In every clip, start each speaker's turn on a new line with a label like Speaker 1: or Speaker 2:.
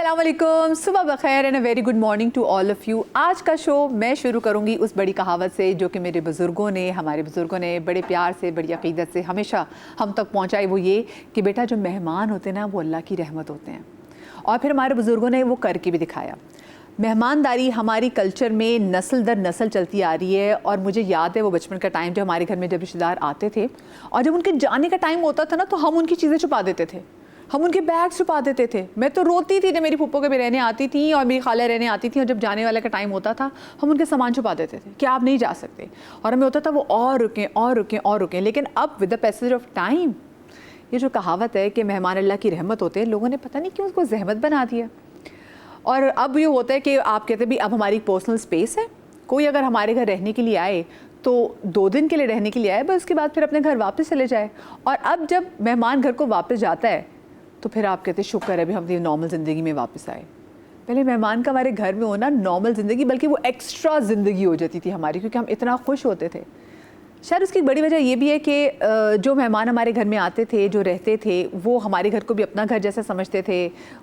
Speaker 1: अस्सलाम वालेकुम, सुबह बखैर and a very good morning to all of you. आज का शो मैं शुरू करूंगी उस बड़ी कहावत से जो कि मेरे बुज़ुर्गों ने, हमारे बुज़ुर्गों ने बड़े प्यार से, बड़ी अक़ीदत से हमेशा हम तक पहुंचाई। वो ये कि बेटा जो मेहमान होते हैं ना वो अल्लाह की रहमत होते हैं। और फिर हमारे बुज़ुर्गों ने वो करके भी दिखाया। मेहमानदारी हमारी कल्चर में नस्ल दर नस्ल चलती आ रही है। और मुझे याद है वो बचपन का टाइम जब हमारे घर में जब रिश्तेदार आते थे और जब उनके जाने का टाइम होता था ना तो हम उनकी चीज़ें छुपा देते थे, हम उनके बैग छुपा देते थे। मैं तो रोती थी जब मेरी फूफो के भी रहने आती थी और मेरी खाला रहने आती थी, और जब जाने वाले का टाइम होता था हम उनके सामान छुपा देते थे कि आप नहीं जा सकते। और हमें होता था वो और रुकें और रुकें और रुकें। लेकिन अब with the passage of time ये जो कहावत है कि मेहमान अल्लाह की रहमत होते हैं, लोगों ने पता नहीं क्यों उसको जहमत बना दिया। और अब ये होता है कि आप कहते हैं भी अब हमारी पर्सनल स्पेस है, कोई अगर हमारे घर रहने के लिए आए तो 2 दिन के लिए रहने के लिए आए, बस उसके बाद फिर अपने घर वापस चले जाए। और अब जब मेहमान घर को वापस जाता है तो फिर आप कहते हैं शुक्र है भी हम नॉर्मल ज़िंदगी में वापस आए। पहले मेहमान का हमारे घर में होना नॉर्मल ज़िंदगी, बल्कि वो एक्स्ट्रा ज़िंदगी हो जाती थी हमारी, क्योंकि हम इतना खुश होते थे। शायद उसकी बड़ी वजह ये भी है कि जो मेहमान हमारे घर में आते थे, जो रहते थे, वो हमारे घर को भी अपना घर जैसा समझते थे।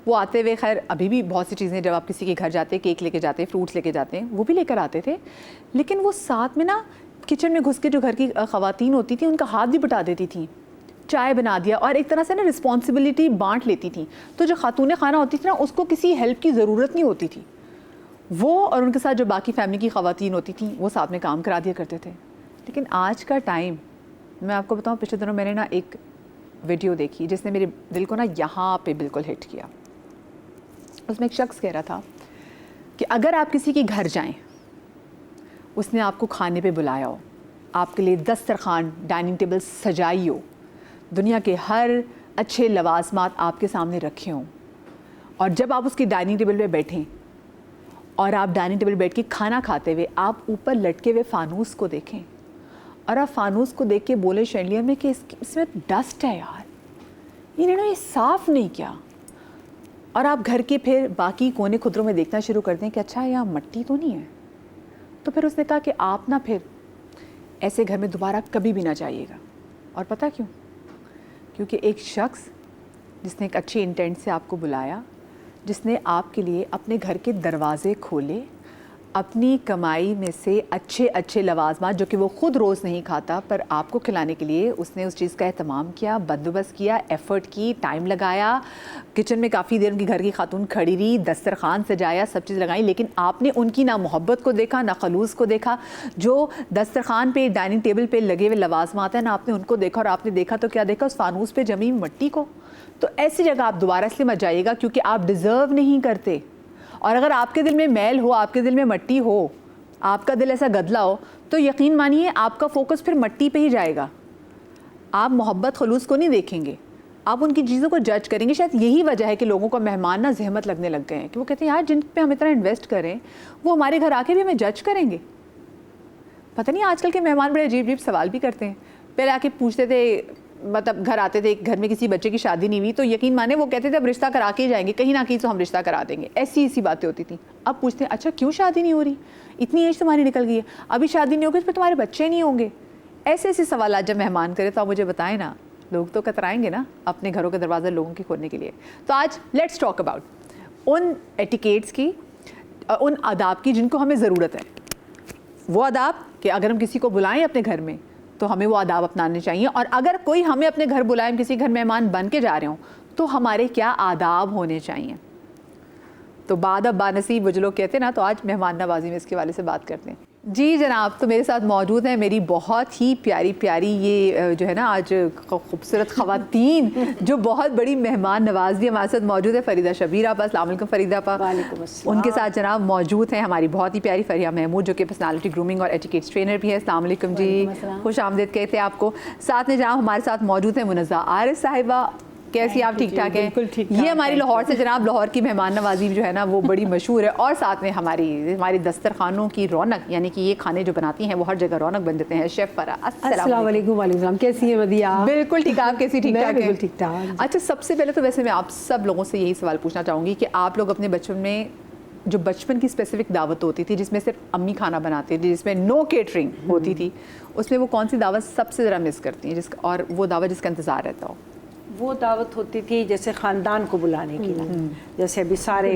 Speaker 1: वो आते हुए, खैर अभी भी बहुत सी चीज़ें जब आप किसी के घर जाते, केक लेके जाते, फ्रूट्स लेके जाते हैं, वो भी लेकर आते थे। लेकिन वो साथ में ना किचन में घुस के जो घर की ख़वातीन होती थी उनका हाथ भी बटा देती थी, चाय बना दिया, और एक तरह से ना रिस्पॉन्सिबिलिटी बांट लेती थी। तो जो खातून खाना होती थी ना उसको किसी हेल्प की ज़रूरत नहीं होती थी। वो और उनके साथ जो बाकी फैमिली की ख़वातीन होती थी वो साथ में काम करा दिया करते थे। लेकिन आज का टाइम, मैं आपको बताऊं, पिछले दिनों मैंने ना एक वीडियो देखी जिसने मेरे दिल को ना यहाँ पे बिल्कुल हिट किया। उसमें एक शख्स कह रहा था कि अगर आप किसी के घर जाएं, उसने आपको खाने पे बुलाया हो, आपके लिए दस्तरखान, डाइनिंग टेबल सजाई हो, दुनिया के हर अच्छे लवाजमात आपके सामने रखे हों, और जब आप उसकी डाइनिंग टेबल पे बैठें और आप डाइनिंग टेबल बैठ के खाना खाते हुए आप ऊपर लटके हुए फानूस को देखें और आप फानूस को देख के बोले शैलिया में कि इसमें डस्ट है यार, ये साफ़ नहीं किया। और आप घर के फिर बाकी कोने खुदरों में देखना शुरू कर दें कि अच्छा यहाँ मट्टी तो नहीं है। तो फिर उसने कहा कि आप ना फिर ऐसे घर में दोबारा कभी भी ना जाइएगा। और पता क्यों? क्योंकि एक शख्स जिसने एक अच्छे इंटेंट से आपको बुलाया, जिसने आपके लिए अपने घर के दरवाज़े खोले, अपनी कमाई में से अच्छे अच्छे लवाजमात जो कि वो ख़ुद रोज़ नहीं खाता पर आपको खिलाने के लिए उसने उस चीज़ का एहतमाम किया, बंदोबस्त किया, एफ़र्ट की, टाइम लगाया, किचन में काफ़ी देर उनकी घर की खातून खड़ी रही, दस्तरखान सजाया, सब चीज़ लगाई। लेकिन आपने उनकी ना मोहब्बत को देखा, ना खलूस को देखा। जो दस्तरखान पे, डाइनिंग टेबल पे लगे हुए लवाजमात हैं ना, आपने उनको देखा। और आपने देखा तो क्या देखा? उस फानूस पे जमी मिट्टी को। तो ऐसी जगह आप दोबारा इसलिए मत जाइएगा क्योंकि आप डिज़र्व नहीं करते। और अगर आपके दिल में मैल हो, आपके दिल में मट्टी हो, आपका दिल ऐसा गदला हो, तो यकीन मानिए आपका फोकस फिर मट्टी पे ही जाएगा। आप मोहब्बत खलूस को नहीं देखेंगे, आप उनकी चीज़ों को जज करेंगे। शायद यही वजह है कि लोगों को मेहमान ना जहमत लगने लग गए हैं कि वो कहते हैं यार जिन पे हम इतना इन्वेस्ट करें वो हमारे घर आके भी हमें जज करेंगे। पता नहीं आजकल के मेहमान बड़े अजीब अजीब सवाल भी करते हैं। पहले आके पूछते थे, मतलब घर आते थे, घर में किसी बच्चे की शादी नहीं हुई तो यकीन माने वो कहते थे अब रिश्ता करा के ही जाएंगे, कहीं ना कहीं तो हम रिश्ता करा देंगे। ऐसी बातें होती थी। अब पूछते हैं अच्छा क्यों शादी नहीं हो रही, इतनी एज तुम्हारी निकल गई है, अभी शादी नहीं होगी तो फिर तुम्हारे बच्चे नहीं होंगे। ऐसे ऐसे सवाल जब मेहमान करे तो आप मुझे बताएं ना, लोग तो कतराएंगे ना अपने घरों के दरवाजे लोगों के खोलने के लिए। तो आज लेट्स टॉक अबाउट उन एटिकेट्स की, उन आदाब की जिनको हमें ज़रूरत है। वो आदाब कि अगर हम किसी को बुलाएं अपने घर में तो हमें वो आदाब अपनाने चाहिए, और अगर कोई हमें अपने घर बुलाए, हम किसी घर मेहमान बन के जा रहे हों, तो हमारे क्या आदाब होने चाहिए। तो बाद अब बानसीब वो जो लोग कहते हैं ना, तो आज मेहमान नवाजी में इसके वाले से बात करते हैं। जी जनाब, तो मेरे साथ मौजूद हैं मेरी बहुत ही प्यारी प्यारी ये जो है ना आज खूबसूरत ख़वातीन जो बहुत बड़ी मेहमान नवाजी हमारे साथ मौजूद है। फ़रीदा शबीर आपा, अस्सलाम वालेकुम फ़रीदा आपा।
Speaker 2: वालेकुम अस्सलाम।
Speaker 1: उनके साथ जनाब मौजूद हैं हमारी बहुत ही प्यारी फरिया महमूद जो कि पर्सनालिटी ग्रूमिंग और एटिकेट्स ट्रेनर भी है। अस्सलाम वालेकुम जी, खुश आमदीद कहते हैं आपको। साथ में जनाब हमारे साथ मौजूद हैं मुनज़्ज़ा आरिफ साहिबा। कैसी आप? ठीक ठाक हैं?
Speaker 2: बिल्कुल ठीक।
Speaker 1: ये हमारी लाहौर से जनाब, लाहौर की मेहमान नवाजी जो है ना वो बड़ी मशहूर है। और साथ में हमारी दस्तरखानों की रौनक, यानी कि ये खाने जो बनाती हैं वो हर जगह रौनक बन देते हैं, शेफ़ फरा।
Speaker 2: अस्सलाम वालेकुम। वालेकुम, कैसी है मदिया?
Speaker 1: बिल्कुल ठीक। आप कैसी? ठीक ठाक है?
Speaker 2: ठीक ठाक।
Speaker 1: अच्छा, सबसे पहले तो वैसे मैं आप सब लोगों से यही सवाल पूछना चाहूँगी कि आप लोग अपने बचपन में जो बचपन की स्पेसिफिक दावत होती थी जिसमें सिर्फ अम्मी खाना बनाती थी, जिसमें नो केटरिंग होती थी, उसमें वो कौन सी दावत सबसे ज़रा मिस करती हैं, जिसका और वो दावत जिसका इंतज़ार रहता हो?
Speaker 3: वो दावत होती थी जैसे ख़ानदान को बुलाने के लिए, जैसे अभी सारे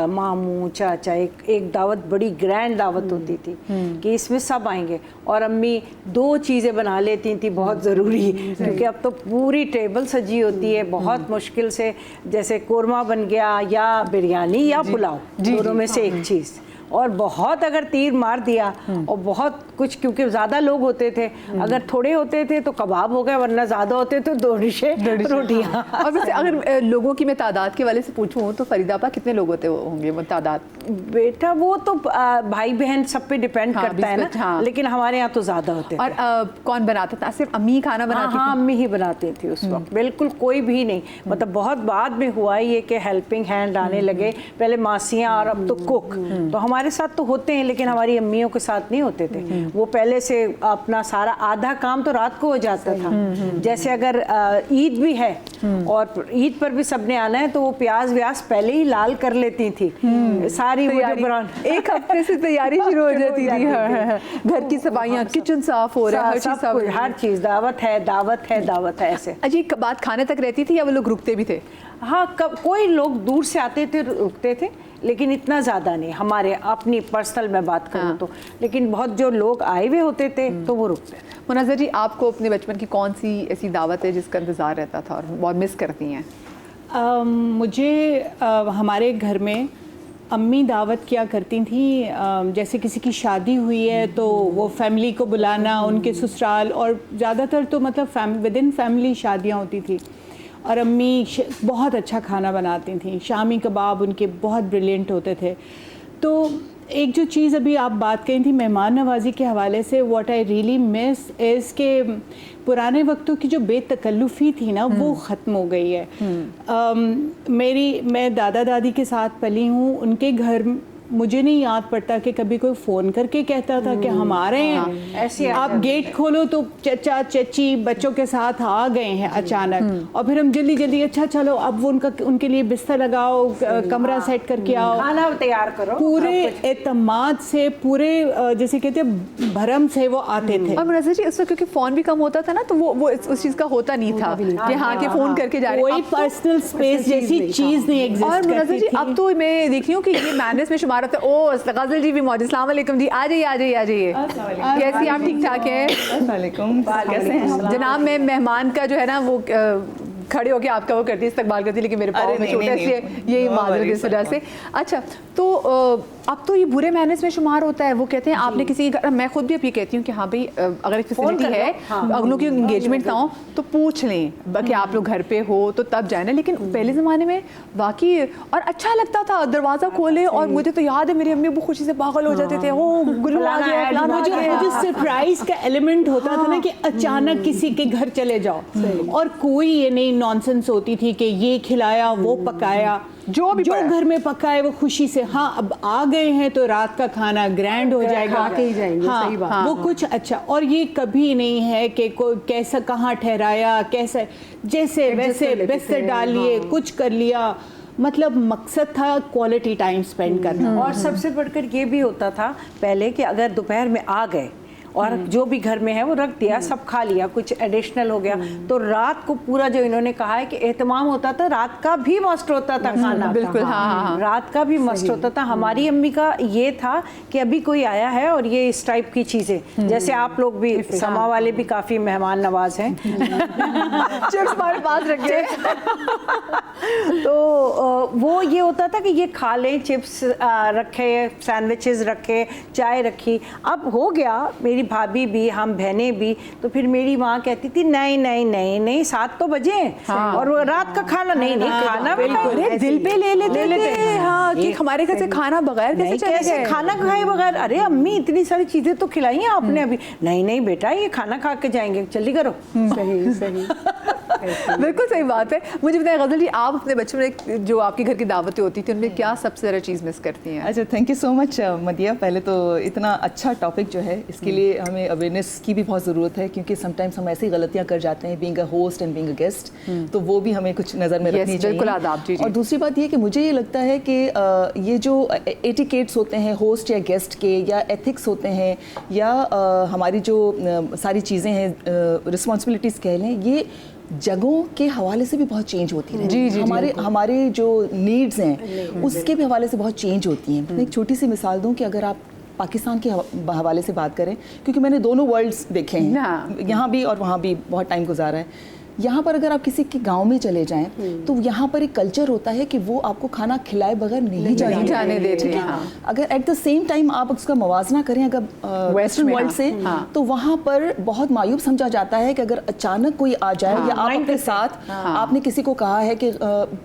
Speaker 3: मामू चाचा एक दावत, बड़ी ग्रैंड दावत होती थी कि इसमें सब आएंगे। और अम्मी 2 चीज़ें बना लेती थी बहुत ज़रूरी, क्योंकि अब तो पूरी टेबल सजी होती है बहुत मुश्किल से, जैसे कोरमा बन गया या बिरयानी या पुलाव, दोनों में से एक चीज़। और बहुत अगर तीर मार दिया और बहुत कुछ, क्योंकि ज़्यादा लोग होते थे, अगर थोड़े होते थे तो कबाब हो गए, वरना ज़्यादा होते तो 2 डिशें रोटियाँ।
Speaker 1: और वैसे अगर लोगों की मैं तादाद के वाले से पूछूं तो फरीदापा कितने लोग होते होंगे वो तादाद?
Speaker 3: बेटा वो तो भाई बहन सब पे डिपेंड करता है ना,
Speaker 1: हाँ।
Speaker 3: लेकिन हमारे यहाँ तो ज़्यादा होते थे।
Speaker 1: और कौन बनाता था? सिर्फ अम्मी खाना बनाती थी?
Speaker 3: हाँ, अम्मी ही बनाती थी उस वक्त, बिल्कुल कोई भी नहीं। मतलब बहुत बाद में हुआ ये कि हेल्पिंग हैंड आने लगे, पहले मासियाँ और अब तो कुक। तो हमारे साथ तो होते हैं, लेकिन हमारी अम्मियों के साथ नहीं होते थे। वो पहले से अपना सारा आधा काम तो रात को हो जाता था। जैसे अगर ईद भी है और ईद पर भी सबने आना है, तो वो प्याज व्याज पहले ही लाल कर लेती थी सारी।
Speaker 1: एक हफ्ते से तैयारी शुरू हो जाती थी। घर की सफाइयाँ, किचन साफ हो रहा है,
Speaker 3: हर चीज़ दावत है दावत है दावत है। ऐसे
Speaker 1: अजी बात खाने तक रहती थी या वो लोग रुकते भी थे?
Speaker 3: हाँ, कोई लोग दूर से आते थे रुकते थे, लेकिन इतना ज़्यादा नहीं। हमारे अपनी पर्सनल मैं बात करूँ तो, लेकिन बहुत जो लोग आए हुए होते थे तो वो रुकते थे।
Speaker 1: मुनाज़र जी, आपको अपने बचपन की कौन सी ऐसी दावत है जिसका इंतज़ार रहता था और बहुत मिस करती हैं?
Speaker 4: मुझे हमारे घर में अम्मी दावत किया करती थी। जैसे किसी की शादी हुई है तो वो फैमिली को बुलाना, उनके ससुराल, और ज़्यादातर तो मतलब विद इन फैमिली शादियाँ होती थी। और अम्मी बहुत अच्छा खाना बनाती थी, शामी कबाब उनके बहुत ब्रिलियंट होते थे। तो एक जो चीज़ अभी आप बात कही थी मेहमान नवाजी के हवाले से, what I really miss is के पुराने वक्तों की जो बेतकल्लुफ़ी थी ना, वो ख़त्म हो गई है। मैं दादा दादी के साथ पली हूँ, उनके घर मुझे नहीं याद पड़ता कि कभी कोई फ़ोन करके कहता था कि हम आ रहे हैं, ऐसे आप गेट खोलो तो चचा चची बच्चों के साथ आ गए हैं अचानक, और फिर हम जल्दी जल्दी अच्छा चलो अब वो उनके लिए बिस्तर लगाओ, कमरा सेट करके आओ,
Speaker 3: खाना तैयार करो,
Speaker 4: पूरे एतमाद से, पूरे जैसे कहते हैं भरम से वो आते थे।
Speaker 1: और मुनाज़र जी, उस वक्त क्योंकि फ़ोन भी कम होता था ना, तो वो उस चीज़ का होता नहीं था कि हाँ कि फ़ोन करके जा रहे हैं।
Speaker 4: कोई पर्सनल स्पेस जैसी चीज़ नहीं एग्जिस्ट
Speaker 1: और
Speaker 4: करती
Speaker 1: मुनाज़र जी,
Speaker 4: थी।
Speaker 1: अब तो मैं देख रही हूँ कि ये मैनर्स में शुमार होता है। ओ गज़ल जी भी मौजूद, अस्सलाम वालेकुम जी, आ जाइए आ जाइए आ जाइए। कैसी आप? ठीक ठाक हैं?
Speaker 5: कैसे हैं
Speaker 1: जनाब, मैं मेहमान का जो है ना वो खड़े होके आपका वो करती इस्तकबाल करती, लेकिन मेरे पाँव में छोटा इसलिए यही माजरत इस वजह से। अच्छा, तो अब तो ये बुरे मैनर्स में शुमार होता है। वो कहते हैं आपने किसी घर, मैं खुद भी अब ये कहती हूँ कि हाँ भाई अगर एक फैसिलिटी है, अगलों की इंगेजमेंट ना हो तो पूछ लें कि आप लोग घर पे हो तो तब जाना। लेकिन पहले ज़माने में वाकई और अच्छा लगता था, दरवाज़ा खोले और मुझे तो याद है मेरी अम्मी वो खुशी से पागल हो जाते थे, वो गुरु आ गया।
Speaker 4: मुझे सरप्राइज का एलिमेंट होता था ना कि अचानक किसी के घर चले जाओ, और कोई ये नहीं नॉनसेंस होती थी कि ये खिलाया वो पकाया, जो घर में पका है वो खुशी से, हाँ अब आ गए हैं तो रात का खाना ग्रैंड हो जाएगा,
Speaker 2: खा के ही जाएंगे।
Speaker 4: हाँ,
Speaker 2: सही बात।
Speaker 4: वो कुछ अच्छा। और ये कभी नहीं है कि कोई कैसा कहाँ ठहराया, कैसे जैसे वैसे बिस्तर डाल लिए, कुछ कर लिया। मतलब मकसद था क्वालिटी टाइम स्पेंड करना।
Speaker 3: और सबसे बढ़कर ये भी होता था पहले कि अगर दोपहर में आ गए और जो भी घर में है वो रख दिया, सब खा लिया, कुछ एडिशनल हो गया, तो रात को पूरा जो इन्होंने कहा है कि एहतमाम होता था, रात का भी मस्ट होता था खाना।
Speaker 1: बिल्कुल, हाँ।
Speaker 3: रात का भी मस्ट होता था। हमारी अम्मी का ये था कि अभी कोई आया है और ये इस टाइप की चीज़ें, जैसे आप लोग भी समा वाले भी काफ़ी मेहमान नवाज हैं,
Speaker 1: चिप्स हमारे पास रखे।
Speaker 3: तो वो ये होता था कि ये खा लें, चिप्स रखे, सैंडविचेस रखे, चाय रखी। अब हो गया, मेरी भाभी भी, हम बहनें भी, तो फिर मेरी माँ कहती थी नहीं नहीं नहीं नहीं 7 तो बजे हैं और वो रात का खाना नहीं खाना
Speaker 1: अरे दिल पे ले लेते थे हाँ कि हमारे घर से खाना बगैर कैसे
Speaker 3: खाना खाए बगैर। अरे अम्मी इतनी सारी चीजें तो खिलाई हैं आपने अभी। नहीं नहीं बेटा ये खाना खा के जाएंगे, जल्दी करो।
Speaker 2: सही सही
Speaker 1: बिल्कुल सही बात है। मुझे बताएं गज़ल जी, आप अपने बच्चों में जो आपके घर की दावतें होती थी उनमें क्या सबसे ज़्यादा चीज़ मिस करती हैं?
Speaker 5: अच्छा, थैंक यू सो मच मदिया। पहले तो इतना अच्छा टॉपिक जो है इसके लिए हमें अवेयरनेस की भी बहुत ज़रूरत है, क्योंकि समटाइम्स हम ऐसी गलतियां कर जाते हैं being a host and being a guest, तो वो भी हमें कुछ नज़र में रखनी चाहिए।
Speaker 1: बिल्कुल आदाब। जी।
Speaker 5: और दूसरी बात ये कि मुझे ये लगता है कि ये जो एटिकेट्स होते हैं होस्ट या गेस्ट के, या एथिक्स होते हैं, या हमारी जो सारी चीज़ें हैं रिस्पॉन्सिबिलिटीज़ कह लें, ये जगहों के हवाले से भी बहुत चेंज होती है।
Speaker 1: जी, जी,
Speaker 5: हमारे जो नीड्स हैं उसके भी हवाले से बहुत चेंज होती हैं। मैं एक छोटी सी मिसाल दूं कि अगर आप पाकिस्तान के हवाले से बात करें, क्योंकि मैंने दोनों वर्ल्ड्स देखे हैं, यहाँ भी और वहाँ भी बहुत टाइम गुजारा है। यहाँ पर अगर आप किसी के गांव में चले जाएं तो यहाँ पर एक कल्चर होता है कि वो आपको खाना खिलाए बगैर नहीं जाने देते हैं। अगर एट द सेम टाइम आप उसका मवाजना करें अगर वेस्टर्न वर्ल्ड से, तो वहाँ पर बहुत मायूब समझा जाता है कि अगर अचानक कोई आ जाए या आप अपने साथ आपने किसी को कहा है कि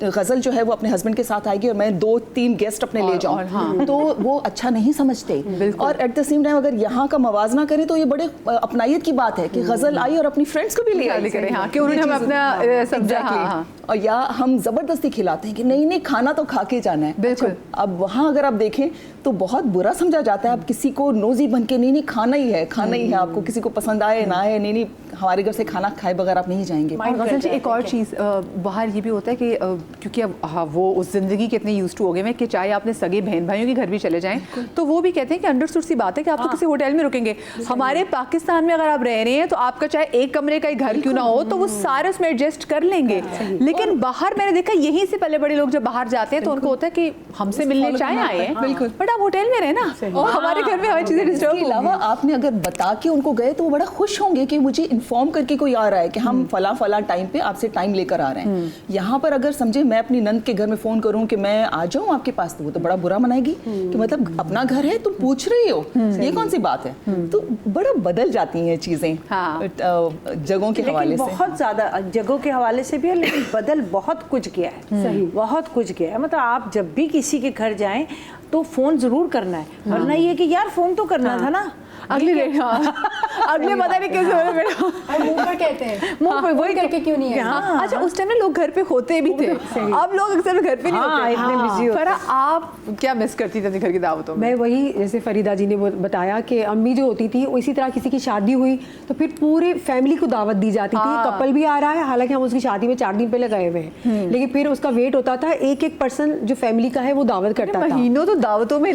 Speaker 5: गज़ल जो है वो अपने हस्बैंड के साथ आएगी और मैं 2-3 गेस्ट अपने ले जाऊँ, तो वो अच्छा नहीं समझते। और एट द सेम टाइम अगर यहाँ का मवाजना करें तो ये बड़े अपनाइयत की बात है कि गज़ल आई और अपनी फ्रेंड्स को भी ले आई,
Speaker 1: हम अपना समझा।
Speaker 5: और या हम जबरदस्ती खिलाते हैं कि नहीं खाना तो खा के जाना है।
Speaker 1: बिल्कुल।
Speaker 5: अच्छा, अब वहाँ अगर आप देखें तो बहुत बुरा समझा जाता है। आप किसी को नोजी बन के नहीं खाना ही है, खाना ही है, आपको किसी को पसंद आए ना आए, नहीं हमारे घर से खाना खाए बगैर आप नहीं जाएंगे।
Speaker 1: गज़ल जी एक और चीज़ बाहर ये भी होता है कि क्योंकि अब वो उस ज़िंदगी के इतने यूज्ड टू हो गए हैं कि चाहे आपने सगे बहन भाइयों के घर भी चले जाएं तो वो भी कहते हैं कि अंडरस्टूड सी बात है कि आप तो किसी होटल में रुकेंगे। हमारे पाकिस्तान में अगर आप रह रहे हैं तो आपका चाहे एक कमरे का ही घर क्यों ना हो तो वो सारे उसमें एडजस्ट कर लेंगे। लेकिन बाहर मैंने देखा यहीं से पहले बड़े लोग जब बाहर जाते हैं तो उनको होता है कि हमसे मिलने चाहे आए हैं, बिल्कुल, बट आप होटल में रहे ना, हमारे घर में हर चीज़ें डिस्टर्ब।
Speaker 5: इसके अलावा आपने अगर बता के उनको गए तो वो बड़ा खुश होंगे कि मुझे इन्फॉर्म करके कोई आ रहा है कि हम फला टाइम पे आपसे टाइम लेकर आ रहे हैं। यहाँ पर अगर समझे मैं अपनी नंद के घर में फोन करूँ कि मैं आ जाऊँ आपके पास, तो वो तो बड़ा बुरा मनाएगी कि मतलब अपना घर है तुम पूछ रही हो, ये कौन सी बात है। तो बड़ा बदल जाती हैं चीजें जगहों के हवाले से।
Speaker 3: बहुत ज्यादा जगहों के हवाले से भी है, लेकिन बदल बहुत कुछ गया है। सही, बहुत कुछ गया है। मतलब आप जब भी किसी के घर जाएं तो फोन जरूर करना है, वरना ये कि यार फोन तो करना था ना
Speaker 1: अगले अगले पता नहीं कैसे हो बेटा
Speaker 2: मुंह पर कहते हैं,
Speaker 1: मुंह पर
Speaker 2: वही करके क्यों नहीं है।
Speaker 1: अच्छा उस टाइम में लोग घर पे होते भी थे, अब लोग अक्सर घर पे नहीं होते,
Speaker 3: इतने बिजी होते।
Speaker 1: फरा आप क्या मिस करती थी अपने घर की दावतों में?
Speaker 2: मैं वही जैसे फरीदा जी ने बताया कि अम्मी जो होती थी इसी तरह किसी की शादी हुई तो फिर पूरे फैमिली को दावत दी जाती थी। कपल भी आ रहा है, हालांकि हम उसकी शादी में 4 दिन पहले गए हुए हैं, लेकिन फिर उसका वेट होता था, एक पर्सन जो फैमिली का है वो दावत करता था।
Speaker 1: महीनों तो दावतों में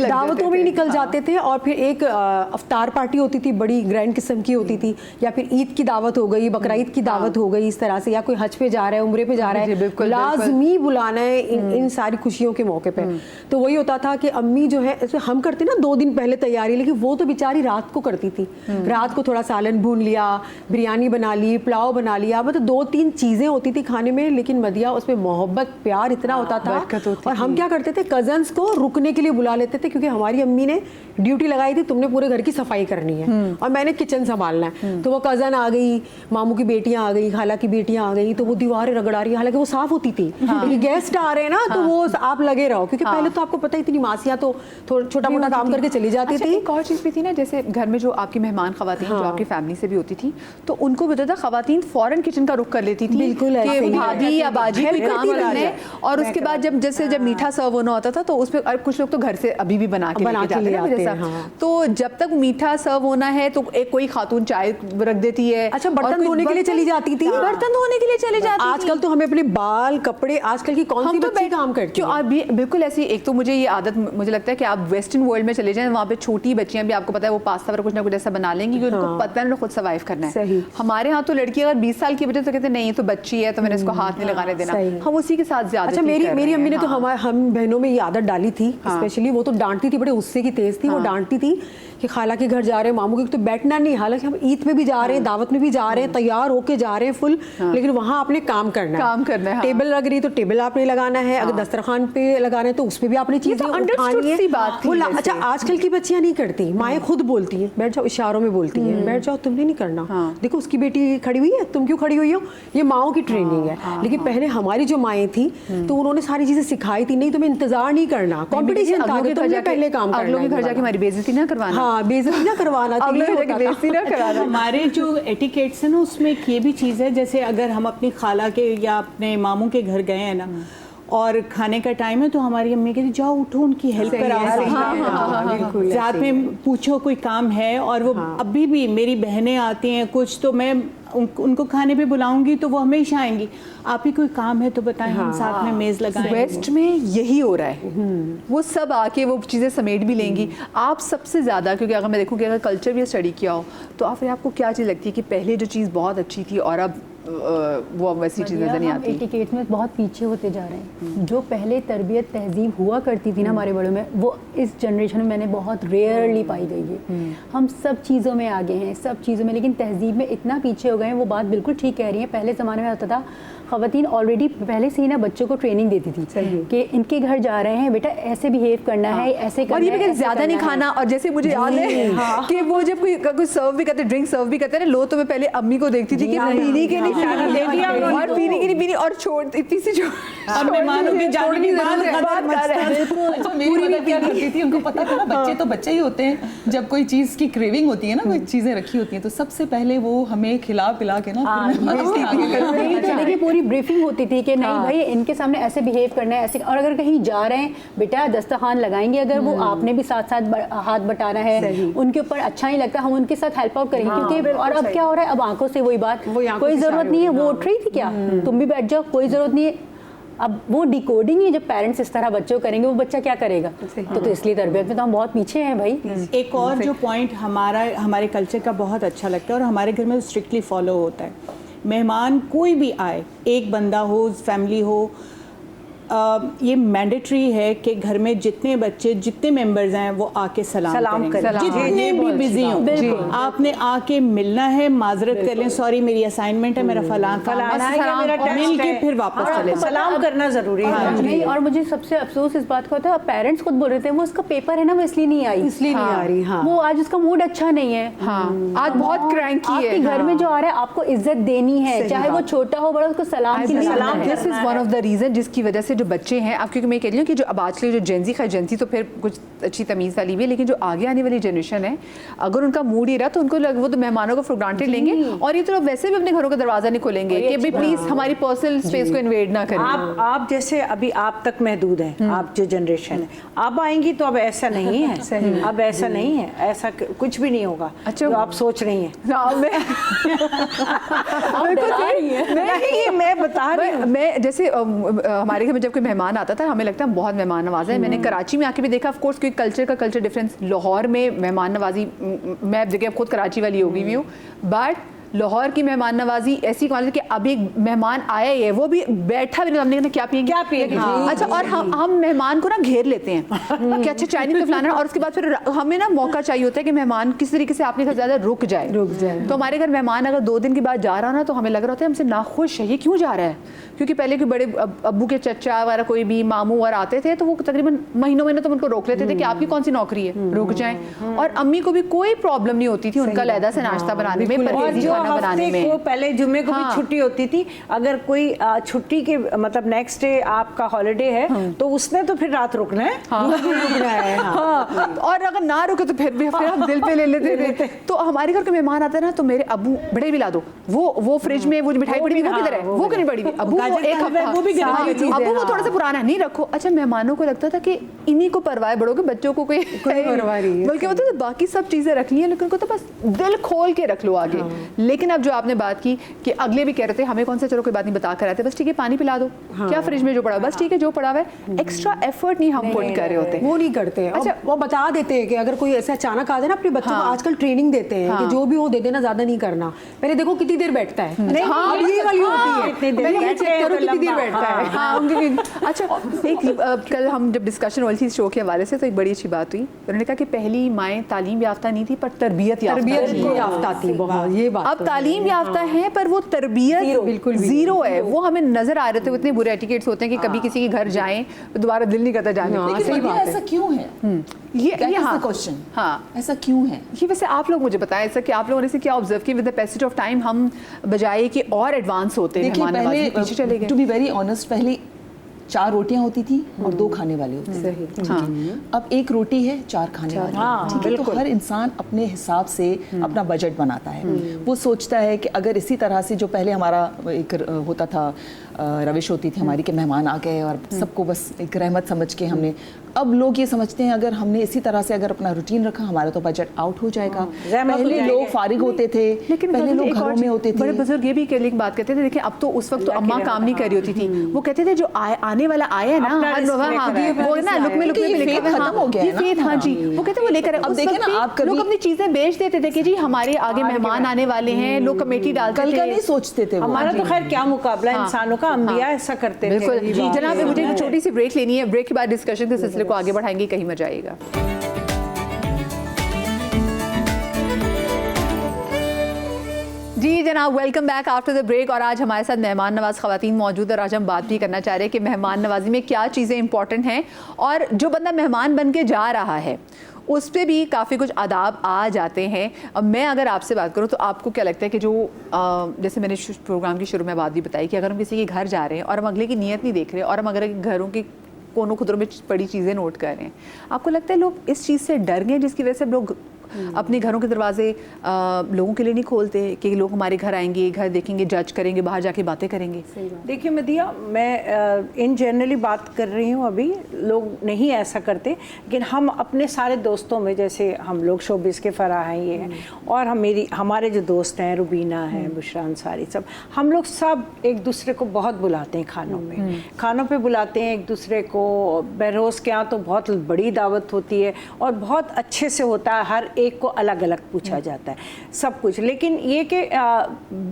Speaker 2: ही निकल जाते थे। और फिर एक अफ्तार पार्टी होती थी, बड़ी ग्रैंड किस्म की होती थी, या फिर ईद की दावत हो गई, बकरा ईद की दावत हो गई, इस तरह से, या कोई हज पे जा रहा है, उम्रे पे जा रहा है, लाजमी बुलाना है इन सारी खुशियों के मौके पे। तो वही होता था कि अम्मी जो है हम करते ना 2 दिन पहले तैयारी, लेकिन वो तो बेचारी रात को करती थी। रात को थोड़ा सालन भून लिया, बिरयानी बना ली, पुलाव बना लिया, मतलब 2-3 चीजें होती थी खाने में, लेकिन मदिया उसमें मोहब्बत प्यार इतना होता था। और हम क्या करते थे, कजन्स को रुकने के लिए बुला लेते थे, क्योंकि हमारी अम्मी ने ड्यूटी लगाई थी, तुमने पूरे घर की सफाई करनी है और मैंने किचन संभालना है। तो वो कजन आ गई, मामू की बेटियां आ गई, खाला की बेटियां आ गई, तो वो दीवारें रगड़ा रही है, हालांकि वो साफ होती थी, लेकिन गेस्ट आ रहे हैं ना तो वो आप लगे रहो, क्योंकि पहले तो आपको पता है इतनी मासियां तो छोटा मोटा काम करके चली जाती थी।
Speaker 1: एक और चीज़ भी थी ना, जैसे घर में जो आपकी मेहमान खवातीन जो आपकी फैमिली से भी होती थी, तो उनको भी होता था खवातीन फौरन किचन का रुख कर लेती थी,
Speaker 2: बिल्कुल
Speaker 1: कि भाभी या बाजी कोई काम करना है। और उसके बाद जब मीठा सर्व होना होता था तो उसमें कुछ लोग तो घर से अभी भी बना के ले जाते हैं, तो जब तक मीठा सर्व होना है तो एक कोई खातून चाय रख देती है।
Speaker 2: अच्छा, बर्तन धोने के लिए चली जाती थी,
Speaker 1: बर्तन धोने के लिए चली जाती थी।
Speaker 2: आजकल तो हमें अपने बाल कपड़े, आजकल की कौन सी बच्ची काम करती है?
Speaker 1: अभी बिल्कुल ऐसी, एक तो मुझे ये आदत मुझे लगता है कि आप वेस्टर्न वर्ल्ड में चले जाएं, वहाँ पे छोटी बच्चियां भी आपको पता है वो पास्ता और कुछ ना कुछ ऐसा बना लेंगी, क्योंकि उनको पता है खुद सर्वाइव करना है।
Speaker 2: सही।
Speaker 1: हमारे यहाँ तो लड़की अगर 20 साल की बच्चे तो कहते हैं नहीं तो बच्ची है तो मैंने इसको हाथ नहीं लगाने देना, हम उसी के साथ ज्यादा।
Speaker 2: अच्छा, मेरी अम्मी ने तो हम बहनों में ये आदत डाली थी, स्पेशली वो तो डांटती थी, बड़े गुस्से की तेज थी, वो डांटती थी कि खाला के घर जा रहे हैं, मामू के तो बैठना नहीं, हालांकि हम ईद में भी जा रहे हैं, दावत में भी जा रहे हैं, तैयार होके जा रहे हैं फुल, लेकिन वहाँ आपने काम करना है। टेबल लग रही तो टेबल आपने लगाना है, अगर दस्तरखान पे लगाना है तो उसपे भी आपने चीजें उठानी है। अच्छा, आजकल की बच्चियां नहीं करती, माएँ खुद बोलती हैं बैठ जाओ, इशारों में बोलती हैं बैठ जाओ, तुमने नहीं करना, देखो उसकी बेटी खड़ी हुई है, तुम क्यों खड़ी हुई हो, ये माओ की ट्रेनिंग है। लेकिन पहले हमारी जो माएँ थी तो उन्होंने सारी चीजें सिखाई थी, नहीं तुम्हें इंतजार नहीं करना, कॉम्पिटिशन था, तुमने पहले काम करना,
Speaker 1: अगलों के घर जाके हमारी बेइज्जती ना करवाना।
Speaker 2: हाँ, बेइज्जती ना करवाना,
Speaker 4: हमारे जो एटिकेट्स है ना उसमें एक ये भी चीज़ है, जैसे अगर हम अपनी खाला के या अपने मामू के घर गए हैं ना और खाने का टाइम है तो हमारी अम्मी कहती जाओ उठो उनकी हेल्प कराओ, साथ में पूछो कोई काम है। और वो अभी भी मेरी बहनें आती हैं कुछ तो मैं उनको खाने पे बुलाऊंगी तो वो हमेशा आएंगी, आप ही कोई काम है तो बताएं, हम साथ में मेज़ लगाएं।
Speaker 1: वेस्ट में यही हो रहा है, वो सब आके वो चीज़ें समेट भी लेंगी। आप सबसे ज़्यादा, क्योंकि अगर मैं देखूँ कि अगर कल्चर भी स्टडी किया हो तो फिर आपको क्या चीज़ लगती है कि पहले जो चीज़ बहुत अच्छी थी और अब वो वैसी चीज़ नज़र नहीं आती।
Speaker 6: एटिकेट्स में बहुत पीछे होते जा रहे हैं। जो पहले तरबियत तहजीब हुआ करती थी ना हमारे बड़ों में, वो इस जनरेशन में मैंने बहुत रेयरली पाई गई है। हम सब चीज़ों में आगे हैं, सब चीज़ों में, लेकिन तहजीब में इतना पीछे हो गए हैं। वो बात बिल्कुल ठीक कह रही है। पहले ज़माने में होता था ख़वातीन ऑलरेडी पहले से ही ना बच्चों को ट्रेनिंग देती थी कि इनके घर जा रहे हैं बेटा ऐसे बिहेव करना है, ऐसे करना
Speaker 1: और ये भी
Speaker 6: है,
Speaker 1: ज़्यादा नहीं खाना। और जैसे मुझे याद है कि वो जब कोई सर्व भी करते, ड्रिंक सर्व भी करते हैं, लो तो मैं पहले अम्मी को देखती थी कि पीने के नहीं
Speaker 3: दे दिया
Speaker 1: और पीने की नहीं पीनी और छोड़ इतनी सी
Speaker 4: अब मेहमानों के जाने के बाद
Speaker 5: अच्छा, मेरी मदर क्या करती थी, उनको पता था ना बच्चे तो बच्चे ही होते हैं, जब कोई चीज़ की क्रेविंग होती है ना, कोई चीज़ें रखी होती हैं, तो सबसे पहले वो हमें खिला पिला के ना
Speaker 6: देखिए पूरी ब्रीफिंग होती थी कि नहीं भाई इनके सामने ऐसे बिहेव करना है, ऐसे। और अगर कहीं जा रहे हैं बेटा दस्तरखान लगाएंगे, अगर वो आपने भी साथ साथ हाथ बटाना है, उनके ऊपर अच्छा नहीं लगता, हम उनके साथ हेल्प आउट करेंगे। क्योंकि और अब क्या हो रहा है, अब आंखों से वही बात, कोई जरूरत नहीं है, वो उठ रही थी क्या, तुम भी बैठ जाओ, कोई जरूरत नहीं है। अब वो डिकोडिंग ही जब पेरेंट्स इस तरह बच्चों करेंगे, वो बच्चा क्या करेगा। तो इसलिए तरबियत में तो हम बहुत पीछे हैं भाई।
Speaker 4: एक और जो पॉइंट हमारे कल्चर का बहुत अच्छा लगता है और हमारे घर में स्ट्रिक्टली फॉलो होता है, मेहमान कोई भी आए, एक बंदा हो, फैमिली हो, ये मैंडेटरी है कि घर में जितने बच्चे, जितने मेंबर्स हैं, वो आके सलाम करें। जितने भी बिजी हों, आपने आके मिलना है, माजरत कर लें, सॉरी मेरी असाइनमेंट है, मेरा फलाना मिल के फिर वापस चले।
Speaker 3: सलाम करना जरूरी है।
Speaker 6: नहीं, और मुझे सबसे अफसोस इस बात का होता है, पेरेंट्स खुद बोल रहे थे वो उसका पेपर है ना, वो इसलिए नहीं आई,
Speaker 2: इसलिए नहीं आ रही। हाँ,
Speaker 6: वो आज उसका मूड अच्छा नहीं है।
Speaker 1: आज बहुत क्रैंकी है।
Speaker 6: आपके घर में जो आ रहा है आपको इज्जत देनी है, चाहे वो छोटा हो बड़ा, उसको सलाम के लिए आना है।
Speaker 1: This is one of the reason जिसकी वजह से जो बच्चे हैं, अब क्योंकि मैं कह रही हूँ कि जो अब आजकल जो जेंजी तो फिर कुछ अच्छी तमीज़ वाली भी है, लेकिन जो आगे आने वाली जनरेशन है, अगर उनका मूड ही रहा तो उनको वो तो मेहमानों को फॉर ग्रांटेड लेंगे, और ये तो वैसे भी अपने घरों का दरवाजा नहीं खोलेंगे कि भाई प्लीज हमारी पर्सनल स्पेस को इन्वेड ना करें।
Speaker 3: आप जैसे अभी आप तक महदूद है, आप जो जनरेशन है, आप आएंगी तो अब ऐसा नहीं है। अब ऐसा नहीं है, ऐसा कुछ भी नहीं होगा जो आप सोच रही हैं। मैं बता रही हूँ,
Speaker 1: मैं जैसे हमारे घर में जब कोई मेहमान आता था, हमें लगता है बहुत मेहमान नवाजा है। मैंने कराची में आके भी देखा, ऑफ कोर्स कोई कल्चर डिफरेंस, लाहौर में मेहमान नवाजी, मैं जगह खुद कराची वाली हो गई हूँ, बट लाहौर की मेहमान नवाजी ऐसी क्वालिटी कि अभी एक मेहमान आया ही है, वो भी बैठा भी नहीं, हमने कहा क्या पिएंगे। अच्छा, और हम मेहमान को ना घेर लेते हैं कि अच्छा चाइनीज तो फलाना, और उसके बाद फिर हमें ना मौका चाहिए होता है कि मेहमान किस तरीके से आपके घर ज़्यादा रुक जाए। तो हमारे घर मेहमान अगर 2 दिन के बाद जा रहा ना, तो हमें लग रहा होता है हमसे नाखुश है, ये क्यों जा रहा है। क्योंकि पहले के बड़े अब्बू के चचा वगैरह कोई भी मामू वगैरह आते थे, तो वो तकरीबन महीनों तो उनको रोक लेते थे कि आपकी कौन सी नौकरी है, रुक जाएं। और अम्मी को भी कोई प्रॉब्लम नहीं होती थी उनका लहदा से नाश्ता बनाने में, परहेजी खाना बनाने में।
Speaker 3: पहले जुम्मे को भी छुट्टी होती थी, अगर कोई छुट्टी के मतलब नेक्स्ट डे आपका हॉलिडे है तो उसने तो फिर रात रुकना है। रुकना है।
Speaker 1: और अगर ना रुके तो फिर हम दिल पे ले लेते थे। तो हमारे घर के मेहमान आते ना, तो मेरे अब्बू बड़े भी ला दो, वो फ्रिज में वो मिठाई पड़ी हुई वो किधर है, वो क्यों नहीं पड़ी हुई, अब्बू एक हफ्ता, अब्बू वो थोड़ा सा पुराना है, नहीं रखो। अच्छा, मेहमानों को लगता था कि इन्हीं को परवाह है, बड़ों के बच्चों को कोई परवाह नहीं है, बल्कि वो तो बाकी सब चीजें रखनी है, लेकिन उनको तो बस दिल खोल के रख लो आगे। लेकिन अब जो आपने बात की कि अगले भी कह रहे थे हमें कौन सा, चलो कोई बात नहीं, बता कर आते, बस ठीक है पानी पिला दो, क्या फ्रिज में जो पड़ा है बस ठीक है, जो पड़ा हुआ है, एक्स्ट्रा एफर्ट नहीं हम पुट कर रहे होते,
Speaker 2: वो नहीं करते हैं। अच्छा, वो बता देते हैं कि अगर कोई ऐसा अचानक आ जाए ना, अपने बच्चों को आजकल ट्रेनिंग देते हैं कि जो भी हो दे देना, ज्यादा नहीं करना, पहले देखो कितनी देर बैठता है, ये वाली होती है, कितनी देर बैठता है।
Speaker 1: अच्छा, एक कल हम जब डिस्कशन वाली थी शो के हवाले से, तो एक बड़ी अच्छी बात हुई, उन्होंने कहा कि पहली माएँ तालीम याफ्ता नहीं थी पर तरबियत
Speaker 2: याफ्ता थी। बहुत ये बात,
Speaker 1: अब तालीम याफ्ता है पर वो तरबियत बिल्कुल जीरो है। वो हमें नजर आ रहे थे, इतने बुरे एटिकेट्स होते हैं कि कभी किसी के घर जाएं तो दोबारा दिल नहीं करता जाने को।
Speaker 5: सही बात है, ऐसा क्यों है? ये क्वेश्चन, हाँ, ऐसा क्यों है?
Speaker 1: ये वैसे आप लोग मुझे बताएं, ऐसा कि आप लोगों ने से क्या ऑब्जर्व किया, with the passage of time हम बजाय कि और एडवांस होते हैं, पीछे चले गए।
Speaker 5: टू बी वेरी ऑनेस्ट, पहले 4 रोटियां होती थी और 2 खाने वाले होते थे। अब 1 रोटी है, 4 खाने वाले, ठीक है। तो हर इंसान अपने हिसाब से अपना बजट बनाता है। वो सोचता है कि अगर इसी तरह से जो पहले हमारा एक होता था रविश होती थी हमारी कि मेहमान आ गए और सबको बस एक रहमत समझ के हमने, अब लोग ये समझते हैं अगर हमने इसी तरह से अगर अपना रूटीन रखा हमारा तो बजट आउट हो जाएगा। पहले लोग फारिग होते थे,
Speaker 1: लेकिन
Speaker 5: पहले लोग घरों में होते थे।
Speaker 1: बड़े बुजुर्ग ये भी एक बात कहते थे, देखिए अब तो उस वक्त तो अम्मा काम नहीं कर रही होती थी, वो कहते थे जो आने वाला आया है ना, वो ना लुकमे लिखा खत्म हो गया है ना। हाँ जी, वो कहते वो लेकर
Speaker 5: अब देखिए ना, आप
Speaker 1: लोग अपनी चीजें बेच देते थे कि जी हमारे आगे मेहमान आने वाले हैं, लोग कमेटी डालते थे,
Speaker 5: कल का नहीं सोचते थे।
Speaker 3: हमारा तो खैर क्या मुकाबला इंसानों का, अंबिया ऐसा करते थे।
Speaker 1: बिल्कुल जी जनाब, मुझे एक छोटी सी ब्रेक लेनी है, ब्रेक के बाद डिस्कशन के सिलसिले को आगे बढ़ाएंगे, कहीं मत जाइएगा। जी जनाब, welcome back after the break. और आज हमारे साथ मेहमान नवाज ख़वातीन मौजूद है और आज हम बात भी करना चाह रहे हैं कि मेहमान नवाजी में क्या चीज़ें इंपॉर्टेंट हैं और जो बंदा मेहमान बन के जा रहा है उस पर भी काफ़ी कुछ आदाब आ जाते हैं। अब मैं अगर आपसे बात करूं तो आपको क्या लगता है कि जो जैसे मैंने प्रोग्राम की शुरू में बात भी बताई कि अगर हम किसी के घर जा रहे हैं और हम अगले की नीयत नहीं देख रहे और हम अगर घरों की कोनों खुदरों में पड़ी चीज़ें नोट कर रहे हैं, आपको लगता है लोग इस चीज़ से डर गए जिसकी वजह से लोग अपने घरों के दरवाजे लोगों के लिए नहीं खोलते कि लोग हमारे घर आएंगे, घर देखेंगे, जज करेंगे, बाहर जाके बातें करेंगे?
Speaker 3: देखिए मदिया, मैं इन जनरली बात कर रही हूँ, अभी लोग नहीं ऐसा करते, लेकिन हम अपने सारे दोस्तों में, जैसे हम लोग शोबिस के फराह हैं ये हैं, और हमारे जो दोस्त हैं, रुबीना है, बुशरा अंसारी, सब हम लोग सब एक दूसरे को बहुत बुलाते हैं खानों पे बुलाते हैं एक दूसरे को। बहरोज़ के यहाँ तो बहुत बड़ी दावत होती है और बहुत अच्छे से होता है, हर एक को अलग अलग पूछा जाता है सब कुछ। लेकिन ये कि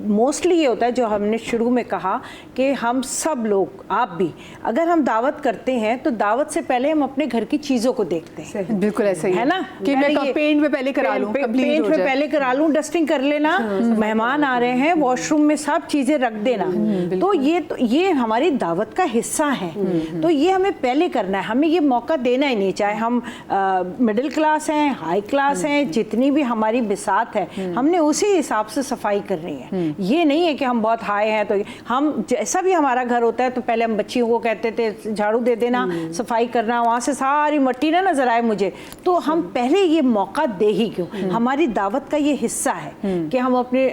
Speaker 3: मोस्टली ये होता है जो हमने शुरू में कहा कि हम सब लोग, आप भी, अगर हम दावत करते हैं तो दावत से पहले हम अपने घर की चीज़ों को देखते हैं।
Speaker 1: बिल्कुल ऐसा ही
Speaker 3: है ना,
Speaker 1: कि मैं पेंट में पहले करा लूं,
Speaker 3: पेंट में पहले करा लूं, डस्टिंग कर लेना, मेहमान आ रहे हैं, वॉशरूम में सब चीज़ें रख देना। तो ये हमारी दावत का हिस्सा है, तो ये हमें पहले करना है, हमें ये मौका देना ही नहीं, चाहे हम मिडिल क्लास हैं, हाई क्लास हैं, जितनी भी हमारी बिसात है हमने उसी हिसाब से सफाई करनी है। ये नहीं है कि हम बहुत हाई हैं तो हम जैसा भी हमारा घर होता है तो पहले हम बच्चियों को कहते थे झाड़ू दे देना, सफाई करना, वहाँ से सारी मिट्टी ना नजर आए मुझे, तो हम पहले ये मौका दे ही क्यों। हमारी दावत का ये हिस्सा है कि हम अपने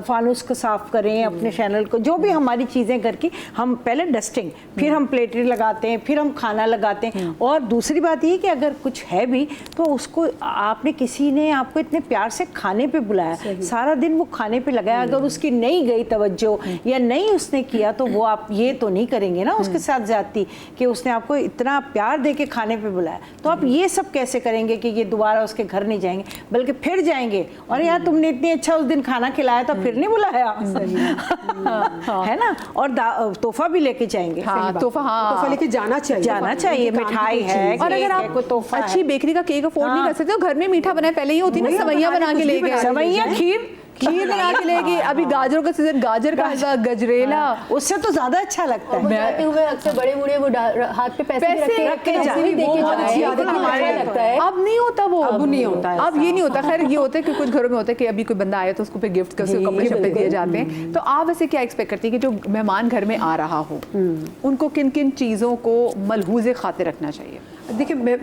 Speaker 3: फानूस को साफ करें, अपने चैनल को, जो भी हमारी चीज़ें घर की, हम पहले डस्टिंग, फिर हम प्लेटें लगाते हैं, फिर हम खाना लगाते हैं। और दूसरी बात ये कि अगर कुछ है भी तो उसको आपने किसी ने आपको इतने प्यार से खाने पे बुलाया, सारा दिन वो खाने पे लगाया, अगर उसकी नहीं गई तवज्जो या नहीं उसने किया तो वो आप ये तो नहीं करेंगे ना उसके साथ जाती कि उसने आपको इतना प्यार दे के खाने पे बुलाया, तो आप ये सब कैसे करेंगे कि ये दोबारा उसके घर नहीं जाएंगे, बल्कि फिर जाएंगे और यार तुमने इतनी अच्छा उस दिन खाना खिलाया था फिर नहीं बुलाया है ना। और तोहफा भी लेके जाएंगे,
Speaker 2: तोहफा लेके जाना चाहिए,
Speaker 3: मिठाई है,
Speaker 1: और अगर आप अच्छी बेकरी का केक अफोर्ड नहीं कर सकते तो घर में मीठा बनाए, पहले ही होती ना सवैयां बना के ले गए,
Speaker 3: सवैयां,
Speaker 1: खीर बना के ले गए, अभी गाजरों का सीजन, गाजर का हलवा, गजरेला,
Speaker 3: उससे तो ज्यादा अच्छा लगता है।
Speaker 6: जाते हुए अक्सर बड़े बूढ़े वो हाथ पे पैसे रख के
Speaker 1: लगता है। अब नहीं होता वो, अब नहीं होता, अब ये नहीं होता। खैर ये होता है कि कुछ घरों में होता है कि अभी कोई बंदा आया तो उसको फिर गिफ्ट कर कपड़े शपड़े दिए जाते हैं। तो आप वैसे क्या एक्सपेक्ट करती है कि जो मेहमान घर में आ रहा हो उनको किन किन चीज़ों को मलहूज़े खातिर रखना चाहिए?
Speaker 2: देखिए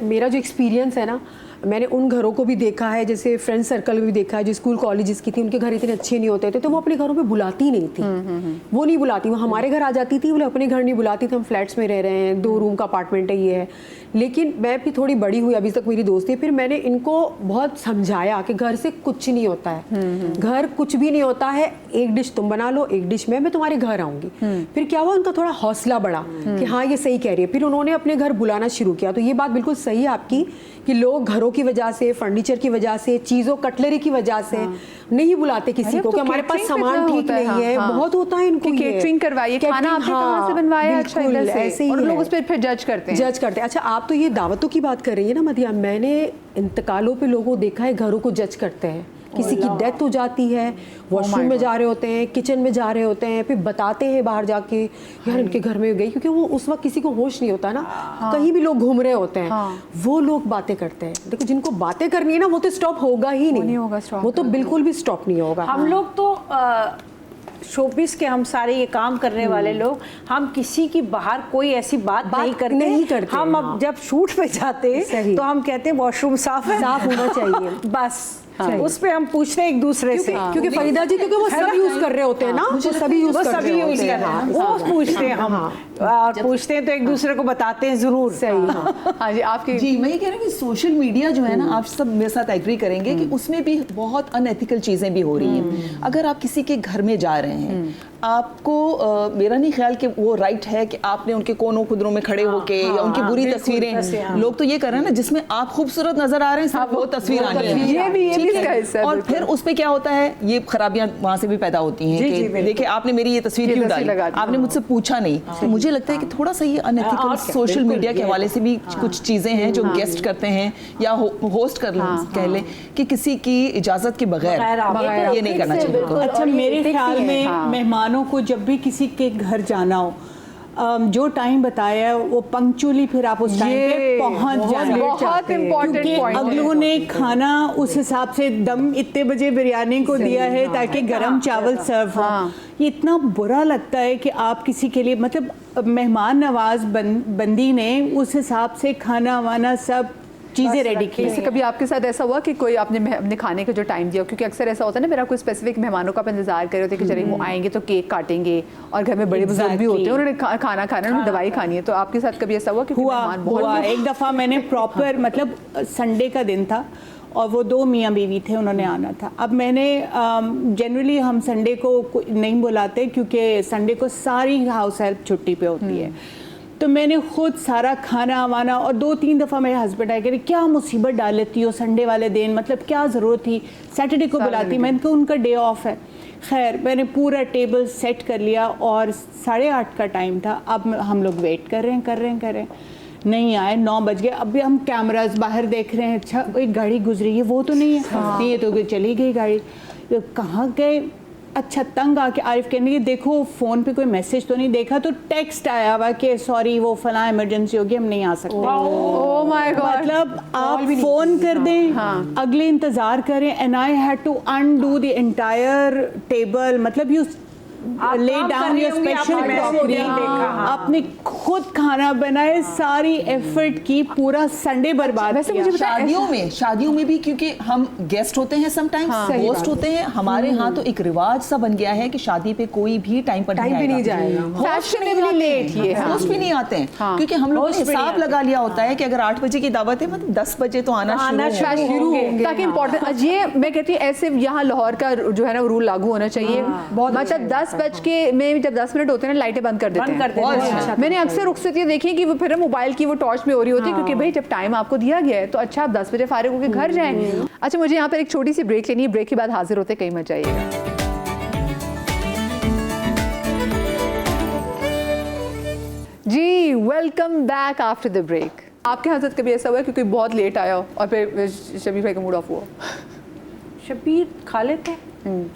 Speaker 2: मेरा जो एक्सपीरियंस है ना, मैंने उन घरों को भी देखा है, जैसे फ्रेंड सर्कल में भी देखा है, जो स्कूल कॉलेजेस की थी, उनके घर इतने अच्छे नहीं होते थे तो वो अपने घरों पे बुलाती नहीं थी। वो नहीं बुलाती, वो हमारे घर आ जाती थी, वो अपने घर नहीं बुलाती थी। हम फ्लैट्स में रह रहे हैं, 2 रूम का अपार्टमेंट है, ये है। लेकिन मैं भी थोड़ी बड़ी हुई, अभी तक मेरी दोस्त है, फिर मैंने इनको बहुत समझाया कि घर से कुछ नहीं होता है, घर कुछ भी नहीं होता है, एक डिश तुम बना लो, एक डिश मैं तुम्हारे घर आऊँगी। फिर क्या हुआ, उनका थोड़ा हौसला बढ़ा कि हाँ ये सही कह रही है। फिर उन्होंने अपने घर बुलाना शुरू किया। तो ये बात बिल्कुल सही है आपकी कि लोग घरों की वजह से, फर्नीचर की वजह से, चीज़ों कटलरी की वजह से नहीं बुलाते किसी को कि हमारे पास सामान ठीक नहीं है। बहुत होता है इनको,
Speaker 1: केटरिंग करवाइए, खाना आपने कहाँ से बनवाया, अच्छा इधर से, ऐसे ही और लोग उस पर फिर जज करते हैं।
Speaker 2: अच्छा, आप तो ये दावतों की बात कर रही है ना मदिया, मैंने इंतकालों पे लोगों को देखा है घरों को जज करते हैं। किसी की डेथ हो जाती है, वॉशरूम में जा रहे होते हैं, किचन में जा रहे होते हैं, फिर बताते हैं बाहर जाके यार इनके घर में गई, क्योंकि वो उस वक्त किसी को होश नहीं होता ना, कहीं भी लोग घूम रहे होते हैं, वो लोग बातें करते हैं। देखो जिनको बातें करनी है ना वो तो स्टॉप होगा ही नहीं होगा, वो तो बिल्कुल भी स्टॉप नहीं होगा।
Speaker 3: हम लोग तो शोपीस के, हम सारे ये काम करने वाले लोग, हम किसी की बाहर कोई ऐसी बात नहीं करते। हम अब जब शूट पे जाते तो हम कहते हैं वॉशरूम साफ है,
Speaker 2: साफ होना चाहिए
Speaker 3: बस उस पे हम पूछते हैं एक दूसरे से,
Speaker 2: क्योंकि फरीदा जी क्योंकि वो सब यूज कर रहे होते हैं ना, वो सभी यूज कर रहे होते हैं,
Speaker 3: वो पूछते हैं हम, और पूछते हैं तो एक दूसरे को बताते हैं जरूर।
Speaker 2: सही।
Speaker 1: हाँ जी, आपकी
Speaker 5: जी मैं ये कह रही हूँ कि सोशल मीडिया जो है ना, आप सब मेरे साथ एग्री करेंगे कि उसमें भी बहुत अनएथिकल चीज़ें भी हो रही हैं। अगर आप किसी के घर में जा रहे हैं, आपको मेरा नहीं ख्याल कि वो राइट है कि आपने उनके कोनों खुदरों में खड़े होके या उनकी बुरी तस्वीरें, लोग तो ये कर रहे हैं ना जिसमें आप खूबसूरत नजर आ रहे हैं, सिर्फ वो तस्वीर आनी है,
Speaker 1: ये भी
Speaker 5: ठीक
Speaker 1: इसका
Speaker 5: है?
Speaker 1: हिस्सा है,
Speaker 5: और
Speaker 1: बिल्कुल।
Speaker 5: फिर उस पे क्या होता है, ये खराबियां वहां से भी पैदा होती हैं कि देखिए आपने मेरी ये तस्वीर क्यों डाली, आपने मुझसे पूछा नहीं। तो मुझे लगता है कि थोड़ा सा ये अनएथिकल सोशल मीडिया के हवाले से भी कुछ चीजें हैं जो गेस्ट करते हैं या होस्ट कह लें कि किसी की इजाजत के बगैर ये नहीं करना चाहिए।
Speaker 4: अच्छा, मेरे ख्याल में मेहमानों को जब भी किसी के घर जाना हो, जो टाइम बताया है वो पंक्चुअली फिर आप उस टाइम पे पहुंच जाए।
Speaker 1: बहुत इम्पोर्टेंट
Speaker 4: क्योंकि
Speaker 1: पॉइंट
Speaker 4: अगलों ने खाना उस हिसाब से दम इतने बजे बिरयानी को दिया है ताकि गरम चावल सर्व हो। ये इतना बुरा लगता है कि आप किसी के लिए मतलब मेहमान नवाज बंदी ने उस हिसाब से खाना वाना सब चीज़ें रेडी की।
Speaker 1: जैसे कभी आपके साथ ऐसा हुआ कि कोई आपने अपने खाने का जो टाइम दिया, क्योंकि अक्सर ऐसा होता है ना, मेरा कोई स्पेसिफिक मेहमानों का आप इंतजार कर रहे होते हैं कि चलिए वो आएंगे तो केक काटेंगे, और घर में बड़े बुजुर्ग भी होते हैं, उन्होंने खाना खाना, उन्होंने दवाई खानी है। तो आपके साथ कभी ऐसा हुआ कि
Speaker 4: हुआ एक दफ़ा मैंने प्रॉपर मतलब संडे का दिन था और वो 2 मियाँ बीवी थे, उन्होंने आना था। अब मैंने जनरली हम संडे को नहीं बुलाते क्योंकि संडे को सारी हाउस हेल्प छुट्टी पे होती है, तो मैंने खुद सारा खाना वाना, और 2-3 दफ़ा मेरे हस्बैंड आए कह क्या मुसीबत डाल लेती हो संडे वाले दिन, मतलब क्या ज़रूरत थी, सैटरडे को बुलाती। मैंने कहा उनका डे ऑफ है। खैर मैंने पूरा टेबल सेट कर लिया और 8:30 का टाइम था। अब हम लोग वेट कर रहे हैं, नहीं आए। 9 बज गए। अभी हम कैमरास बाहर देख रहे हैं, अच्छा एक गाड़ी गुजरी है, वो तो नहीं है, नहीं ये तो चली गई गाड़ी, कहाँ गए। अच्छा, तंग आके आरिफ कहने की देखो फ़ोन पे कोई मैसेज तो नहीं देखा, तो टेक्स्ट आया हुआ कि सॉरी वो फला इमरजेंसी होगी, हम नहीं आ सकते।
Speaker 1: Oh my god.
Speaker 4: मतलब आप फ़ोन कर दें, अगले इंतज़ार करें, and I had to undo the entire table. मतलब you lay down your special property, आपने खुद खाना बनाए, सारी एफर्ट की, पूरा संडे बर्बाद किया।
Speaker 5: शादियों में भी क्योंकि हम गेस्ट होते हैं, समटाइम्स होस्ट होते हैं, हमारे यहाँ तो एक रिवाज सा बन गया है कि शादी पे कोई भी टाइम पर नहीं जाएगा,
Speaker 1: फैशनेबली लेट ये
Speaker 5: होस्ट भी नहीं आते हैं, क्योंकि हम लोगों ने हिसाब लगा लिया होता है कि अगर 8 बजे की दावत है मतलब 10 बजे तो आना शुरू होंगे,
Speaker 1: ताकि इम्पोर्टेंट ये मैं कहती हूँ ऐसे यहाँ लाहौर का जो है ना रूल लागू होना चाहिए। मतलब 10 बज के में जब 10 मिनट होते हैं ना, लाइटें बंद कर देते हैं। मैंने अक्सर रुखसतियाँ देखी है कि वो फिर मोबाइल की वो टॉर्च में हो रही होती है, क्योंकि भाई जब टाइम आपको दिया गया है तो अच्छा आप 10 बजे फारिग होकर घर जाएं। अच्छा, मुझे यहाँ पर एक छोटी सी ब्रेक लेनी है, ब्रेक के बाद हाजिर होते, कहीं मत जाइएगा। जी welcome back after the break. आपके यहाँ साथ कभी ऐसा हुआ है कि कोई बहुत लेट आया हो और फिर शबीर भाई का मूड ऑफ हुआ?
Speaker 3: शबीर खा लेते हैं,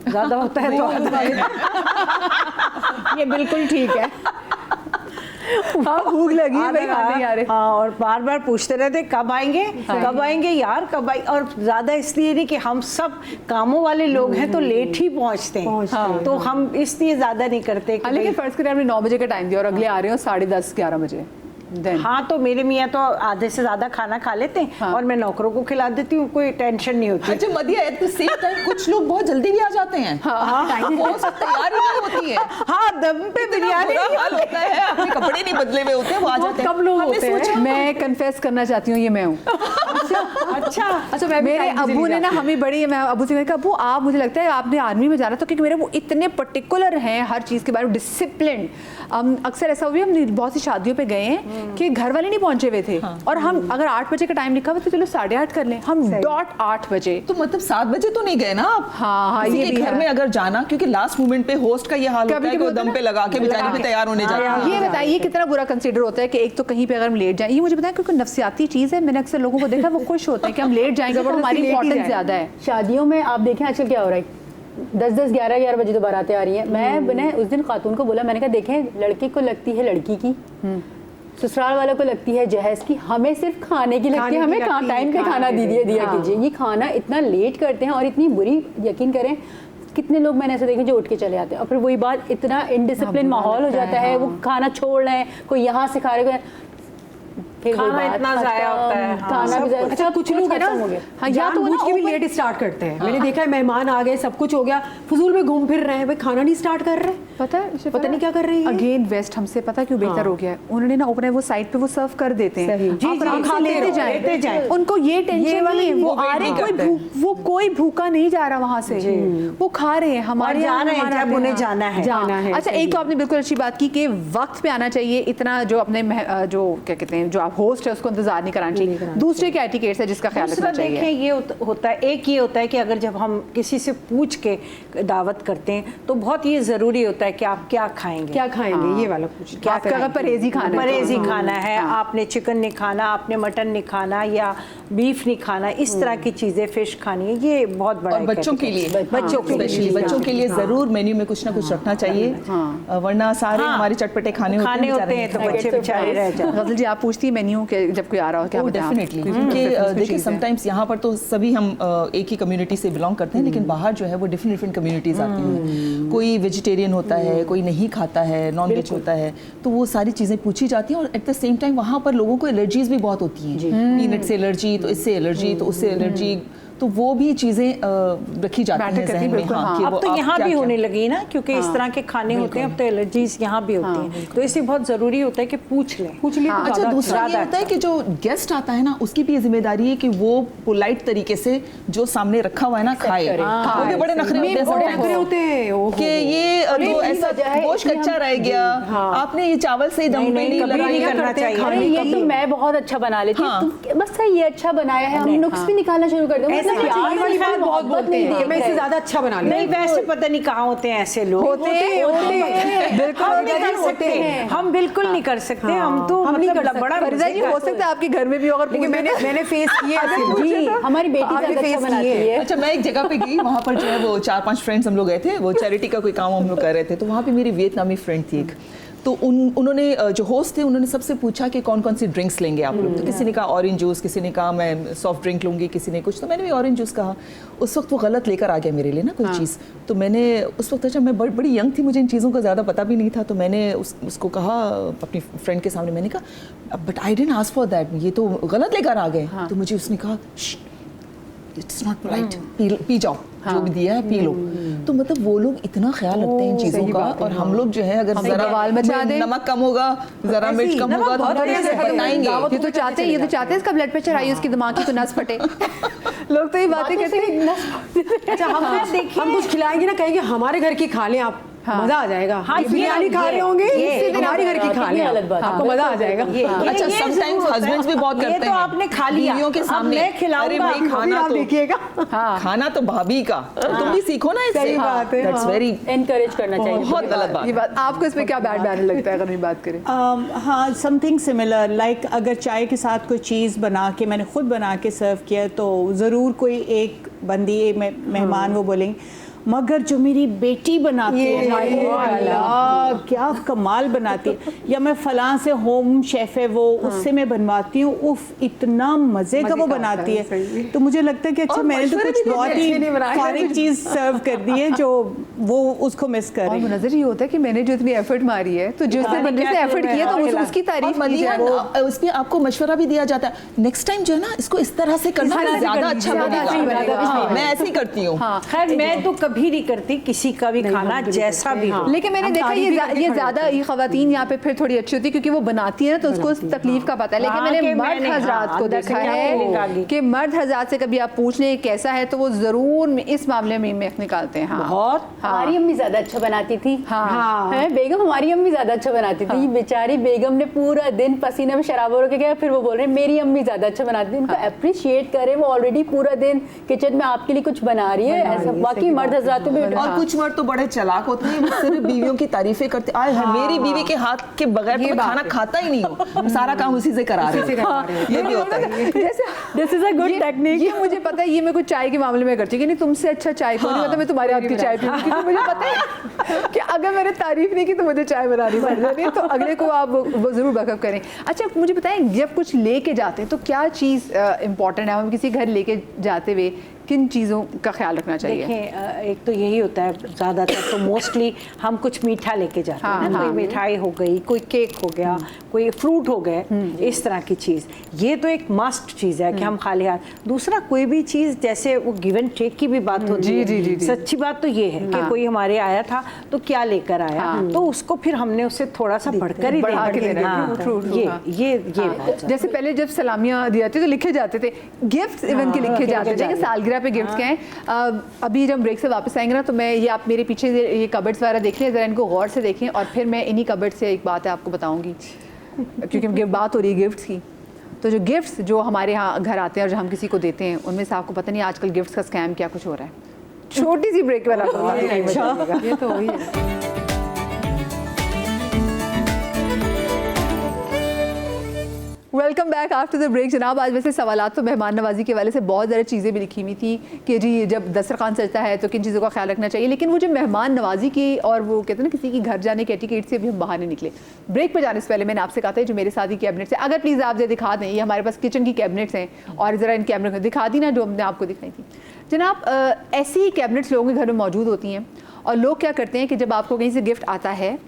Speaker 3: ज़्यादा होता है तो
Speaker 4: ये बिल्कुल ठीक है।
Speaker 1: हाँ, भूख लगी है भाई, खाने नहीं आ रहे।
Speaker 3: हाँ, और बार बार पूछते रहते कब आएंगे, कब आएंगे यार, कब आएंगे। और ज़्यादा इसलिए नहीं कि हम सब कामों वाले लोग हैं तो लेट ही पहुँचते हैं, तो हम इसलिए ज़्यादा नहीं करते।
Speaker 1: लेकिन फर्ज करें आपने 9 बजे का टाइम दिया और अगले आ रहे हो 10:30-11 बजे।
Speaker 3: हाँ, तो मेरे मियाँ तो आधे से ज्यादा खाना खा लेते हैं और मैं नौकरों को खिला देती हूँ, कोई टेंशन नहीं होती।
Speaker 5: अच्छा मदिया, एट द सेम टाइम कुछ लोग बहुत जल्दी भी आ जाते हैं। वो सब तैयारी नहीं होती है।
Speaker 3: हाँ, दम पे बिरयानी नहीं
Speaker 5: होता है, अपने कपड़े नहीं बदले हुए होते हैं, वो आ जाते हैं।
Speaker 1: कब लोग होते हैं? मैं कन्फेस करना चाहती हूँ, ये मैं हूँ। अच्छा, मेरे अब्बू ने ना हमें बड़ी, मैं अब्बू से कहा अब्बू आप, मुझे लगता है आपने आर्मी में जाना था, क्योंकि मेरे वो इतने पर्टिकुलर हैं हर चीज़ के बारे में, डिसिप्लिन। अक्सर ऐसा हुआ, हम बहुत सी शादियों पे गए हैं कि घर वाले नहीं पहुंचे हुए थे, और हम अगर 8 बजे का टाइम लिखा हुआ तो चलो 8:30 कर लें, हम डॉट 8 बजे।
Speaker 5: तो मतलब 7 बजे तो नहीं गए ना आप?
Speaker 1: हाँ, ये भी
Speaker 5: घर में अगर जाना, क्योंकि लास्ट मोमेंट पे होस्ट का ये हाल होता है कि वो दम पे लगा के बेचारी भी तैयार होने जाती है।
Speaker 1: ये बताइए कितना बुरा कंसीडर होता है कि एक तो कहीं पे अगर हम लेट जाएं, ये मुझे बताएं, क्योंकि नफ्सियाती चीज़ है। मैंने अक्सर लोगों को देखा वो खुश होते हैं कि हम लेट जाएंगे तो हमारी इंपॉर्टेंस ज़्यादा है।
Speaker 6: शादियों में आप देखें आजकल क्या हो रहा है, 10-10, 11-11 बजे तो बारातें आ रही हैं। मैंने उस दिन खातून को बोला, मैंने कहा देखें लड़के को लगती है लड़की की, ससुराल वालों को लगती है जहेज की, हमें सिर्फ खाने की लगती है, हमें टाइम पे खाना दिया कीजिए। ये खाना इतना लेट करते हैं और इतनी बुरी, यकीन करें कितने लोग मैंने ऐसे देखे जो उठ के चले आते हैं, और फिर वही बात, इतना इनडिसिप्लिन माहौल हो जाता है, वो खाना छोड़ रहे हैं, कोई यहाँ से खा रहे हैं। फिर वही
Speaker 3: खाना
Speaker 6: बात
Speaker 3: इतना ज़ाया
Speaker 6: खत्म,
Speaker 3: होता है।
Speaker 6: खाना भी ज़ाया,
Speaker 2: अच्छा
Speaker 6: सब
Speaker 2: कुछ लोग है ना
Speaker 6: खत्म हो गया।
Speaker 2: हाँ, या तो
Speaker 1: ना
Speaker 2: के भी
Speaker 1: open-
Speaker 2: लेट स्टार्ट करते हैं। मैंने देखा है मेहमान आ गए, सब कुछ हो गया, फजूल में घूम फिर रहे हैं, भाई खाना नहीं स्टार्ट कर रहे।
Speaker 1: पता है
Speaker 2: पता नहीं क्या कर रही है।
Speaker 1: अगेन वेस्ट हमसे पता क्यों बेहतर हो गया है, उन्होंने ना ओपन वो साइड पे वो सर्व कर देते हैं,
Speaker 2: सही। जी,
Speaker 1: आप
Speaker 2: जी,
Speaker 1: आराम से
Speaker 2: खाते
Speaker 1: लेते
Speaker 2: रहो,
Speaker 3: लेते
Speaker 1: जाएं,
Speaker 3: जाएं।
Speaker 1: उनको ये टेंशन
Speaker 2: वाला
Speaker 1: नहीं है,
Speaker 2: नहीं,
Speaker 1: वो
Speaker 2: वो
Speaker 1: आ
Speaker 2: wait
Speaker 1: रहे
Speaker 2: नहीं
Speaker 1: कोई
Speaker 2: करते
Speaker 1: वो कोई भूखा नहीं जा रहा वहाँ से, वो खा रहे हैं हमारे
Speaker 3: और जा
Speaker 1: यहाँ
Speaker 3: रहे हैं
Speaker 1: मेहमान
Speaker 3: जब
Speaker 1: आते
Speaker 3: उन्हें
Speaker 1: हैं।
Speaker 3: जाना है।
Speaker 2: जाना है,
Speaker 1: अच्छा, एक तो आपने बिल्कुल अच्छी बात की कि वक्त पे आना चाहिए, इतना जो अपने जो क्या कहते हैं जो आप होस्ट है उसको इंतजार नहीं कराना चाहिए। दूसरे क्या एटिकेट्स है जिसका ख्याल
Speaker 3: दूसरा
Speaker 1: रखना
Speaker 3: देखें,
Speaker 1: चाहिए?
Speaker 3: ये होता है, एक ये होता है कि अगर जब हम किसी से पूछ के दावत करते हैं तो बहुत ये ज़रूरी होता है कि आप क्या खाएंगे,
Speaker 2: क्या खाएंगे, ये वाला पूछ।
Speaker 1: क्या अगर परहेजी खाना है तो-
Speaker 3: परहेजी खाना है, आपने चिकन नहीं खाना, आपने मटन नहीं खाना या बीफ नहीं खाना, इस तरह की चीज़ें, फिश खानी है, ये बहुत बड़ा
Speaker 5: और
Speaker 3: एक
Speaker 5: बच्चों के लिए,
Speaker 3: बच्चों के लिए
Speaker 5: स्पेशली बच्चों के लिए जरूर मेन्यू में कुछ ना कुछ रखना चाहिए, वरना सारे हमारे चटपटे खाने होते
Speaker 3: हैं तो बच्चे बेचारे रह जाते हैं।
Speaker 1: गजल जी आप पूछती है मेन्यू के जब कोई आ रहा हो क्या बताएं आप?
Speaker 5: डेफिनेटली, क्योंकि देखिए समटाइम्स यहाँ पर तो सभी हम एक ही कम्युनिटी से बिलोंग करते हैं, लेकिन बाहर जो है वो डिफरेंट डिफरेंट कम्युनिटीज आती हैं, कोई वेजिटेरियन होता है, कोई नहीं खाता है, नॉन वेज होता है, तो वो सारी चीज़ें पूछी जाती हैं। और एट द सेम टाइम वहाँ पर लोगों को एलर्जीज भी बहुत होती हैं, पीनट से एलर्जी, तो इससे एलर्जी, तो उससे एलर्जी, तो वो भी चीज़ें रखी जाती हैं ज़हन में। हाँ, कि
Speaker 3: अब
Speaker 5: वो
Speaker 3: तो
Speaker 5: आप
Speaker 3: यहाँ
Speaker 5: क्या-
Speaker 3: भी
Speaker 5: क्या-
Speaker 3: होने लगी ना, क्योंकि इस तरह के खाने होते हैं, अब तो एलर्जीज यहाँ भी होती हैं, तो इसलिए बहुत ज़रूरी होता है कि पूछ लें।
Speaker 5: अच्छा, दूसरा ये होता है कि जो गेस्ट आता है ना, उसकी भी ये जिम्मेदारी है कि वो पोलाइट तरीके से जो सामने रखा हुआ है ना खाए। वो भी बड़े नखरे होते हैं sometimes
Speaker 2: होते हैं
Speaker 5: कि ये तो ऐसा गोश्त कच्चा रह गया, आपने ये चावल से दम पे नहीं
Speaker 3: कभी नहीं
Speaker 5: लगाया।
Speaker 3: करना चाहिए।
Speaker 6: अरे ये तो मैं बहुत अच्छा बना लेती हूँ, तुम बस ये अच्छा बनाया है, हम नुक्स भी निकालना शुरू कर देंगे।
Speaker 3: ऐसा
Speaker 6: मतलब
Speaker 3: नहीं,
Speaker 6: यार,
Speaker 3: ये वाली
Speaker 6: इतना
Speaker 3: बात
Speaker 2: बहुत
Speaker 6: मोहब्बत
Speaker 2: बोलते हैं, मैं इससे
Speaker 6: देखते।
Speaker 2: ज्यादा अच्छा बना लेती
Speaker 3: नहीं, वैसे पता नहीं कहाँ होते हैं ऐसे लोग,
Speaker 2: होते हैं,
Speaker 3: बिल्कुल हम नहीं कर सकते, हम बिल्कुल नहीं कर सकते, हम तो
Speaker 2: हम नहीं कर
Speaker 3: मतलब
Speaker 2: सकते।
Speaker 3: बड़ा
Speaker 1: फरीदा जी हो सकता है आपके घर में भी अगर
Speaker 2: लेकिन मैंने फेस किए ऐसे लोग।
Speaker 6: जी, हमारी बेटी
Speaker 2: आपने
Speaker 6: ज्यादा
Speaker 2: face
Speaker 6: अच्छा बनाती
Speaker 2: किए।
Speaker 6: है।
Speaker 5: अच्छा, मैं एक जगह पे गई, वहाँ पर जो है वो 4-5 फ्रेंड्स हम लोग गए थे, वो चैरिटी का कोई काम हम लोग कर रहे थे, तो वहाँ पे मेरी वियतनामी फ्रेंड थी एक, तो उन्होंने जो होस्ट थे उन्होंने सबसे पूछा कि कौन कौन सी ड्रिंक्स लेंगे आप लोग, तो किसी ने कहा ऑरेंज जूस, किसी ने कहा मैं सॉफ्ट ड्रिंक लूँगी, किसी ने कुछ, तो मैंने भी ऑरेंज जूस कहा। उस वक्त वो गलत लेकर आ गया मेरे लिए ना कोई चीज़, तो मैंने उस वक्त, अच्छा मैं बड़ी यंग थी, मुझे इन चीज़ों का ज़्यादा पता भी नहीं था, तो मैंने उसको कहा अपनी फ्रेंड के सामने, मैंने कहा but I didn't ask for that, ये तो गलत लेकर आ गए। तो मुझे उसने कहा इट्स नॉट पोलाइट, पी जाओ, जो भी दिया है पी लो। तो मतलब वो लोग इतना ख्याल रखते हैं इन चीज़ों का, और हम लोग जो है अगर जरा
Speaker 1: बवाल मचा दें,
Speaker 5: नमक कम होगा, जरा मिर्च कम होगा, तो
Speaker 2: बहुत
Speaker 5: हम
Speaker 2: बढ़िया से
Speaker 5: बताएंगे।
Speaker 1: ये तो चाहते हैं इसका ब्लड प्रेशर हाई, उसकी दिमाग की तो नस फटे। लोग तो ये बातें कहते हैं।
Speaker 2: अच्छा, हम कुछ खिलाएंगे ना, कहेंगे हमारे घर की खा लें आप, मजा आ जाएगा।
Speaker 3: हाँ,
Speaker 2: ये बिरयानी खा रहे होंगे, हमारे घर की खा लें,
Speaker 6: अलग बात है।
Speaker 2: आपको मजा आ जाएगा।
Speaker 5: अच्छा, समटाइम्स हस्बैंड्स भी बहुत करते हैं,
Speaker 3: ये तो आपने खा लिया,
Speaker 5: बीवियों के
Speaker 3: अब
Speaker 5: सामने,
Speaker 3: मैं खिलाऊंगा
Speaker 5: अरे भाई
Speaker 3: आपको,
Speaker 5: खाना
Speaker 2: आप
Speaker 5: तो
Speaker 2: देखिएगा।
Speaker 5: खाना तो भाभी का, तुम भी सीखो ना इससे।
Speaker 2: सही बात है,
Speaker 5: दैट्स
Speaker 2: हाँ।
Speaker 5: वेरी
Speaker 6: एनकरेज करना चाहिए।
Speaker 5: बहुत गलत बात
Speaker 1: ये
Speaker 5: है।
Speaker 1: बात आपको इसमें क्या बैड बैड लगता है अगर हम बात करें?
Speaker 4: हाँ, समथिंग सिमिलर, लाइक अगर चाय के साथ कोई चीज़ बना के मैंने खुद बना के सर्व किया, तो ज़रूर कोई एक बंदी मेहमान वो बोलेंगे मगर जो मेरी बेटी बनाती है अल्लाह क्या कमाल बनाती है, या मैं फलां से होम शेफ है वो, उससे मैं बनवाती हूँ, उफ इतना मज़े का वो बनाती है। तो मुझे लगता है कि अच्छा मैंने तो कुछ बहुत ही फारिग चीज़ सर्व कर दी है जो वो उसको मिस कर
Speaker 1: और
Speaker 4: रही है।
Speaker 1: नजर ये होता है कि मैंने जो इतनी एफर्ट मारी है, तो जिसने बंदे से एफर्ट किया तो मुझे उसकी तारीफ की जाए।
Speaker 5: उस पे आपको मशवरा भी दिया जाता है, नेक्स्ट टाइम जो है ना इसको इस तरह से करना, ज़्यादा अच्छा बनेगा। हाँ, मैं ऐसे ही करती हूँ।
Speaker 3: खैर मैं तो कभी नहीं करती किसी का भी खाना जैसा भी हो,
Speaker 1: लेकिन मैंने देखा ये ज्यादा ये खवातीन यहाँ पे फिर थोड़ी अच्छी होती है क्योंकि वो बनाती है ना, तो उसको उस तकलीफ का पता है। लेकिन मैंने मर्द हजरात को देखा है कि मर्द हजरात से कभी आप पूछ लें कैसा है, तो वो जरूर इस मामले में मेख निकालते हैं। हाँ,
Speaker 3: बहुत
Speaker 6: हमारी अम्मी ज्यादा अच्छा बनाती थी।
Speaker 1: हाँ।
Speaker 6: है बेगम, हमारी अम्मी ज्यादा अच्छा बनाती थी। बेचारी बेगम ने पूरा दिन पसीने में शराब हो के गया, फिर वो बोल रहे हैं मेरी अम्मी ज्यादा अच्छा बनाती थी। उनको अप्रिशिएट करें, वो ऑलरेडी पूरा दिन किचन में आपके लिए कुछ बना रही है। ऐसा बाकी मर्द हजरात में
Speaker 5: और कुछ मर्द तो बड़े चालाक होते हैं, वो सिर्फ बीवियों की तारीफें करते हैं। आए मेरी बीवी के हाथ के बगैर तो मैं खाना खाता ही नहीं हूँ, सारा काम उसी से करा रहे हैं। ये भी होता है।
Speaker 1: जैसे
Speaker 6: this is a good technique.
Speaker 1: ये मुझे पता है, ये मैं कुछ चाय के मामले में करती हूँ कि नहीं तुमसे अच्छा चाय को नहीं होता, मैं तुम्हारे हाथ की चाय पीऊँ, क्योंकि मुझे पता है कि अगर मैंने तारीफ नहीं की तो मुझे चाय बनानी पड़ जाती है, तो अगले को आप वो जरूर बैकअप करें। अच्छा मुझे बताएं, जब कुछ लेके जाते हैं तो क्या चीज़ इंपॉर्टेंट है? हम किसी घर लेके जाते हुए किन चीज़ों का ख्याल रखना चाहिए?
Speaker 3: देखें, एक तो यही होता है ज़्यादातर तो मोस्टली हम कुछ मीठा लेके जाते हैं ना, कोई मिठाई हो गई, कोई केक हो गया, कोई फ्रूट हो गए, इस तरह की चीज़, ये तो एक मस्ट चीज़ है कि हम खाली हाथ। दूसरा कोई भी चीज़ जैसे वो गिव एंड टेक की भी बात होती है, सच्ची बात तो ये है कि कोई हमारे आया था तो क्या लेकर आया, तो उसको फिर हमने उससे थोड़ा सा बढ़कर ही
Speaker 1: बढ़ा के देना।
Speaker 3: ये
Speaker 1: जैसे पहले जब सलामियाँ दी जाती तो लिखे जाते थे, गिफ्ट्स इवन के लिखे जाते थे कि सालगिरह पे गिफ्ट्स क्या हैं। अभी जब ब्रेक से वापस आएंगे ना तो मैं ये आप मेरे पीछे ये कबर्ड्स वगैरह देख लें, ज़रा इनको गौर से देखें और फिर मैं इन्हीं कबर्ड से एक बात है आपको बताऊंगी, क्योंकि बात हो रही है गिफ्ट्स की। तो जो गिफ्ट्स जो हमारे यहाँ घर आते हैं और जो हम किसी को देते हैं, उनमें से आपको पता नहीं आजकल गिफ्ट्स का स्कैम क्या कुछ हो रहा है। छोटी सी ब्रेक वाला ये तो वही है। Welcome back after the break. जनाब, आज वैसे सवालात तो मेहमान नवाजी के वाले से बहुत ज़्यादा चीज़ें भी लिखी हुई थी कि जी जब दस्तरखान सजता है तो किन चीज़ों का ख्याल रखना चाहिए, लेकिन वो जो मेहमान नवाजी की और वो कहते हैं ना किसी की घर जाने के एटिकेट से भी हम बाहर नहीं निकले। ब्रेक पर जाने से पहले मैंने आपसे कहा था जो मेरे साथ ही कैबिनेट्स है, अगर प्लीज़ आप दिखा दें, ये हमारे पास किचन की कैबिनेट्स हैं और ज़रा इन कैबिनेट को दिखा दी ना जो हमने आपको दिखाई थी। जनाब, ऐसी ही कैबिनेट्स लोगों के घर में मौजूद होती हैं और लोग क्या करते हैं कि जब आपको कहीं से गिफ्ट आता है,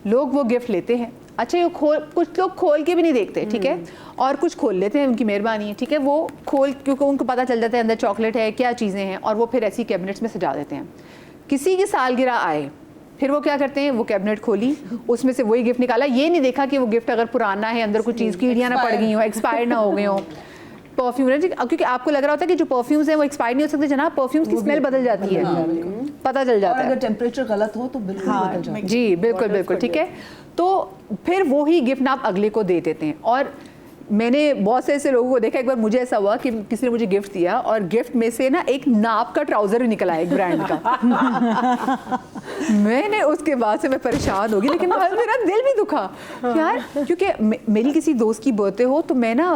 Speaker 1: लोग वो गिफ्ट लेते हैं, अच्छा ये कुछ लोग खोल के भी नहीं देखते, ठीक है, और कुछ खोल लेते हैं, उनकी मेहरबानी है, ठीक है, वो खोल क्योंकि उनको पता चल जाता है अंदर चॉकलेट है, क्या चीज़ें हैं, और वो फिर ऐसी कैबिनेट्स में सजा देते हैं। किसी की सालगिरह आए, फिर वो क्या करते हैं, वो कैबिनेट खोली, उसमें से वही गिफ्ट निकाला, ये नहीं देखा कि वो गिफ्ट अगर पुराना है, अंदर कुछ चीज़ कीड़ियाँ ना पड़ गई हो, एक्सपायर ना हो गए हो। परफ्यूम है, क्योंकि आपको लग रहा होता है कि जो परफ्यूम्स हैं वो एक्सपायर नहीं हो सकते जनाब, परफ्यूम्स की स्मेल बदल जाती है, पता चल जाता है।
Speaker 5: अगर टेम्परेचर गलत हो तो बिल्कुल बदल जाता है।
Speaker 1: जी बिल्कुल बिल्कुल, ठीक है। तो फिर वो ही गिफ्ट आप अगले को दे देते हैं। और मैंने बहुत से ऐसे लोगों को देखा, एक बार मुझे ऐसा हुआ कि किसी ने मुझे गिफ्ट दिया और गिफ्ट में से ना एक नाप का ट्राउजर भी निकला एक ब्रांड का। मैंने उसके बाद से मैं परेशान हो गई, लेकिन मेरा दिल भी दुखा यार, क्योंकि मेरी किसी दोस्त की बर्थडे हो तो मैं ना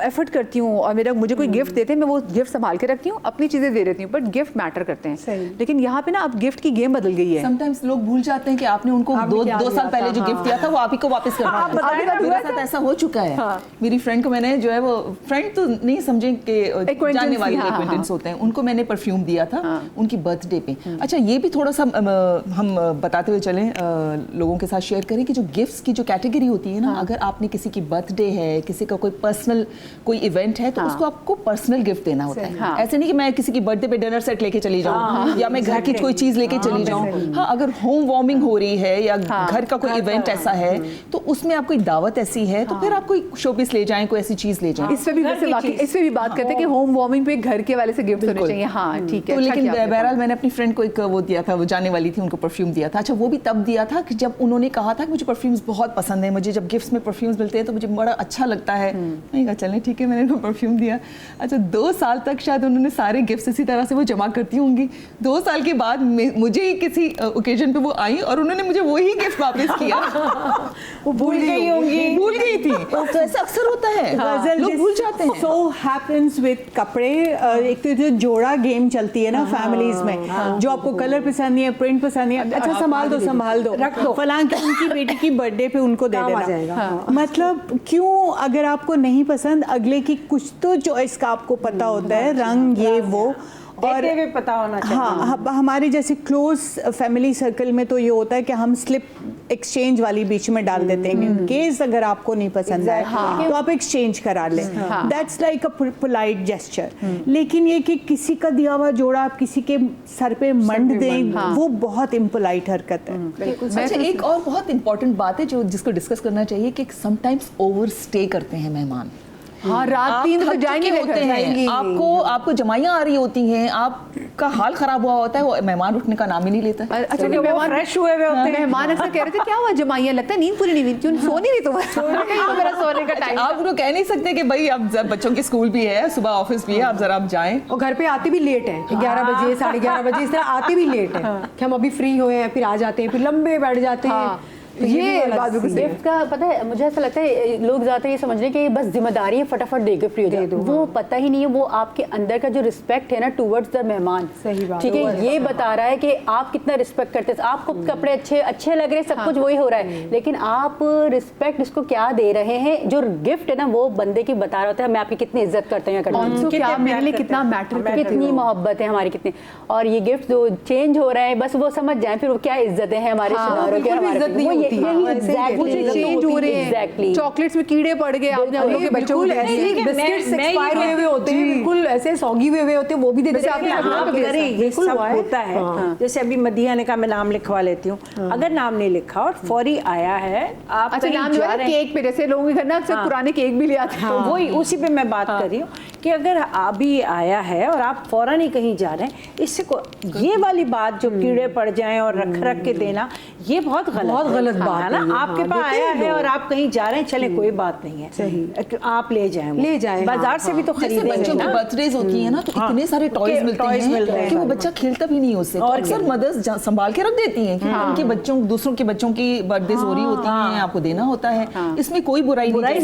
Speaker 1: एफर्ट करती हूँ और मुझे कोई गिफ्ट देते हैं, मैं वो गिफ्ट संभाल के रखती हूँ, अपनी चीज़ें दे देती हूँ, बट गिफ्ट मैटर करते हैं। लेकिन यहाँ पे ना अब गिफ्ट की गेम बदल गई है।
Speaker 5: समटाइम्स लोग भूल जाते हैं कि आपने उनको दो साल पहले जो गिफ्ट दिया था वो आप ही को वापस करना है। मेरे साथ ऐसा हो चुका है। मेरी फ्रेंड को मैंने जो है वो फ्रेंड तो नहीं समझे कि जानने वाले एक्वेंटेंस होते हैं, उनको मैंने परफ्यूम दिया था उनकी बर्थडे पे। अच्छा, ये भी थोड़ा सा हम बताते हुए चलें, लोगों के साथ शेयर करें कि जो गिफ्ट्स की जो कैटेगरी होती है ना, अगर आपने किसी की बर्थडे है, किसी का कोई पर्सनल कोई इवेंट है, तो उसको आपको पर्सनल गिफ्ट देना होता है। ऐसे नहीं कि मैं किसी की बर्थडे पे डिनर सेट लेके चली जाऊँ या मैं घर की कोई चीज लेके चली जाऊँ। हाँ, अगर होम वार्मिंग हो रही है या घर का कोई इवेंट ऐसा है तो उसमें आप कोई दावत ऐसी है तो फिर आप कोई शोपीस ले जाएं, कोई ऐसी चीज ले जाएं।
Speaker 1: इस पे भी बात करते हैं कि होम वार्मिंग पे घर के वाले से गिफ्ट होने चाहिए। हाँ ठीक है।
Speaker 5: तो लेकिन बहरहाल मैंने अपनी फ्रेंड को एक वो दिया था, वो जाने वाली थी, उनको परफ्यूम दिया था। अच्छा, वो भी तब दिया था कि जब उन्होंने कहा था कि मुझे परफ्यूम्स बहुत पसंद है, मुझे जब गिफ्ट्स में परफ्यूम्स मिलते हैं तो मुझे बड़ा अच्छा लगता है। मैंने कहा चलें ठीक है, मैंने उनको परफ्यूम दिया। अच्छा, 2 साल तक शायद उन्होंने सारे गिफ्ट्स इसी तरह से वो जमा करती होंगी। 2 साल के बाद मुझे ही किसी ओकेजन पे वो आई और उन्होंने मुझे वही गिफ्ट वापस किया।
Speaker 3: वो भूल गई होंगी,
Speaker 5: भूल गई थी। तो ऐसा अक्सर होता है, लोग भूल जाते हैं।
Speaker 4: So happens with कपड़े। एक तो जो जोड़ा गेम चलती है ना फैमिलीज में, जो आपको कलर पसंद नहीं है, प्रिंट पसंद नहीं है, अच्छा संभाल दो रख दो, फलां की उनकी बेटी की बर्थडे पे उनको दे देना। मतलब क्यों, अगर आपको नहीं पसंद, अगले की कुछ तो चॉइस का आपको पता होता है, रंग ये वो,
Speaker 3: और भी पता होना चाहिए।
Speaker 4: हाँ, हमारे जैसे क्लोज फैमिली सर्कल में तो ये होता है कि हम स्लिप एक्सचेंज वाली बीच में डाल देते हैं, इन केस अगर आपको नहीं पसंद है तो आप एक्सचेंज करा लें। That's like a polite gesture. लेकिन ये कि किसी का दिया हुआ जोड़ा आप किसी के सर पे मंड दें, वो बहुत इम्पोलाइट हरकत है।
Speaker 5: अच्छा, एक और बहुत इंपॉर्टेंट बात है जो जिसको डिस्कस करना चाहिए कि समटाइम्स ओवर स्टे करते हैं मेहमान।
Speaker 1: हाँ, रात 3 बजे जाएंगे
Speaker 5: होते हैं, आपको जमाइयाँ आ रही होती हैं, आपका हाल खराब हुआ होता है, वो मेहमान उठने का नाम ही नहीं लेता।
Speaker 1: अच्छा, मेहमान फ्रेश हुए हुए होते हैं, मेहमान अक्सर कह रहे थे क्या हुआ जमाइयाँ, लगता है नींद पूरी नहीं हुई, क्यों सो नहीं रही तुम्हारा, मेरा सोने का टाइम।
Speaker 5: आप उनको कह नहीं सकते कि भाई अब बच्चों की स्कूल भी है, सुबह ऑफिस भी है, आप जरा आप जाएं।
Speaker 2: और घर पे आते भी लेट है, 11 बजे 11:30 बजे, इस तरह आते भी लेट है कि हम अभी फ्री हुए हैं, फिर आ जाते हैं, फिर लंबे बैठ जाते हैं।
Speaker 1: ये बात बिल्कुल सही है।
Speaker 6: गिफ्ट का पता है, मुझे ऐसा लगता है लोग ज़्यादा ये समझ रहे हैं कि ये बस जिम्मेदारी है, फटाफट दे के फ्री हो जाए। वो पता ही नहीं है वो आपके अंदर का जो रिस्पेक्ट है ना टुवर्ड्स द मेहमान,
Speaker 2: सही बात,
Speaker 6: ठीक है, ये बता रहा है कि आप कितना रिस्पेक्ट करते हैं। आपको कपड़े अच्छे लग रहे हैं, सब कुछ वही हो रहा है, लेकिन आप रिस्पेक्ट इसको क्या दे रहे हैं। जो गिफ्ट है ना वो बंदे की बता रहा होता है मैं आपकी कितनी इज्जत करता हूँ या करता हूँ,
Speaker 1: क्या मेरे लिए कितना मैटर करता है,
Speaker 6: कितनी मोहब्बत है हमारी, कितनी। और ये गिफ्ट जो चेंज हो रहा है बस वो समझ जाए फिर वो क्या इज्जतें हैं हमारे शनारों के, हमारे
Speaker 2: इज्जत नहीं होती,
Speaker 1: कुछ चेंज हो रहे हैं,
Speaker 6: एग्जैक्टली।
Speaker 1: चॉकलेट्स में कीड़े पड़ गए, आपने हम लोग के बच्चों को
Speaker 2: ऐसे बिस्किट्स एक्सपायर हुए होते हैं, बिल्कुल ऐसे सौगी हुए होते हैं, वो भी दे देते हैं।
Speaker 3: ये सब होता है। जैसे अभी मदिया ने कहा मैं नाम लिखवा लेती हूँ, अगर नाम नहीं लिखा और फौरी आया है, आप
Speaker 1: अच्छा नाम जो है केक पे, जैसे लोगों के घर ना अक्सर पुराने केक भी ले आते हैं,
Speaker 3: तो वही उसी पे मैं बात कर रही हूँ कि अगर अभी आया है और आप फौरन ही कहीं जा रहे हैं, इससे को ये वाली बात जो कीड़े पड़ जाएं और रख के देना, ये बहुत गलत बात है ना। आपके पास आया है और आप कहीं जा रहे हैं, चले कोई बात नहीं है, सही आप ले जाएं, बाजार से भी तो खरीदेंगे ना।
Speaker 5: बच्चों की बर्थडेज होती है ना तो इतने सारे टॉयज मिलते हैं कि वो बच्चा खेलता भी नहीं है उससे, और अक्सर मदर्स संभाल के रख देती हैं कि उनके बच्चों, दूसरों के बच्चों की बर्थडेज हो रही होती हैं, आपको देना होता है, इसमें कोई बुराई नहीं
Speaker 1: है।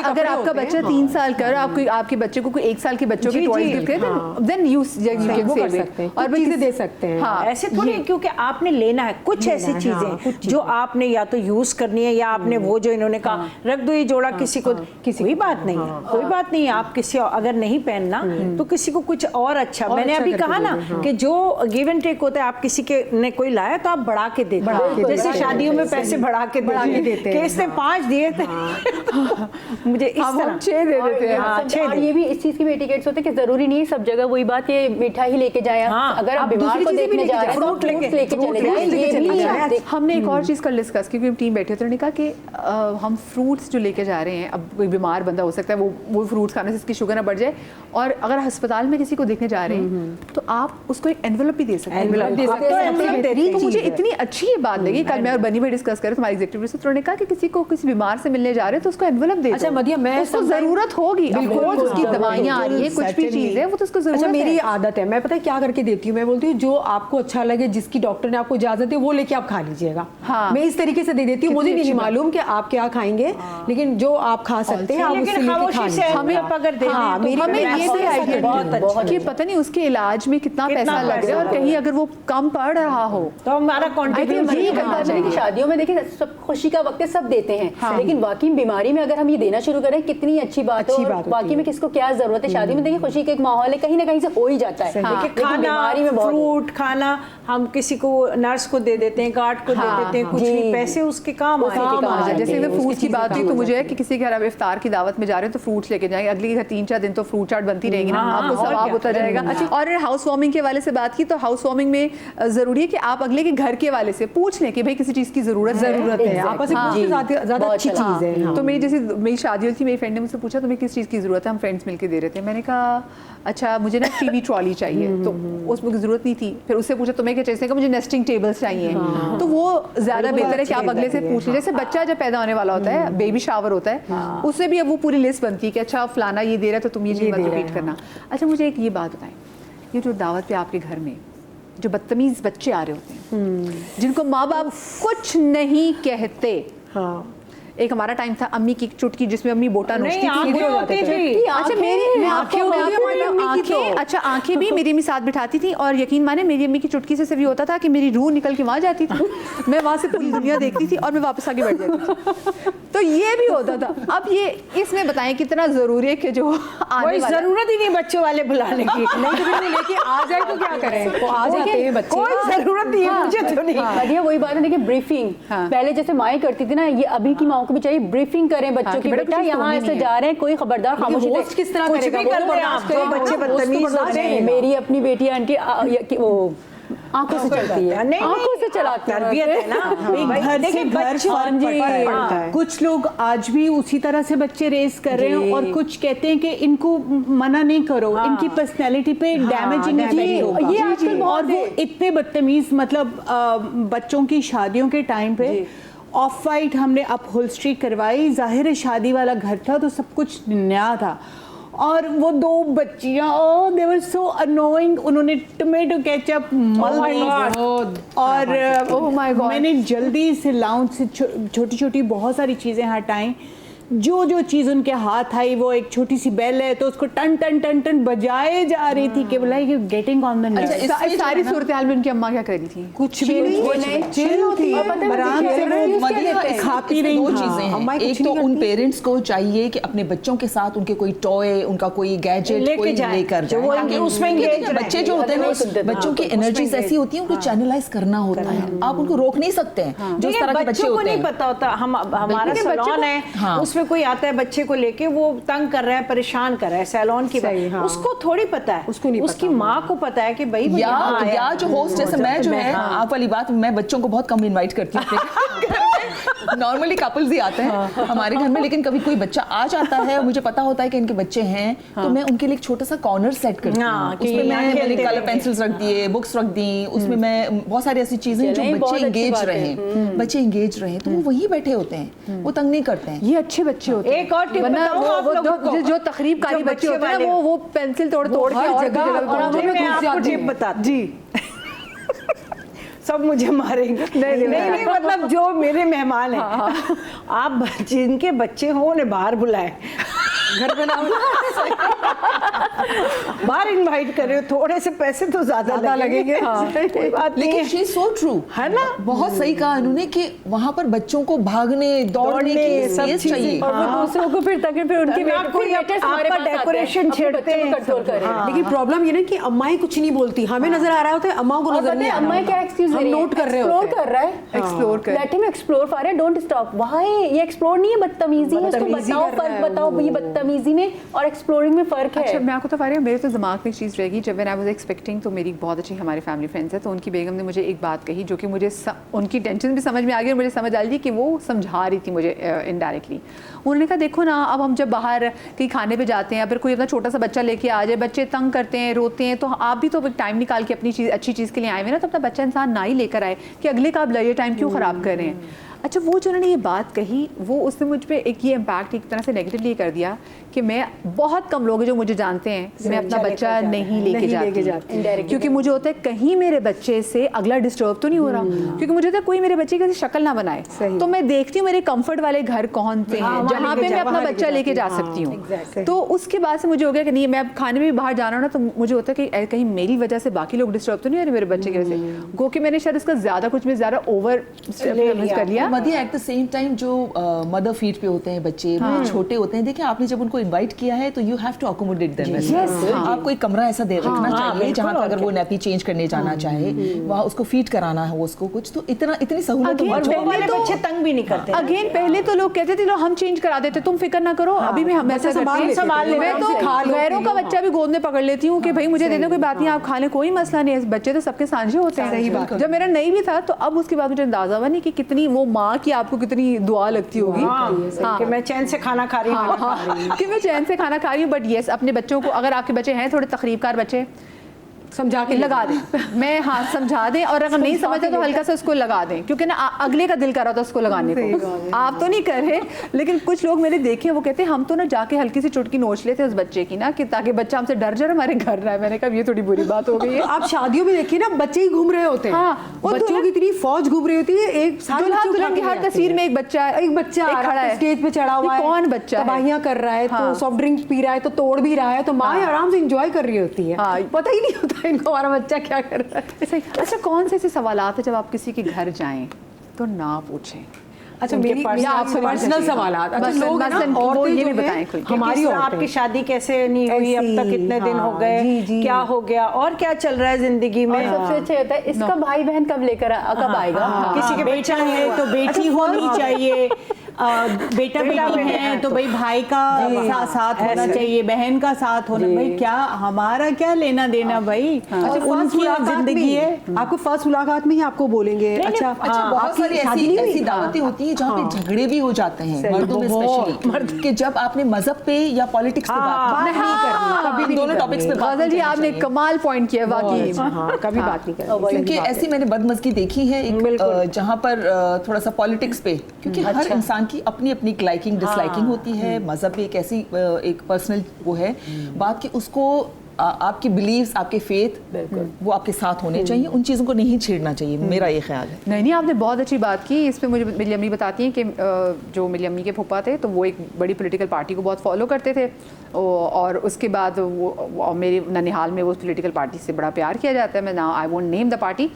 Speaker 1: अगर आपका बच्चा 3 साल का, आपके बच्चे को कोई 1 साल के बच्चों के टॉयज गिफ्ट करें, then you can save it, और
Speaker 2: चीजें दे सकते हैं।
Speaker 3: हाँ, ऐसे थोड़ी, क्योंकि आपने लेना है कुछ ऐसी चीजें जो आपने या तो यूज करनी है, या आपने वो जो इन्होंने कहा रख दो ये जोड़ा किसी को, कोई बात नहीं है, कोई बात नहीं है। आप किसी अगर नहीं पहनना तो किसी को कुछ और अच्छा, मैंने अभी कहा ना कि जो गिव एंड टेक होता है, आप किसी के ने कोई लाया तो आप बढ़ा के देते हैं, जैसे शादियों में पैसे बढ़ा के देते हैं, इसने 5 दिए थे मुझे इस तरह
Speaker 1: 6 दे देते हैं।
Speaker 6: और ये भी इस चीज की भी एटिकेट्स होते हैं कि जरूरी नहीं है सब जगह वही बात ये मीठा ही लेके जाए। अगर आप बीमार को देखने जा रहे हैं तो फ्रूट्स लेके चले जाएं। ये भी
Speaker 1: हमने एक और चीज़ कल डिस्कस की, हम टीम बैठे थे, उन्होंने कहा कि हम फ्रूट्स जो लेके जा रहे हैं, अब कोई बीमार बंदा हो सकता है वो फ्रूट्स खाने से इसकी शुगर ना बढ़ जाए, और अगर अस्पताल में किसी को देखने जा रहे हैं तो आप उसको एक एनवेलप भी दे सकते हैं। तो मुझे इतनी अच्छी ये बात लगी, कल मैं और बनी भाई डिस्कस कर रहे थे हमारे एग्जीक्यूटिव से, उन्होंने कहा कि किसी को किसी बीमार से मिलने जा रहे हैं तो उसको एनवेलप दे दो।
Speaker 2: अच्छा मदिया, मैं
Speaker 1: उसको जरूरत होगी, उसकी दवाइयाँ आ रही है, कुछ भी चीज़ है वो तो उसको जरूरत है।
Speaker 2: अच्छा मेरी आदत है, मैं पता है क्या करके देती हूँ, मैं बोलती हूँ जो आपको अच्छा लगे, जिसकी डॉक्टर ने आपको इजाजत है वो लेके आप खा लीजिएगा। मैं इस तरीके से दे देती हूँ, मुझे नहीं मालूम कि आप क्या खाएंगे, लेकिन जो आप खा सकते हैं आप उससे लेके खा लीजिए।
Speaker 3: हमें अगर
Speaker 1: हमें ये भी आइडिया कि पता नहीं उसके इलाज में कितना पैसा लग रहा है, और कहीं अगर वो कम पड़ रहा हो
Speaker 3: तो हमारा
Speaker 6: कंट्रीब्यूशन करना चाहिए। कि शादियों में देखिए सब खुशी का वक्त है, सब देते हैं, लेकिन वाकई बीमारी में अगर हम ये देना शुरू करें कितनी अच्छी बात है। बाकी में किसको क्या जरूरत है, शादी में देखिए खुशी का एक माहौल है, कहीं ना कहीं से हो ही जाता है।
Speaker 3: बीमारी में फ्रूट खाना, हम किसी को नर्स को दे देते हैं, गार्ड को दे देते हैं, कुछ भी पैसे उसके काम आ जाए।
Speaker 1: जैसे फ्रूट्स की बात हुई तो मुझे है कि किसी के घर आप इफ्तार की दावत में जा रहे हैं तो फ्रूट्स लेके जाएंगे, अगले घर 3-4 दिन तो फ्रूट चाट बनती रहेगी ना, आपको सवाब होता जाएगा। और हाउस वार्मिंग के वाले से बात की तो हाउस वार्मिंग में जरूरी है कि आप अगले के घर के वाले से पूछ लें कि भाई किसी चीज की जरूरत है, आपस में ज्यादा अच्छी चीज है। तो मेरी जैसे मेरी शादी हुई थी, मेरी फ्रेंड ने मुझसे पूछा तुम्हें किस चीज की जरूरत है, हम फ्रेंड्स मिलकर दे रहे थे, मैंने कहा अच्छा मुझे ना टीवी ट्रॉली चाहिए, तो उसमें जरूरत नहीं थी। फिर उससे पूछा तुम्हें क्या चाहिए, मुझे नेस्टिंग टेबल्स चाहिए, तो वो ज्यादा बेहतर है कि आप अगले से पूछ लीजिए। जैसे बच्चा जब पैदा होने वाला होता है, बेबी शावर होता है, उससे भी अब वो पूरी लिस्ट बनती है कि अच्छा फलाना ये दे रहा है तो तुम ये चीज मत रिपीट करना। अच्छा मुझे एक ये बात बताएं, ये जो दावत पे आपके घर में जो बदतमीज बच्चे आ रहे होते हैं, जिनको माँ बाप कुछ नहीं कहते, एक हमारा टाइम था अम्मी की चुटकी जिसमें अम्मी बोटा नोचती थी। अच्छा मेरी आंखें, अच्छा आंखें भी मेरी अम्मी साथ बिठाती थी, और यकीन माने मेरी अम्मी की चुटकी से सिर्फ ये होता था कि मेरी रूह निकल के वहाँ जाती थी, मैं वहाँ से पूरी दुनिया देखती थी और मैं वापस आगे बढ़ जाती थी। तो ये भी होता था। अब ये इसमें बताएं कितना जरूरी है कि जो
Speaker 3: कोई जरूरत ही नहीं बच्चों वाले बुलाने की, नहीं लेके आ जाए तो क्या करें,
Speaker 2: आ जाते हैं बच्चे,
Speaker 3: कोई जरूरत नहीं है मुझे तो नहीं।
Speaker 6: वही बात है, देखिए ब्रीफिंग पहले जैसे माएँ करती थी ना, ये अभी की माओ को भी चाहिए ब्रीफिंग करें बच्चों की, बेटा यहाँ ऐसे जा रहे हैं, कोई खबरदार खामोशी से
Speaker 2: किस तरह करेगा,
Speaker 3: बच्चे बदतमीज होते हैं।
Speaker 6: मेरी अपनी बेटी आंटी वो आंखों से चलती है, आंखों से चलाती है,
Speaker 3: तरबियत है ना,
Speaker 4: घर से घर फर्क पड़ता है। कुछ लोग आज भी उसी तरह से बच्चे रेस कर रहे हैं, और कुछ कहते हैं कि इनको मना नहीं करो, इनकी पर्सनैलिटी पे डैमेजिंग इफेक्ट होगा। ये आजकल और वो इतने बदतमीज, मतलब बच्चों की शादियों के टाइम पे ऑफ वाइट हमने अपहोल्स्ट्री करवाई, जाहिर है शादी वाला घर था तो सब कुछ नया था, और वो 2 बच्चियां दे वर सो अनोइंग, उन्होंने टोमेटो केचप मल दी और मैंने जल्दी से लाउंज से छोटी छोटी बहुत सारी चीज़ें हटाई। जो चीज़ उनके हाथ आई, वो एक छोटी सी बेल है तो उसको टन टन टन टन बजाए जा रही थी कि like getting on the nerve.
Speaker 1: सारी सूरत हाल में उनकी अम्मा क्या कर रही थी?
Speaker 2: कुछ भी नहीं, चिल होती है,
Speaker 4: आराम से वो खा पी रही।
Speaker 5: 2 चीजें हैं, एक तो उन पेरेंट्स को चाहिए कि अपने बच्चों के साथ उनके कोई टॉय, उनका कोई गैजेट लेकर जाए, उसमें बच्चे जो होते हैं ना, बच्चों की एनर्जीज ऐसी होती है, उनको चैनलाइज करना होता है, आप उनको रोक नहीं सकते हैं। जो इस तरह के बच्चे होते हैं,
Speaker 3: नहीं पता होता, हमारा सैलून है, उसमें कोई आता है बच्चे को लेके, वो तंग कर रहा है, परेशान कर रहा है सैलून की बात, उसको थोड़ी पता है, उसको नहीं, उसकी माँ को पता है कि भाई
Speaker 5: या जो होस्ट जैसे मैं जो है, आप वाली बात, मैं बच्चों को बहुत कम इनवाइट करती हूँ। नॉर्मली कपल्स ही आते हैं हमारे घर में, लेकिन कभी कोई बच्चा आ जाता है और मुझे पता होता है कि इनके बच्चे हैं, तो मैं उनके लिए एक छोटा सा कॉर्नर सेट करती हूँ। उसमें मैंने कलर पेंसिल्स रख दिए, बुक्स रख दी, उसमें मैं बहुत सारी ऐसी चीजें जो बच्चे एंगेज रहे, तो वो वहीं बैठे होते हैं, वो तंग नहीं करते हैं।
Speaker 1: ये अच्छे बच्चे होते हैं।
Speaker 3: एक और टिप बताऊं आप लोगों को,
Speaker 1: जो तकरीबकारी बच्चे होते हैं ना, वो पेंसिल तोड़ के और
Speaker 3: जगह टिप बताती जी। सब मुझे मारेंगे, नहीं मतलब जो मेरे मेहमान हैं, आप जिनके बच्चे हो उन्हें बाहर बुलाएं, घर पे ना बाहर इनवाइट करे, थोड़े से पैसे तो ज्यादा लगेंगे, कोई बात नहीं।
Speaker 5: लेकिन शी इज सो ट्रू, है ना, बहुत सही कहा इन्होंने कि वहाँ पर बच्चों को भागने दौड़ने की स्पेस चाहिए,
Speaker 6: और वो दूसरों को फिर तक फिर उनकी
Speaker 3: डेकोरेशन छेड़ते हैं।
Speaker 2: लेकिन प्रॉब्लम ये ना कि अम्माएं कुछ नहीं बोलती, हमें नजर आ रहा होता है, अम्माओं को नजर नहीं आ रहा।
Speaker 6: अम्मा क्या एक्सक्यूज
Speaker 2: हम नोट कर रहे होते हैं,
Speaker 6: कर रहा है,
Speaker 1: एक्सप्लोर कर,
Speaker 6: let him explore for, don't stop. वहां ये एक्सप्लोर नहीं है, बदतमीजी है, उसको बताओ, फर्क बताओ, ये बदतमीजी में और एक्सप्लोरिंग में फर्क है।
Speaker 1: अच्छा, मैं आपको तो बता रही हूँ, मेरे तो दिमाग में चीज़ रहेगी, जब आई वाज एक्सपेक्टिंग, तो मेरी बहुत अच्छी हमारी फैमिली फ्रेंड्स है, तो उनकी बेगम ने मुझे एक बात कही जो कि मुझे उनकी टेंशन भी समझ में आ गई और मुझे समझ आ रही कि वो समझा रही थी मुझे इनडायरेक्टली। उन्होंने कहा देखो ना, अब हम जब बाहर कहीं खाने पे जाते हैं, अगर कोई अपना छोटा सा बच्चा लेके आ जाए, बच्चे तंग करते हैं, रोते हैं, तो आप भी तो टाइम निकाल के अपनी चीज़, अच्छी चीज़ के लिए आए हुए ना, तो अपना बच्चा इंसान ना ही लेकर आए कि अगले का आप ये टाइम क्यों ख़राब कर रहे हैं। अच्छा, वो जो उन्होंने ये बात कही, वो उसने मुझ पे एक ये इम्पैक्ट एक तरह से नेगेटिवली कर दिया कि मैं, बहुत कम लोग जो मुझे जानते हैं, मैं अपना बच्चा नहीं लेके जाती, क्योंकि मुझे होता है कहीं मेरे बच्चे से अगला डिस्टर्ब तो नहीं हो रहा, क्योंकि मुझे होता है कोई मेरे बच्चे की शक्ल ना बनाए, तो मैं देखती हूँ मेरे कंफर्ट वाले घर कौन से हैं जहाँ पे मैं अपना बच्चा लेके जा सकती हूँ। तो उसके बाद से मुझे हो गया कि नहीं, मैं अब खाने में भी बाहर जाना हो ना, तो मुझे होता है कि कहीं मेरी वजह से बाकी लोग डिस्टर्ब तो नहीं हो रहे मेरे बच्चे की वजह से, गो कि मैंने शायद इसका ज़्यादा कुछ में ज़्यादा ओवर कर लिया।
Speaker 5: मदिया, एट द सेम टाइम जो मदर फीट पे होते हैं बच्चे, वो छोटे होते हैं, देखिए आपने जब उनको इनवाइट किया है तो you have to accommodate them. आपको एक कमरा ऐसा दे रखना चाहिए जहाँ पे अगर वो नैपी चेंज करने जाना चाहे, वहाँ उसको फीड कराना हो उसको कुछ, तो इतनी सहूलत।
Speaker 3: और वो वाले बच्चे तंग भी नहीं करते।
Speaker 1: अगेन पहले तो लोग कहते थे लो हम चेंज करा देते, तुम फिक्र ना करो, अभी भी हम ऐसा संभाल ले। मैं तो गैरों का बच्चा भी गोद में पकड़ लेती हूँ कि भाई मुझे दे दो, कोई बात नहीं, आप खा लें, कोई मसला नहीं है, बच्चे तो सबके साझे होते हैं। सही बात। जब मेरा नहीं भी था, तो अब उसके बाद मुझे अंदाजा हुआ नहीं कि कितनी वो माँ की आपको कितनी दुआ लगती होगी
Speaker 3: कि मैं चैन से खाना खा रही हूँ,
Speaker 1: कि मैं चैन से खाना खा रही हूँ। बट येस, अपने बच्चों को, अगर आपके बच्चे हैं थोड़े तकरीबकार बच्चे,
Speaker 2: समझा के
Speaker 1: लगा दें, मैं हाँ समझा दें, और अगर नहीं समझते तो हल्का सा उसको लगा दें, क्योंकि ना अगले का दिल कर रहा था उसको लगाने को। आप तो नहीं कर रहे, लेकिन कुछ लोग मैंने देखे, वो कहते हैं हम तो ना जाके हल्की सी चुटकी नोच लेते हैं उस बच्चे की ना, कि ताकि बच्चा हमसे डर जाए, हमारे घर रहा है। मैंने कहा ये थोड़ी बुरी बात हो गई है।
Speaker 2: आप शादियों में देखिए ना, बच्चे ही घूम रहे होते हैं, बच्चों की इतनी फौज घूम रही होती है, एक
Speaker 1: दुल्हन की हर तस्वीर में एक बच्चा
Speaker 2: खड़ा है, स्टेज पे चढ़ा हुआ है,
Speaker 1: कौन बच्चा
Speaker 2: तबाहियां कर रहा है, तो सॉफ्ट ड्रिंक पी रहा है, तो तोड़ भी रहा है, तो माँ आराम से एंजॉय कर रही होती है, पता ही नहीं होता इनको हमारा बच्चा क्या कर रहा है।
Speaker 1: सही। अच्छा, कौन से ऐसे सवालात है जब आप किसी के घर जाएं तो ना पूछें?
Speaker 2: अच्छा, मेरी पर्सनल सवालात, अच्छा लोग ना,
Speaker 1: और ये भी बताएं कोई,
Speaker 3: हमारी आपकी शादी कैसे नहीं हुई अब तक, कितने दिन हो गए, क्या हो गया और क्या चल रहा है जिंदगी में।
Speaker 6: सबसे अच्छा होता है इसका भाई बहन कब लेकर कब आएगा,
Speaker 3: किसी के
Speaker 4: बेटा है तो बेटी होनी चाहिए, बेटा बेटी है तो भाई भाई का साथ होना चाहिए, बहन का साथ होना, भाई क्या हमारा क्या लेना देना भाई।
Speaker 2: अच्छा, उनकी जिंदगी है, आपको फर्स्ट मुलाकात में ही आपको बोलेंगे। अच्छा,
Speaker 5: बहुत सारी ऐसी दावतें होती है जहाँ पे झगड़े भी हो जाते हैं, मर्दों में स्पेशली, कि जब आपने मजहब पे या पॉलिटिक्स पे बात नहीं करनी, कभी दोनों टॉपिक्स पे बात।
Speaker 1: जी आपने कमाल पॉइंट किया, वाकई
Speaker 2: कभी बात नहीं करनी,
Speaker 5: क्योंकि ऐसी मैंने बदमज़गी देखी है जहाँ पर थोड़ा सा पॉलिटिक्स पे, क्योंकि हर इंसान की अपनी अपनी लाइकिंग डिसलाइकिंग होती है, मजहब भी एक ऐसी एक पर्सनल वो है बात कि उसको आपकी बिलीव्स, आपके फेथ वो आपके साथ होने चाहिए, उन चीज़ों को नहीं छेड़ना चाहिए, मेरा ये ख्याल है।
Speaker 1: नहीं, आपने बहुत अच्छी बात की। इसमें मुझे मेरी अम्मी बताती हैं कि जो मेरी अम्मी के फूफा थे तो वो एक बड़ी पॉलिटिकल पार्टी को बहुत फॉलो करते थे, और उसके बाद वो मेरे ननिहाल में वो पॉलिटिकल पार्टी से बड़ा प्यार किया जाता है। मैं ना I won't name the party.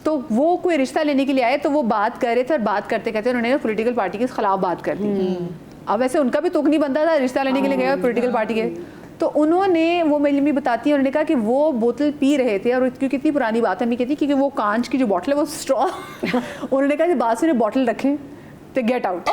Speaker 1: तो वो कोई रिश्ता लेने के लिए आए तो वो बात कर रहे थे, और बात करते करते उन्होंने पॉलिटिकल पार्टी के खिलाफ बात कर दी। अब वैसे उनका भी तुक नहीं बनता था, रिश्ता लेने के लिए गए पॉलिटिकल पार्टी के, तो उन्होंने, वो मेरी मम्मी बताती है, उन्होंने कहा कि वो बोतल पी रहे थे, और क्योंकि कितनी पुरानी बात है, मम्मी कहती क्योंकि वो कांच की जो बॉटल है वो स्ट्रॉ उन्होंने कहा कि बाद से बॉटल रखें तो गेट आउट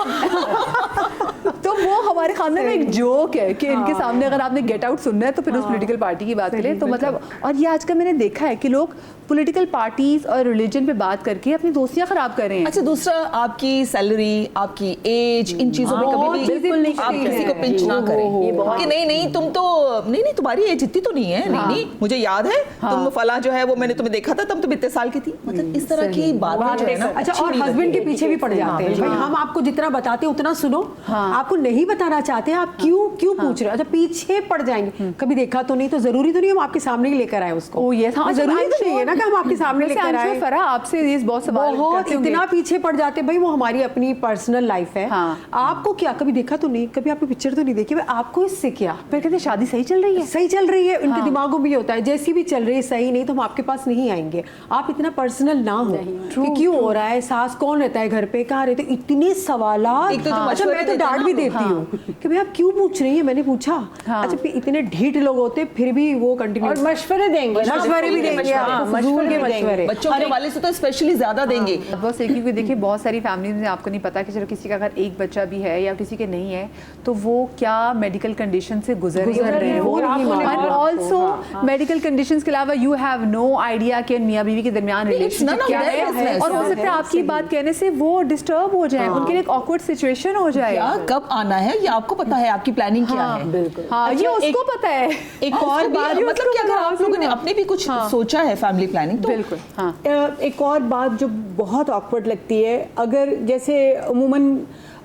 Speaker 1: तो वो हमारे खानदान में एक जोक है कि इनके सामने अगर आपने गेट आउट सुनना है तो फिर उस पॉलिटिकल पार्टी की बात करें। तो मतलब, और ये आजकल मैंने देखा है कि लोग पॉलिटिकल पार्टीज और रिलीजन पे बात करके अपनी दोस्तियां खराब कर रहे हैं।
Speaker 5: अच्छा, दूसरा आपकी सैलरी, आपकी एज, इन चीजों में कभी भी आप किसी को पिंच ना करें कि नहीं तुम तो नहीं तुम्हारी एज इतनी तो नहीं है, नहीं मुझे याद है तुम फला जो है वो मैंने तुम्हें देखा था तब तुम इतने साल की थी, मतलब इस तरह की बात जो है ना।
Speaker 2: अच्छा, और हस्बैंड के पीछे भी पड़ जाते हैं, भाई हम आपको जितना बताते हैं उतना सुनो, आपको नहीं बताना चाहते आप क्यों पूछ रहे हो? अच्छा, पीछे पड़ जाएंगे, कभी देखा तो नहीं, तो जरूरी तो नहीं हम आपके सामने ही लेकर आए उसको।
Speaker 1: ओ ये था,
Speaker 2: जरूरी तो नहीं है ना कि हम आपके सामने लेकर आए।
Speaker 1: फरा आपसे ये बहुत सवाल
Speaker 2: बहुत इतना पीछे पड़ जाते, भाई वो हमारी अपनी पर्सनल लाइफ है। आपको क्या कभी देखा तो नहीं, कभी आपने पिक्चर तो नहीं देखी, आपको इससे क्या?
Speaker 1: फिर कहते शादी सही चल रही है,
Speaker 2: सही चल रही है, उनके दिमागों में होता है जैसी भी चल रही है, सही नहीं तो हम आपके पास नहीं आएंगे। आप इतना पर्सनल ना हो कि क्यों हो रहा है, सास कौन रहता है घर पे, कहाँ रहते, इतने सवाल। अच्छा, मैं तो डांट भी देती हूँ कि भाई आप क्यों पूछ रही है, मैंने पूछा। अच्छा, इतने ढीठ लोग होते फिर भी वो कंटिन्यू,
Speaker 3: और मशवरे देंगे,
Speaker 2: मशवरे भी देंगे, मशवरे
Speaker 5: बच्चों के हवाले से तो स्पेशली ज्यादा देंगे।
Speaker 1: बस एक ही, देखिए बहुत सारी फैमिलीज में आपको नहीं पता कि चलो किसी का अगर एक बच्चा भी है या किसी के नहीं है तो वो क्या मेडिकल कंडीशन से गुजर रहे हैं, और ऑल्सो मेडिकल कंडीशंस के अलावा यू हैव नो आइडिया कि मियां बीवी के दरमियान रिलेशनशिप क्या है, और हो सकता है आपकी बात कहने से वो डिस्टर्ब हो जाए, उनके लिए एक ऑकवर्ड सिचुएशन हो जाए।
Speaker 5: कब आना है ये आपको पता है, आपकी प्लानिंग क्या है?
Speaker 3: बिल्कुल,
Speaker 1: हाँ, ये उसको पता है।
Speaker 5: एक और बात, मतलब कि अगर आप लोगों ने अपने भी कुछ सोचा है फैमिली प्लानिंग तो
Speaker 1: बिल्कुल। हाँ,
Speaker 4: एक और बात जो बहुत ऑकवर्ड लगती है, अगर जैसे अमूमन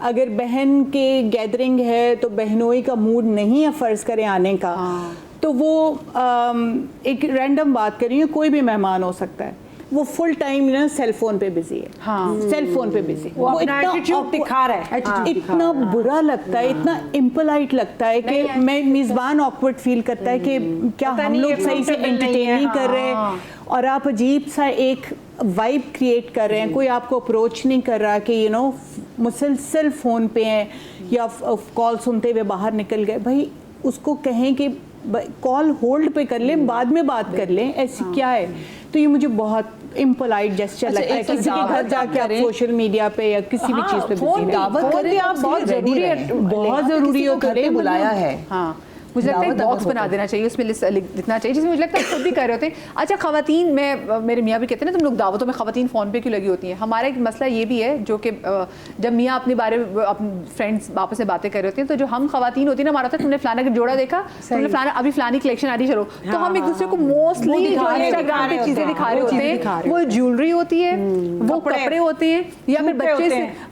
Speaker 4: अगर बहन के गैदरिंग है तो बहनोई का मूड नहीं है फ़र्ज़ करें आने का, तो वो एक रैंडम बात कर रही है, कोई भी मेहमान हो सकता है, वो फुल टाइम ना सेल फोन पे बिजी है। सेल फोन पे बिजी,
Speaker 3: वो अपना एटीट्यूड दिखा रहा है।
Speaker 4: इतना बुरा लगता है, इतना इम्पोलाइट लगता है कि मैं मेज़बान ऑकवर्ड फील करता है कि क्या हम लोग सही से एंटरटेन नहीं कर रहे हैं, और आप अजीब सा एक वाइब क्रिएट कर रहे हैं, कोई आपको अप्रोच नहीं कर रहा कि मुसलसल फ़ोन पे हैं या कॉल सुनते हुए बाहर निकल गए। भाई उसको कहें कि कॉल होल्ड पे कर लें, बाद में बात कर लें, ऐसी क्या है? तो ये मुझे बहुत इम्पोलाइट जेस्चर लगता है। किसी के घर जाके आप सोशल मीडिया पे या किसी भी चीज़ पे
Speaker 5: दावत करें, आप बहुत जरूरी है,
Speaker 4: बहुत ज़रूरी है,
Speaker 5: घर पे बुलाया है।
Speaker 1: हाँ, मुझे लगता है एक बॉक्स बना देना चाहिए, उसमें लिस्ट लिखना चाहिए, जिसमें मुझे लगता है खुद भी कर रहे होते हैं। अच्छा, खवातीन में मेरे मियाँ भी कहते हैं ना, तुम लोग दावतों में खवातीन फ़ोन पे क्यों लगी होती हैं। हमारा एक मसला ये भी है, जो कि जब मियाँ अपने बारे में अपने फ्रेंड्स आपस में बातें कर रहे होते हैं, तो जो हम खवातीन होती है ना, हमारा होता है तुमने फलाना का जोड़ा देखा, तुमने फलाना अभी फलानी कलेक्शन आ रही, चलो, तो हम एक दूसरे को मोस्टली इंस्टाग्राम पे चीज़ें दिखा रहे होते हैं। वो ज्वेलरी होती है, वो कपड़े होते हैं, या फिर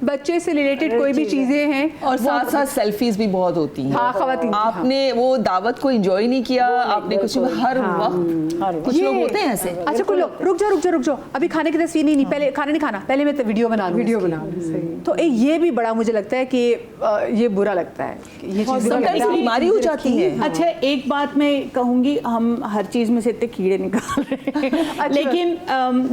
Speaker 1: बच्चे से रिलेटेड कोई भी चीज़ें हैं,
Speaker 5: और साथ साथ सेल्फीज भी बहुत होती हैं।
Speaker 1: हाँ, खवातीन,
Speaker 5: आपने वो दावत को एंजॉय नहीं किया, आपने कुछ हर वक्त कुछ लोग होते हैं ऐसे।
Speaker 1: अच्छा, कोई लोग रुक जाओ, अभी खाने की तस्वीर नहीं, पहले खाना नहीं खाना, पहले मैं वीडियो बना तो ये भी बड़ा मुझे लगता है कि ये बुरा लगता है, ये चीज़
Speaker 5: बीमारी हो जाती है।
Speaker 4: अच्छा, एक बात मैं कहूँगी, हम हर चीज़ में से इतने कीड़े निकाल रहे हैं, लेकिन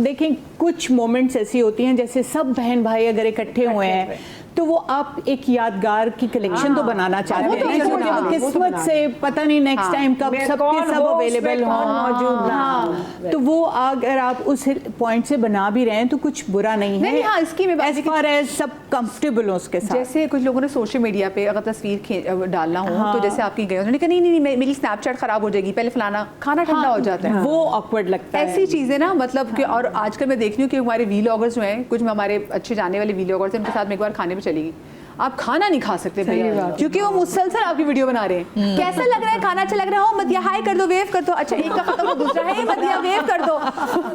Speaker 4: देखें कुछ मोमेंट्स ऐसी होती हैं, जैसे सब बहन भाई अगर इकट्ठे हुए हैं तो वो आप एक यादगार की कलेक्शन तो बनाना चाहते हैं, वो किस्मत से पता नहीं नेक्स्ट टाइम कब सबके सब अवेलेबल हों, मौजूद। तो वो अगर आप उस पॉइंट से बना भी रहे हैं तो कुछ बुरा नहीं है।
Speaker 1: हाँ, इसकी मैं
Speaker 4: एज फार एज सब कंफर्टेबल हो उसके साथ।
Speaker 1: जैसे कुछ लोगों ने सोशल मीडिया पे अगर तस्वीर डालना हो, तो जैसे आपकी गए, उन्होंने कहा नहीं मेरी स्नैपचैट खराब हो जाएगी, पहले फलाना, खाना ठंडा हो जाता है,
Speaker 4: वो ऑकवर्ड लगता है।
Speaker 1: ऐसी चीजें ना, मतलब कि, और आजकल मैं देख रही हूँ कि हमारे वीलॉगर्स जो हैं, कुछ हमारे अच्छे जाने वाले वीलॉगर्स हैं, उनके साथ मैं एक बार खाने में चली गई। आप खाना नहीं खा सकते भैया, क्योंकि वो मुसलसल आपकी वीडियो बना रहे हैं। कैसा लग रहा है खाना, अच्छा लग रहा है, हो मत हाई कर दो, वेव कर दो, अच्छा एक का खत्म हो दूसरा है मत वेव कर दो।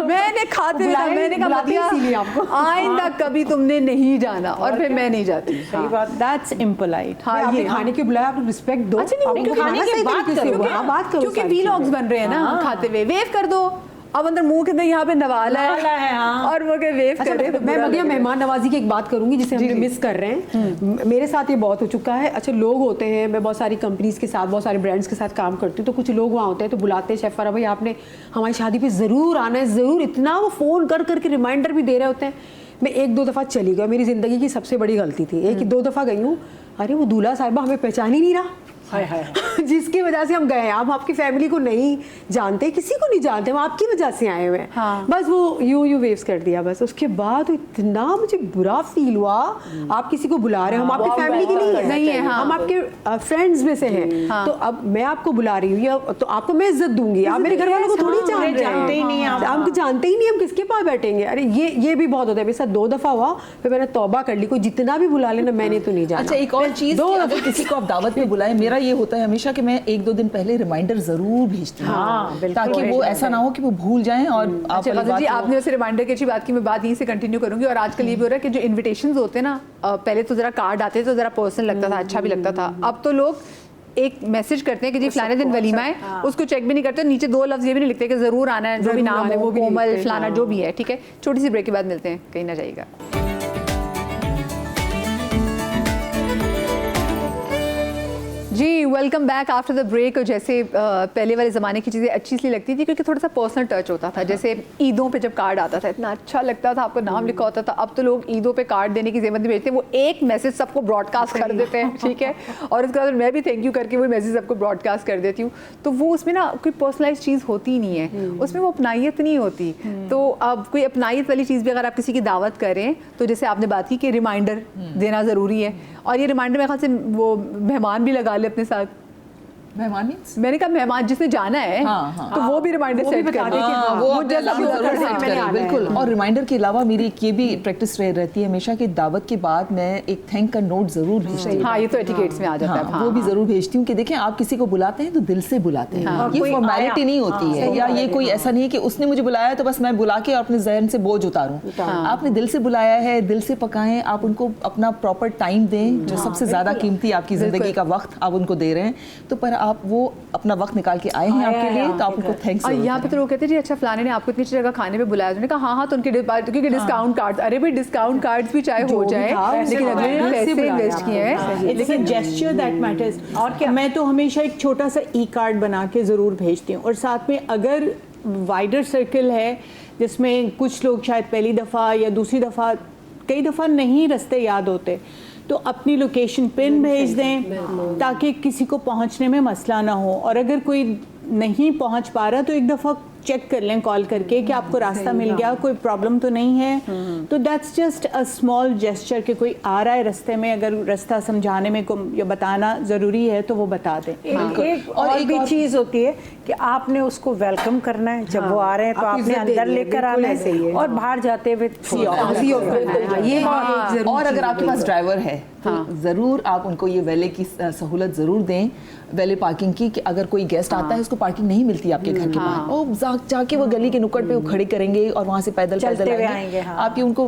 Speaker 1: मैंने खाते हुए मैंने कहा मतिया आइंदा कभी तुमने नहीं जाना, और फिर मैं नहीं जाती।
Speaker 3: सही बात,
Speaker 4: दैट्स इम्पोलाइट।
Speaker 2: हाँ, आपने खाने के बुलाया, आप रिस्पेक्ट दो।
Speaker 1: अच्छा नहीं,
Speaker 3: खाने के बाद करो,
Speaker 1: क्योंकि वीलॉग्स बन रहे हैं ना, खाते हुए वेव कर दो। अब अंदर मुंह के अंदर यहाँ पे नवाला है,
Speaker 3: हाँ।
Speaker 1: और वो के वेव कर रहे हैं।
Speaker 2: मैं मदिया मेहमान नवाजी की एक बात करूंगी जिसे हम मिस कर रहे हैं। मेरे साथ ये बहुत हो चुका है। अच्छा, लोग होते हैं, मैं बहुत सारी कंपनीज के साथ, बहुत सारे ब्रांड्स के साथ काम करती हूँ, तो कुछ लोग वहाँ होते हैं तो बुलाते हैं, शेफ फरा भाई आपने हमारी शादी पे ज़रूर आना है, ज़रूर। इतना वो फ़ोन कर करके रिमाइंडर भी दे रहे होते हैं। मैं 1-2 दफ़ा चली गई, मेरी ज़िंदगी की सबसे बड़ी गलती थी। 1-2 दफ़ा गई हूँ, अरे वो दूल्हा साहिबा हमें पहचान ही नहीं रहा, जिसकी वजह से हम गए। आप आपकी फैमिली को नहीं जानते, किसी को नहीं जानते, हम आपकी वजह से आए हुए हैं।
Speaker 1: हाँ।
Speaker 2: बस वो यू वेव्स कर दिया बस। उसके बाद इतना मुझे बुरा फील हुआ। आप किसी को बुला रहे हो, हम आपकी फैमिली की नहीं है, हम आपके फ्रेंड्स में से हैं, तो अब मैं आपको बुला रही हूँ तो आपको मैं इज्जत दूंगी। आप मेरे घर वालों को थोड़ी जानते ही नहीं, हमको जानते ही नहीं, हम किसके पास बैठेंगे। अरे ये भी बहुत होता है। मेरे साथ 2 दफ़ा हुआ, फिर मैंने तौबा कर ली, कोई जितना भी बुला लेना, मैंने तो नहीं जाना।
Speaker 5: अच्छा, एक और चीज़, अगर किसी को आप दावत पे बुलाएं, मेरा ये होता है हमेशा कि मैं 1-2 दिन पहले रिमाइंडर जरूर भेजती हूँ, ताकि वो ऐसा ना हो कि वो भूल जाएं। और आप
Speaker 1: जी, आपने वैसे रिमाइंडर की अच्छी बात की, मैं बात यहीं से कंटिन्यू करूंगी। और आजकल ये भी हो रहा है कि जो इन्विटेशंस होते हैं ना, पहले तो जरा कार्ड आते थे तो जरा पर्सनल लगता था, अच्छा भी लगता था। अब तो लोग एक मैसेज करते हैं कि जी फलाने दिन वलीमा है, उसको चेक भी नहीं करते, नीचे 2 लफ्ज ये भी नहीं लिखते कि जरूर आना है, जो भी नाम है, वो कोमल फलाना जो भी है। ठीक है, छोटी सी ब्रेक के बाद मिलते हैं, कहीं ना जाइएगा। जी, welcome back after the break. जैसे पहले वाले ज़माने की चीज़ें अच्छी इसलिए लगती थी क्योंकि थोड़ा सा पर्सनल टच होता था। जैसे ईदों पे जब कार्ड आता था, इतना अच्छा लगता था, आपका नाम लिखा होता था। अब तो लोग ईदों पे कार्ड देने की ज़रूरत नहीं भेजते, वो एक मैसेज सबको ब्रॉडकास्ट कर देते हैं। ठीक है, और उसके बाद मैं भी थैंक यू करके वो मैसेज सबको ब्रॉडकास्ट कर देती हूँ। तो वो उसमें ना कोई पर्सनलाइज चीज़ होती ही नहीं है, उसमें वो अपनाइयत नहीं होती। तो अब कोई अपनाइयत वाली चीज़ भी अगर आप किसी की दावत करें, तो जैसे आपने बात की कि रिमाइंडर देना ज़रूरी है, और ये रिमाइंडर मेरे ख्याल से वो मेहमान भी लगा ले अपने साथ।
Speaker 5: मेहमान मीन्स,
Speaker 1: मैंने कहा मेहमान जिसने जाना है, तो वो भी रिमाइंडर सेट कर दे कि
Speaker 5: वो जरूर सेट करें, बिल्कुल। और रिमाइंडर के अलावा मेरी ये भी प्रैक्टिस रहती है हमेशा कि दावत के बाद मैं एक थैंक का नोट जरूर भेजती हूँ।
Speaker 1: हाँ, ये तो एटिकेट्स में आ जाता है।
Speaker 5: वो भी जरूर भेजती हूँ कि देखें, आप किसी को बुलाते हैं तो दिल से बुलाते हैं, ये फॉर्मेलिटी नहीं होती है, या ये कोई ऐसा नहीं है कि उसने मुझे बुलाया तो बस मैं बुला के अपने जहन से बोझ उतारूं। आपने दिल से बुलाया है, दिल से पकाएं, आप उनको अपना प्रॉपर टाइम दें, जो सबसे ज्यादा कीमती आपकी जिंदगी का वक्त आप उनको दे रहे हैं, तो पर आप वो अपना वक्त निकाल के आए हैं आपके लिए, तो आप उनको थैंक्स।
Speaker 1: और यहाँ पे तो लोग कहते हैं जी अच्छा फलाने ने आपको इतनी अच्छी जगह खाने पे बुलाया, उन्होंने कहा हाँ तो उनके क्योंकि डिस्काउंट कार्ड, अरे भाई डिस्काउंट कार्ड्स भी चाहे हो जाए, लेकिन अगले ने पैसे इन्वेस्ट किए हैं,
Speaker 4: it's a gesture that matters. और क्या, मैं तो हमेशा एक छोटा सा ई कार्ड बना के ज़रूर भेजती हूँ। और साथ में अगर वाइडर सर्कल है जिसमें कुछ लोग शायद पहली दफ़ा या दूसरी दफ़ा, कई दफ़ा नहीं रास्ते याद होते, तो अपनी लोकेशन पिन भेज दें ताकि किसी को पहुंचने में मसला ना हो। और अगर कोई नहीं पहुंच पा रहा तो एक दफ़ा चेक कर लें कॉल करके कि आपको रास्ता मिल गया, कोई प्रॉब्लम तो नहीं है। तो that's just a small gesture कि कोई आ रहा है रास्ते में, अगर रास्ता समझाने में को या बताना ज़रूरी है तो वो बता दें।
Speaker 3: एक और भी चीज़ होती है कि आपने उसको वेलकम करना है, जब वो आ रहे हैं तो आपने अंदर लेकर आना है, और बाहर जाते हुए
Speaker 5: और अगर आपके पास ड्राइवर है तो ज़रूर आप उनको ये वैले की सहूलत ज़रूर दें, वैले पार्किंग की, कि अगर कोई गेस्ट आता है उसको पार्किंग नहीं मिलती आपके घर के बाहर, वो जाके वो गली के नुक्कड़ पे वो खड़े करेंगे और वहाँ से पैदल आएंगे। आपकी उनको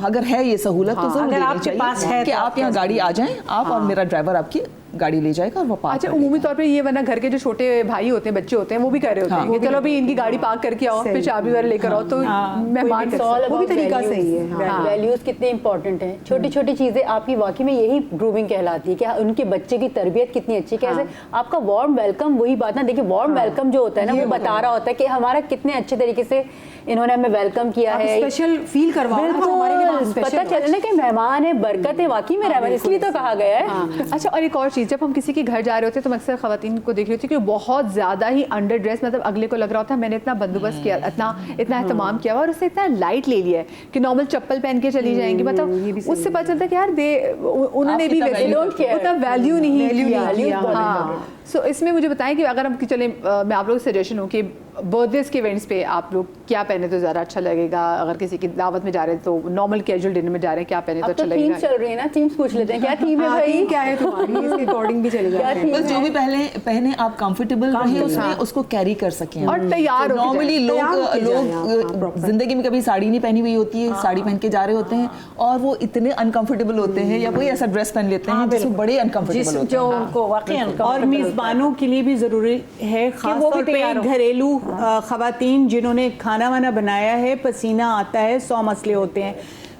Speaker 5: अगर है ये सहूलत तो जरूर देनी चाहिए कि आप यहाँ गाड़ी आ जाएं, आप और मेरा ड्राइवर आपकी गाड़ी ले जाएगा और वो पार्क।
Speaker 1: अच्छा, उमूमी तौर पे ये वरना घर के जो छोटे भाई होते हैं, बच्चे होते हैं, वो भी कर रहे होते हैं कि चलो भी इनकी गाड़ी पार्क करके आओ, फिर चाबी वाले लेकर आओ, तो मेहमान
Speaker 6: वो भी तरीका सही है। वैल्यूज कितने इंपॉर्टेंट हैं, छोटी छोटी चीजें आपकी वाकई में यही ग्रूमिंग कहलाती है कि उनके बच्चे की तरबियत कितनी अच्छी, कैसे आपका वार्म वेलकम, वही बात ना, देखिए वार्म वेलकम जो होता है ना, वो बता रहा होता है कि हमारा कितने अच्छे तरीके से इन्होंने हमें वेलकम किया है,
Speaker 2: स्पेशल फील करवाओ,
Speaker 6: पता चले ना कि मेहमान है, बरकत है, वाकई में रहमान, इसलिए तो कहा गया है।
Speaker 1: अच्छा, और एक और चीज़, जब हम किसी के घर जा रहे होते हैं तो मैं अक्सर खवातीन को देख रही होती कि बहुत ज़्यादा ही अंडर ड्रेस, मतलब अगले को लग रहा होता है मैंने इतना बंदोबस्त किया, इतना एहतमाम किया हुआ, और उससे इतना लाइट ले लिया है कि नॉर्मल चप्पल पहन के चली जाएंगी, मतलब उससे पता चलता है कि यार उन्होंने भी उतना वैल्यू नहीं किया। सो इसमें मुझे बताएं कि अगर हम चले मैं आप लोग सजेशन हूँ कि बर्थडेज के इवेंट्स पे आप लोग क्या पहने तो ज़्यादा अच्छा लगेगा, अगर किसी की दावत में जा रहे हैं तो नॉर्मल कैजुअल डिनर में जा रहे हैं क्या पहने तो अच्छा लगेगा?
Speaker 6: थीम्स चल रही है ना, थीम्स पूछ लेते हैं क्या थीम है
Speaker 2: हाँ,
Speaker 6: भाई?
Speaker 2: थीम क्या है तुम्हारी, इसके अकॉर्डिंग भी चले जाते हैं।
Speaker 5: बस जो भी पहने आप कंफर्टेबल रहे उसमें, उसको कैरी कर सकें
Speaker 1: और तैयार होके
Speaker 5: नॉर्मली लोग जिंदगी में कभी साड़ी नहीं पहनी हुई होती है, साड़ी पहन के जा रहे होते हैं और वो इतने अनकंफर्टेबल होते हैं, या कोई ऐसा ड्रेस पहन लेते हैं जिसमें बड़े अनकंफर्टेबल होते हैं।
Speaker 3: जो उनको वाकई
Speaker 4: और मेज़बानों के लिए भी ज़रूरी है, खास तौर पे घरेलू ख़वातीन जिन्होंने खाना वाना बनाया है, पसीना आता है, 100 मसले होते हैं।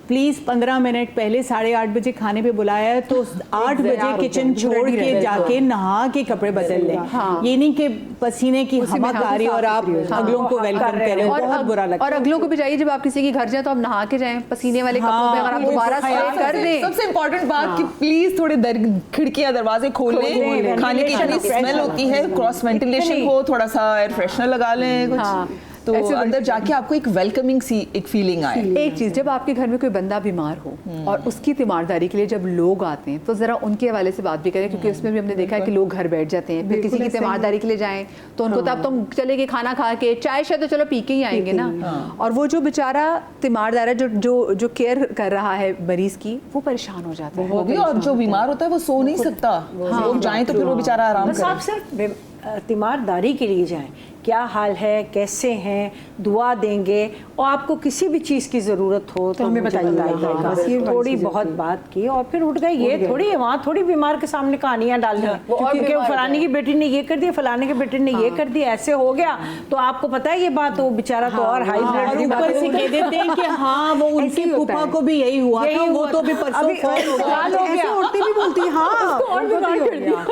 Speaker 4: प्लीज़ 15 मिनट पहले 8:30 बजे खाने पे बुलाया है तो 8 बजे किचन छोड़ के जाके नहा के कपड़े बदल लें। ये नहीं कि पसीने की हवा आ रही और आप अगलों को वेलकम करें, बहुत बुरा लगता है।
Speaker 1: और अगलों को भी चाहिए जब आप किसी के घर जाए तो आप नहा के जाएं, पसीने वाले कपड़ों में अगर आप दोबारा स्प्रे कर दें।
Speaker 5: सबसे इम्पोर्टेंट बात कि प्लीज थोड़े खिड़कियां दरवाजे खोल लें, खाने की इतनी स्मेल होती है, क्रॉस वेंटिलेशन हो, थोड़ा सा एयर फ्रेशनर लगा लें कुछ, तो अंदर जाके आपको एक वेलकमिंग सी एक फीलिंग आए।
Speaker 1: एक चीज़, जब आपके घर में कोई बंदा बीमार हो और उसकी तीमारदारी के लिए जब लोग आते हैं तो ज़रा उनके हवाले से बात भी करें, क्योंकि उसमें भी हमने देखा है कि लोग घर बैठ जाते हैं, फिर किसी की तीमारदारी के लिए जाएं तो उनको तब तुम चले गए खाना खा के, चाय शायद तो चलो पी के ही आएंगे ना, और वो जो बेचारा तीमारदार है जो केयर कर रहा है मरीज की, वो परेशान हो जाता है।
Speaker 5: वो भी, और जो बीमार होता है वो सो नहीं सकता, लोग जाएं तो फिर वो बेचारा आराम
Speaker 3: बस आप
Speaker 5: करे।
Speaker 3: सिर्फ तीमारदारी के लिए जाएं, क्या हाल है, कैसे हैं, दुआ देंगे, और आपको किसी भी चीज़ की ज़रूरत हो तो
Speaker 2: हमें
Speaker 3: मुझे
Speaker 2: बताइएगा।
Speaker 3: बताइएगा।
Speaker 2: हाँ, बस ये
Speaker 3: थोड़ी बहुत बात की और फिर उठ गए। ये थोड़ी है, वहाँ थोड़ी बीमार के सामने कहानियाँ डालनी है क्योंकि फलाने की बेटी ने ये कर दिया, फलाने के बेटे ने ये कर दिया, ऐसे हो गया, तो आपको पता है ये बात, वो बेचारा तो और हाई
Speaker 4: और ऊपर से कह देते हैं कि हाँ वो उनकी फूफा को भी यही हुआ था, वो तो भी परसों फौत हो गया।
Speaker 3: ऐसे औरतें भी बोलती हाँ,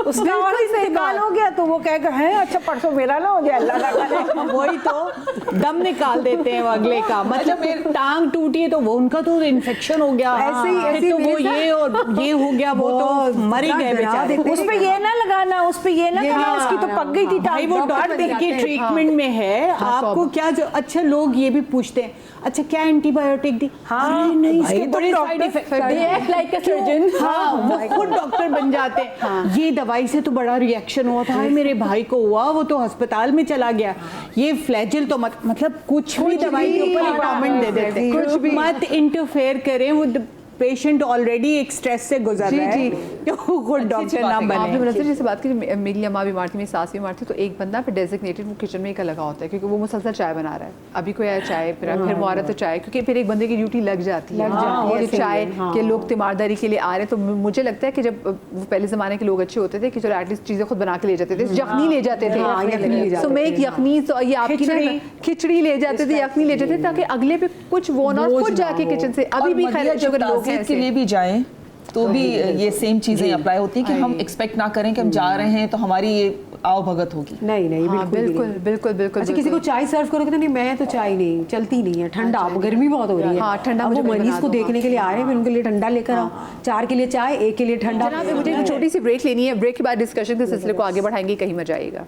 Speaker 3: उसका और इंतकाल हो गया, तो वो कहेगा है अच्छा परसों मेरा ना हो जाए, अल्लाह ना करे।
Speaker 4: वही तो दम निकाल देते हैं वो अगले का, मतलब टांग टूटी है तो वो उनका तो इन्फेक्शन हो गया, ऐसे तो वो ये और ये हो गया, वो तो मर ही गए बेचारे।
Speaker 3: उस पे ये ना लगाना, उस पे ये ना करना, इसकी तो पक गई थी
Speaker 4: भाई, वो डॉक्टर के ट्रीटमेंट में है। आपको क्या जो अच्छा लोग ये भी पूछते हैं अच्छा क्या एंटीबायोटिक दी,
Speaker 3: हाँ,
Speaker 4: नहीं इसके
Speaker 3: भाई,
Speaker 4: बड़े
Speaker 3: तो
Speaker 4: side effect
Speaker 6: act like a surgeon।
Speaker 4: हाँ, वो खुद डॉक्टर बन जाते हैं। ये दवाई से तो बड़ा रिएक्शन हुआ था, मेरे भाई को हुआ, वो तो अस्पताल में चला गया। ये फ्लैजिल तो मतलब कुछ भी दवाई के ऊपर रिकमेंड दे देते हैं, कुछ भी मत इंटरफेयर करें, वो पेशेंट ऑलरेडी एक स्ट्रेस से गुजर रहा है, तो खुद डॉक्टर ना बने।
Speaker 1: आपने मुनव्वर जैसे बात की, मेरी अम्मा बीमार थी, मेरी सास बीमार थी, तो एक बंदा फिर डेजिग्नेटेड वो किचन में ही लगा होता है, क्योंकि वो मुसलसल चाय बना रहा है, अभी कोई आया चाय फिर वो आ रहा तो चाय, क्योंकि फिर एक बंदे की ड्यूटी लग जाती है कि चाय के लोग तीमारदारी के लिए आ रहे हैं। तो मुझे लगता है कि जब वो पहले ज़माने के लोग अच्छे होते थे कि चलो एटलीस्ट चीज़ें खुद बना के ले जाते थे, यखनी ले जाते थे, तो मैं एक यखनी, ये आपकी ना खिचड़ी ले जाते थे, यखनी ले जाते थे, ताकि अगले पे कुछ वो ना खुद जाके किचन से, अभी भी खैर जो लोग हैं
Speaker 5: के लिए भी जाएं तो भी ये सेम चीजें अप्लाई होती है कि हम एक्सपेक्ट ना करें कि हम जा रहे हैं तो हमारी ये आओ भगत होगी।
Speaker 2: नहीं
Speaker 1: बिल्कुल बिल्कुल बिल्कुल।
Speaker 2: अच्छा किसी को चाय सर्व करोगे तो नहीं, मैं तो चाय नहीं चलती नहीं है, ठंडा, गर्मी बहुत हो रही है।
Speaker 1: हाँ, ठंडा
Speaker 2: वो मरीज को देखने के लिए आ रहे हैं, उनके लिए ठंडा लेकर आओ, 4 के लिए चाय, 1 के लिए ठंडा।
Speaker 1: मुझे एक छोटी सी ब्रेक लेनी है, ब्रेक के बाद डिस्कशन के सिलसिले को आगे बढ़ाएंगे, कहीं मत जाइएगा।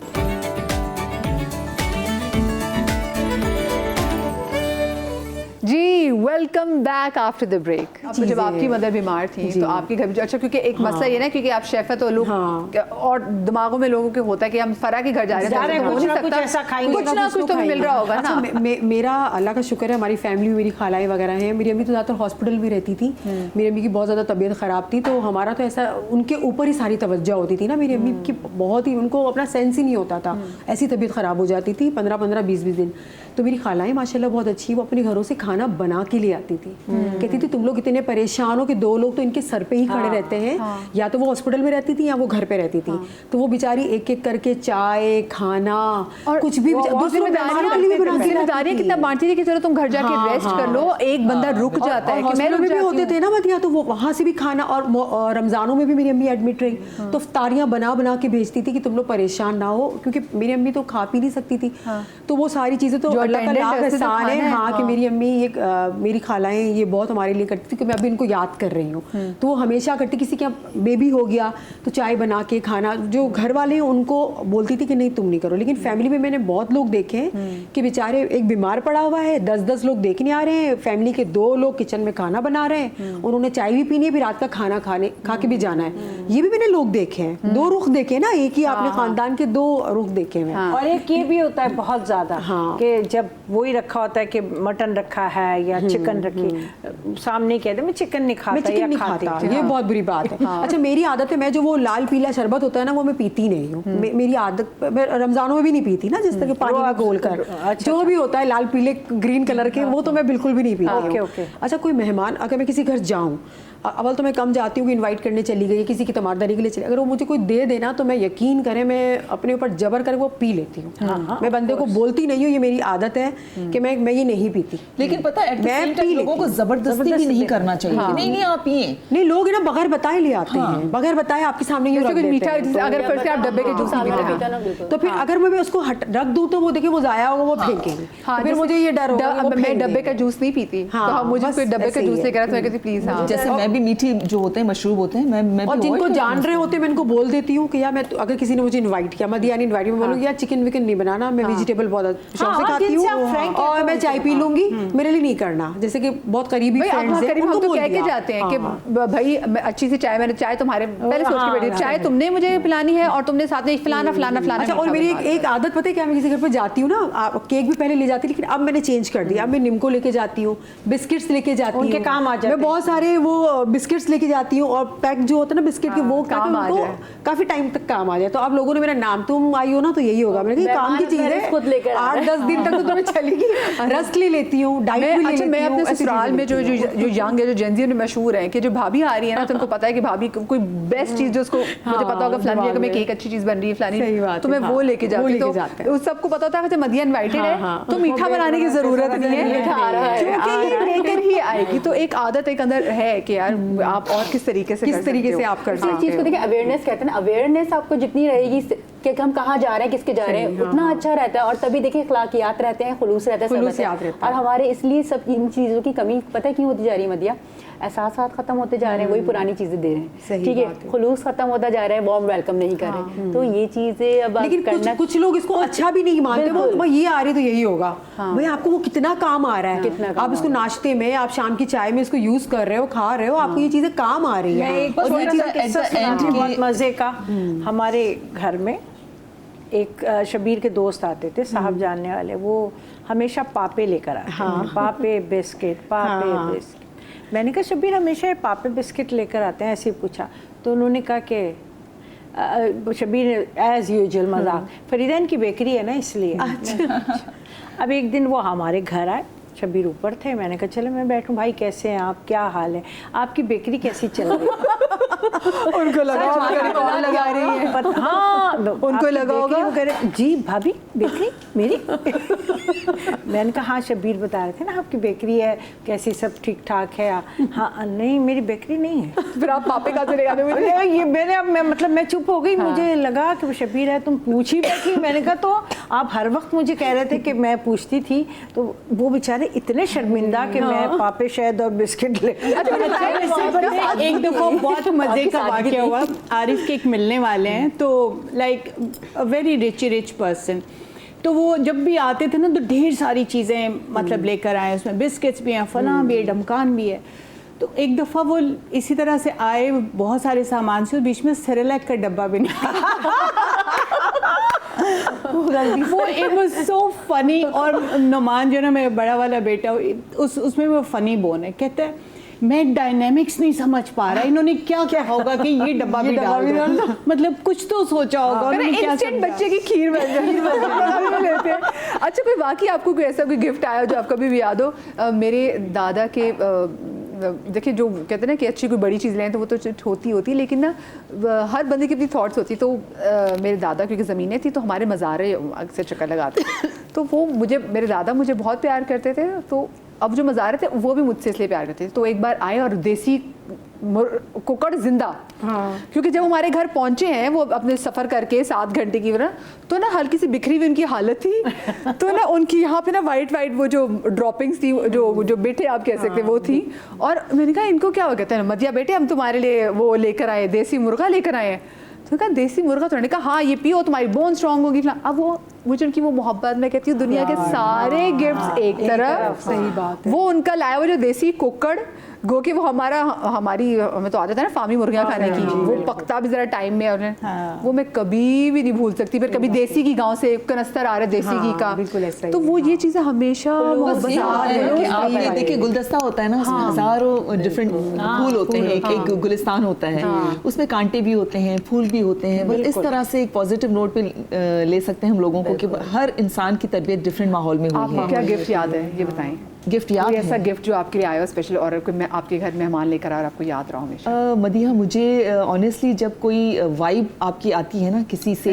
Speaker 1: जी welcome back after the break. जब आपकी मदर बीमार थी तो आपके घर में अच्छा, क्योंकि एक मसला ये ना, क्योंकि आप शेफ है तो लोग और दिमागों में लोगों के होता है कि हम फरा के घर जा रहे हैं, तो हो नहीं सकता, कुछ ना कुछ तो मिल रहा होगा ना।
Speaker 2: मेरा अल्लाह का शुक्र है, हमारी फैमिली में मेरी खालाएं वगैरह हैं। मेरी अम्मी तो ज़्यादातर हॉस्पिटल में रहती थी, मेरी अम्मी की बहुत ज़्यादा तबीयत ख़राब थी, तो हमारा तो ऐसा उनके ऊपर ही सारी तवज्जो होती थी ना। मेरी अम्मी की बहुत ही, उनको अपना सेंस ही नहीं होता था, ऐसी तबीयत ख़राब हो जाती थी 15-15 20-20 दिन। तो मेरी खालाएं माशाल्लाह बहुत अच्छी, वो अपने घरों से खाना बना के ले आती थी, कहती थी तुम लोग इतने परेशान हो कि 2 लोग तो इनके सर पे ही खड़े रहते हैं, या तो वो हॉस्पिटल में रहती थी या वो घर पे रहती थी, तो वो बेचारी एक एक करके चाय, खाना और कुछ भी दूसरे मेहमानों के लिए भी बनाती
Speaker 1: जिम्मेदारियां कितना बांटती थी कि चलो तुम घर जाके रेस्ट कर लो, एक बंदा रुक जाता है कि मैं रुक
Speaker 2: भी होते थे ना मतिया, तो वो वहाँ से भी खाना, और रमजानों में भी मेरी अम्मी एडमिट रही तो इफ्तारियां बना बना के भेजती थी कि तुम लोग परेशान ना हो, क्योंकि मेरी अम्मी तो खा पी नहीं सकती थी, तो वो सारी चीजें तो अल्लाह का
Speaker 1: tendant
Speaker 2: लाख
Speaker 1: है, उससे तो
Speaker 2: एहसान है
Speaker 1: खाना है,
Speaker 2: हाँ कि मेरी अम्मी ये मेरी खालाएं ये बहुत हमारे लिए करती थी कि मैं अभी इनको याद कर रही हूँ। तो वो हमेशा करती, किसी के यहाँ बेबी हो गया तो चाय बना के खाना, जो घर वाले हैं उनको बोलती थी कि नहीं तुम नहीं करो। लेकिन फैमिली में मैंने बहुत लोग देखे हैं कि बेचारे एक बीमार पड़ा हुआ है, 10-10 लोग देखने आ रहे हैं, फैमिली के 2 लोग किचन में खाना बना रहे हैं, उन्होंने चाय भी पीनी है, फिर रात का खाना खा के भी जाना है। ये भी मैंने लोग देखे हैं, 2 रुख देखे ना, एक ही आपने खानदान के 2 रुख देखे हैं।
Speaker 3: और एक ये भी होता है बहुत ज्यादा कि जब वही रखा होता है कि मटन रखा है या चिकन रखी, सामने कहते मैं चिकन नहीं खाता,
Speaker 2: मैं चिकन नहीं खाता, ये बहुत बुरी बात है। अच्छा मेरी आदत है, मैं जो वो लाल पीला शरबत होता है ना वो मैं पीती नहीं हूँ। मेरी आदत, मैं रमजानों में भी नहीं पीती ना, जिस तरह के पानी में घोल कर जो भी होता है लाल पीले ग्रीन कलर के, वो तो मैं बिल्कुल भी नहीं पीती हूँ। अच्छा कोई मेहमान अगर मैं किसी घर जाऊँ, अव्वल तो मैं कम जाती हूँ कि इनवाइट करने चली गई, किसी की तमारदारी के लिए चली, अगर वो मुझे कोई दे देना तो मैं यकीन करें मैं अपने ऊपर जबर कर वो पी लेती हूँ। मैं बंदे को बोलती नहीं हूँ, ये मेरी आदत है कि मैं ये नहीं पीती।
Speaker 5: लेकिन पता है मैं लोगों को जबरदस्ती भी नहीं करना चाहिए कि नहीं नहीं आप पिए।
Speaker 2: नहीं, लोग ना बगैर बताए ले आते हैं, बगैर बताए आपके सामने यूं रख देते हैं।
Speaker 1: मीठा अगर फिर से आप डब्बे के जूस नहीं
Speaker 2: तो फिर अगर मैं उसको रख दूँ तो वो देखिए वो जाया होगा, वो फेंकेंगे। फिर मुझे ये डर होगा
Speaker 1: मैं डब्बे का जूस नहीं पीती, तो मुझे कोई डब्बे का जूस लेकर तो मैं कहती प्लीज।
Speaker 5: जैसे मैं भी मीठी जो होते हैं मशरूब होते हैं, मैं
Speaker 2: और जिनको जान रहे होते हैं मैं इनको बोल देती हूँ कि यार मैं अगर किसी ने मुझे इनवाइट किया, मदिया ने इनवाइट, मैं बोलूँगी यार चिकन विकन नहीं बनाना, मैं वेजिटेबल बहुत शौक से खाती हूँ और मैं चाय पी लूंगी, मेरे लिए नहीं करना। जैसे कि बहुत करीबी फ्रेंड्स हैं
Speaker 1: उनको तो कह के जाते हैं कि भाई अच्छी सी चाय, मैंने चाय तुम्हारे पहले सोच के बैठी, चाय तुमने मुझे पिलानी है और तुमने साथ में फलाना फलाना फलाना।
Speaker 2: अच्छा और मेरी एक आदत पता है क्या, मैं किसी घर पर जाती हूँ ना, केक भी पहले ले जाती, लेकिन अब मैंने चेंज कर दिया। अब मैं निम्को लेके जाती हूँ, बिस्किट्स लेके जाती हूँ,
Speaker 3: उनके काम आ जाते हैं।
Speaker 2: मैं बहुत सारे वो बिस्किट्स लेके जाती हूँ और पैक जो होता है ना बिस्किट के, वो
Speaker 1: काम आ जाए,
Speaker 2: काफी टाइम तक काम आ जाए। तो अब लोगों ने मेरा नाम, तुम आई हो ना तो यही होगा, मैंने कहा काम की चीज है, 8-10 दिन तक तो तुम्हें चलेगी। रस्क ले लेती हूँ, डाइट भी ले लेती हूँ।
Speaker 1: मैं अपने ससुराल में जो यंग है, जो जेंजी में मशहूर है कि जो भाभी आ रही है ना, तुमको पता है कि भाभी कोई बेस्ट चीज जो उसको मुझे पता होगा फलानी जगह में केक अच्छी चीज बन रही है फलानी, तो मैं वो लेके जाती हूँ। तो सबको पता होता है कि मदिया इनवाइटेड है तो मीठा बनाने की जरूरत नहीं है, क्योंकि ये लेकर ही आएगी। तो एक आदत एक अंदर है कि यार आप और किस तरीके से आप कर सकते हो।
Speaker 6: इस चीज को देखिए, अवेयरनेस कहते हैं ना, अवेयरनेस आपको जितनी रहेगी कि हम कहाँ जा रहे हैं, किसके जा रहे हैं, उतना अच्छा रहता है। और तभी देखिए अखलाकियात रहते हैं, खुलूस रहता है। और हमारे इसलिए सब इन चीज़ों की कमी पता है क्यों होती जा रही है मदिया, एहसास खत्म होते जा रहे हैं, वही पुरानी चीजें दे रहे हैं, ठीक है, खुलूस खत्म होता जा रहा है, वार्म वेलकम नहीं कर रहे। तो ये चीजें अब
Speaker 2: लेकिन करना, कुछ लोग इसको अच्छा भी नहीं मानते, वो ये आ रही तो यही होगा। भाई आपको वो कितना काम आ रहा है, आप इसको नाश्ते में, आप शाम की चाय में इसको यूज कर रहे हो, खा रहे हो, आपको ये चीजें काम आ रही है।
Speaker 3: बहुत मजे का, हमारे घर में एक शबीर के दोस्त आते थे, साहब जानने वाले, वो हमेशा पापे लेकर आते थे, पापे बिस्किट, पापे बिस्किट। मैंने कहा शबीर हमेशा पापे बिस्किट लेकर आते हैं, ऐसे ही पूछा तो उन्होंने कहा कि शबीर एज यूजुअल मजाक, फरीदैन की बेकरी है ना इसलिए। अच्छा। अब एक दिन वो हमारे घर आए, शबीर ऊपर थे, मैंने कहा चलो मैं बैठूं, भाई कैसे हैं आप, क्या हाल है, आपकी बेकरी कैसी चल रही है?
Speaker 1: उनको लगा लगा रही है,
Speaker 3: हाँ
Speaker 1: उनको लगा होगा
Speaker 3: जी भाभी बेकरी मेरी। मैंने कहा हाँ शबीर बता रहे थे ना आपकी बेकरी है, कैसी सब ठीक ठाक है? हाँ नहीं मेरी बेकरी नहीं है।
Speaker 1: फिर आप पापे का चले
Speaker 3: ये मैंने अब मैं चुप हो गई। मुझे लगा कि वो शबीर है, तुम पूछ ही बैठी। मैंने कहा तो आप हर वक्त मुझे कह रहे थे कि मैं पूछती थी, तो वो बेचारे इतने शर्मिंदा कि मैं पापे शहद और बिस्किट ले।
Speaker 4: एक दफा बहुत मजे का वाकया हुआ, आरिफ के एक मिलने वाले हैं, तो like a very rich person, तो वो जब भी आते थे ना तो ढेर सारी चीज़ें मतलब लेकर आए, उसमें बिस्किट्स भी हैं, फलां भी है, डमकान भी है। तो एक दफ़ा वो इसी तरह से आए बहुत सारे सामान से, बीच में सेरेलैक का डब्बा भी नहीं वो इट वाज सो फनी। और नुमान जो ना मेरा बड़ा वाला बेटा, उसमें वो फनी बोन है, कहता है मैं डायनेमिक्स नहीं समझ पा रहा, इन्होंने क्या क्या होगा कि ये डब्बा भी डाल दो, मतलब कुछ तो सोचा होगा उन्होंने, क्या
Speaker 1: इंस्टेंट बच्चे की खीर बन जाती है। अच्छा कोई वाकई आपको कोई ऐसा कोई गिफ्ट आया जो आपको भी याद हो? मेरे दादा के देखिए जो कहते हैं ना कि अच्छी कोई बड़ी चीज़ लें तो वो तो होती लेकिन ना हर बंदे की अपनी थॉट्स होती। तो मेरे दादा क्योंकि ज़मीनें थी तो हमारे मज़ारे अक्सर चक्कर लगाते तो वो मेरे दादा मुझे बहुत प्यार करते थे, तो अब जो मज़ारे थे वो भी मुझसे इसलिए प्यार करते थे। तो एक बार आए और देसी कुकड़ जिंदा। क्योंकि जब हमारे घर पहुंचे हैं वो अपने सफ़र करके 7 घंटे की वजह, तो ना हल्की सी बिखरी हुई उनकी हालत थी। तो ना उनकी यहाँ पे ना वाइट वो जो ड्रॉपिंग्स थी, जो बेटे आप कह सकते वो थी। और मैंने कहा इनको क्या हो, कहते हैं मदिया बेटे हम तुम्हारे लिए वो लेकर आए, देसी मुर्गा लेकर आए हैं। तो कहा देसी मुर्गा, तो कहा हाँ ये पियो तुम्हारी बोन स्ट्रांग होगी। अब वो मुझे उनकी वो मोहब्बत, मैं कहती हूँ दुनिया के सारे गिफ्ट्स एक तरफ,
Speaker 2: सही बात है,
Speaker 1: वो उनका लाया हुआ जो देसी कुकड़, गो कि वो हमारी हमें तो आदत है ना फार्मी मुर्गियाँ खाने की, वो पकता भी जरा टाइम में, और वो मैं कभी भी नहीं भूल सकती। फिर कभी देसी घी गांव से कनस्तर आ रहे देसी घी का, तो वो ये चीज़ें हमेशा
Speaker 5: देखिए गुलदस्ता होता है ना, उसमें हजारों डिफरेंट फूल होते हैं, एक गुलिस्तान होता है, उसमें कांटे भी होते हैं, फूल भी होते हैं। बस इस तरह से एक पॉजिटिव नोट पे ले सकते हैं हम लोगों को कि हर इंसान की तरबियत डिफरेंट माहौल में हुई है।
Speaker 1: आपको क्या गिफ्ट याद है ये बताएं?
Speaker 5: गिफ्ट याद है
Speaker 1: ऐसा गिफ्ट जो आपके लिए आया हो स्पेशल, और कोई मैं आपके घर मेहमान लेकर आया और आपको याद रहा हमेशा?
Speaker 5: मदिहा, मुझे ऑनेस्टली जब कोई वाइब आपकी आती है ना, किसी से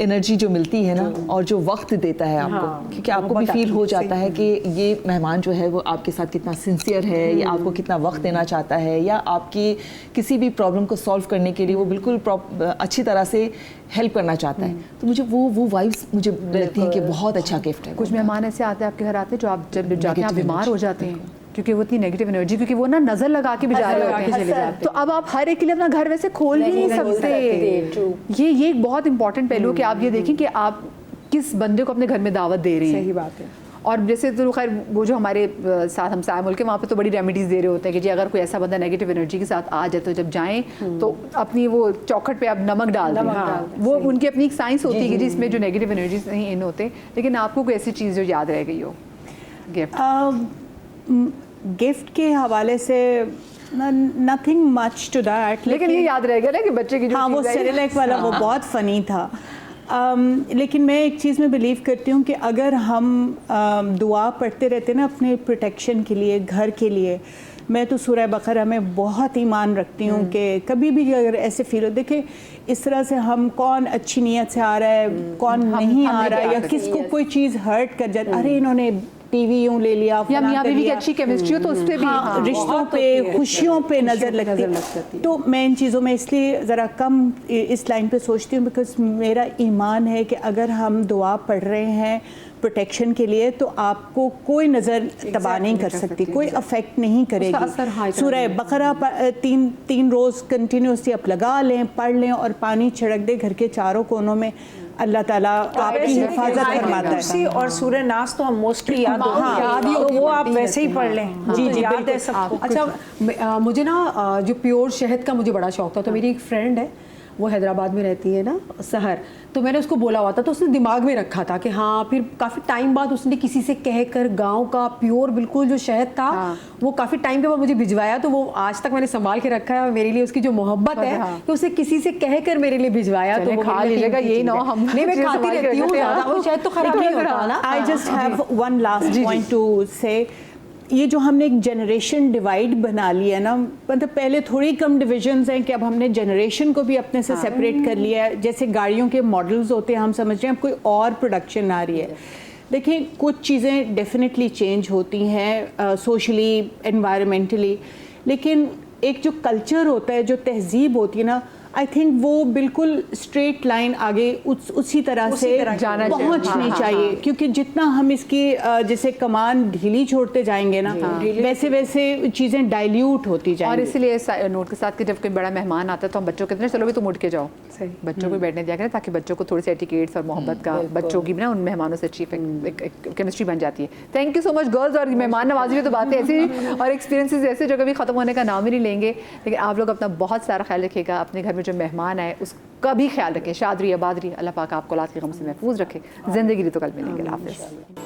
Speaker 5: एनर्जी जो मिलती है ना, और जो वक्त देता है आपको, क्योंकि आपको भी फील हो जाता है कि ये मेहमान जो है वो आपके साथ कितना सिंसियर है, या आपको कितना वक्त देना चाहता है, या आपकी किसी भी प्रॉब्लम को सॉल्व करने के लिए वो बिल्कुल अच्छी तरह से हेल्प करना चाहता है। तो मुझे वो वाइब्स मुझे लगती है कि बहुत अच्छा गिफ्ट है।
Speaker 1: कुछ मेहमान ऐसे आते हैं आपके घर आते हैं जो आप जब जाते हैं आप बीमार हो जाते हैं, क्योंकि वो इतनी नेगेटिव एनर्जी, क्योंकि वो ना नजर लगा के भी जा रहे होते हैं, तो अब आप हर एक के लिए अपना घर वैसे खोल ही नहीं सकते। ये एक बहुत इंपॉर्टेंट पहलू कि आप ये देखें कि आप किस बंदे को अपने घर में दावत दे रही हैं।
Speaker 2: सही बात है।
Speaker 1: और जैसे तो खैर वो जो हमारे साथ हमसाया मुल्क है वहाँ पे तो बड़ी रेमेडीज़ दे रहे होते हैं कि जी अगर कोई ऐसा बंदा नेगेटिव एनर्जी के साथ आ जाए तो जब जाएं तो अपनी वो चौखट पे आप नमक डाल दें। वो उनकी अपनी एक साइंस होती है कि जिसमें जो नेगेटिव एनर्जीज नहीं इन होते। लेकिन आपको कोई ऐसी चीज़ जो याद रह गई हो
Speaker 4: गिफ्ट के हवाले से नथिंग मच टू दैट,
Speaker 1: लेकिन ये याद रह गया ना कि बच्चे की जो
Speaker 4: हाँ वो सेरेलैक वाला वो बहुत फ़नी था। लेकिन मैं एक चीज़ में बिलीव करती हूँ कि अगर हम दुआ पढ़ते रहते ना अपने प्रोटेक्शन के लिए, घर के लिए, मैं तो सूरह बकरा में बहुत ईमान रखती हूँ कि कभी भी अगर ऐसे फील हो, देखिए इस तरह से हम कौन अच्छी नीयत से आ रहा है, कौन नहीं आ रहा है, या किसको कोई चीज़ हर्ट कर जाती, अरे इन्होंने टीवी यूं ले लिया,
Speaker 1: या मियां बीवी की अच्छी केमिस्ट्री हो तो उस पे भी
Speaker 4: रिश्तों पे, खुशियों पे नज़र लगती। तो मैं इन चीज़ों में इसलिए ज़रा कम इस लाइन पे सोचती हूँ, बिकॉज मेरा ईमान है कि अगर हम दुआ पढ़ रहे हैं प्रोटेक्शन के लिए तो आपको कोई नज़र तबाह नहीं कर सकती, कोई अफेक्ट नहीं करेगी। सूरह बकरा 3 रोज़ कंटिन्यूसली आप लगा लें, पढ़ लें और पानी छिड़क दें घर के चारों कोनों में, अल्लाह ताला आपकी हिफाजत फरमाता है।
Speaker 3: और सूरह नास तो हम मोस्टली याद तो वो आप वैसे ही पढ़ लें। जी जी याद है सबको।
Speaker 2: अच्छा मुझे ना जो प्योर शहद का मुझे बड़ा शौक था, तो मेरी एक फ्रेंड है वो हैदराबाद में रहती है ना, सहर, तो मैंने उसको बोला हुआ था, तो उसने दिमाग में रखा था कि हाँ, फिर काफ़ी टाइम बाद उसने किसी से कहकर गांव का प्योर बिल्कुल जो शहद था वो काफ़ी टाइम के बाद मुझे भिजवाया, तो वो आज तक मैंने संभाल के रखा है। मेरे लिए उसकी जो मोहब्बत है कि उसे किसी से कहकर मेरे लिए भिजवाया, तो वो
Speaker 1: खा लीजिएगा, यही ना हम
Speaker 2: नहीं, मैं खाती रहती हूँ ज़्यादा, वो शहद तो खराब नहीं होता ना।
Speaker 4: I just have one last point two से, ये जो हमने एक जनरेशन डिवाइड बना लिया ना, मतलब पहले थोड़ी कम डिविजन्स हैं कि अब हमने जनरेशन को भी अपने से सेपरेट कर लिया है। जैसे गाड़ियों के मॉडल्स होते हैं, हम समझ रहे हैं अब कोई और प्रोडक्शन आ रही है। देखिए कुछ चीज़ें डेफिनेटली चेंज होती हैं सोशली, एनवायरमेंटली, लेकिन एक जो कल्चर होता है, जो तहजीब होती है ना, आई थिंक वो बिल्कुल स्ट्रेट लाइन आगे उसी तरह से पहुंचनी चाहिए। क्योंकि जितना हम इसकी जैसे कमान ढीली छोड़ते जाएंगे ना, वैसे वैसे चीज़ें डाइल्यूट होती जाएंगी।
Speaker 1: और इसीलिए नोट के साथ कि जब कोई बड़ा मेहमान आता है तो हम बच्चों के अंदर चलो भी तुम उठ के जाओ, बच्चों को बैठने दिया करें, ताकि बच्चों को थोड़ी सी एटिकेट्स और मोहब्बत का, बच्चों की भी ना उन मेहमानों से अच्छी केमिस्ट्री बन जाती है। Thank you so much girls. और मेहमान नवाजी में तो बातें ऐसी और एक्सपीरियंसेस ऐसे जो कभी ख़त्म होने का नाम ही नहीं लेंगे। लेकिन आप लोग अपना बहुत सारा ख्याल रखिएगा, अपने घर में जो मेहमान आए उसका भी ख्याल रखें, शाद रही आबाद रही, अल्लाह पाक आपको औलाद के गम से महफूज रखे। ज़िंदगी रही तो कल मिलेंगे। हाफ़िज़।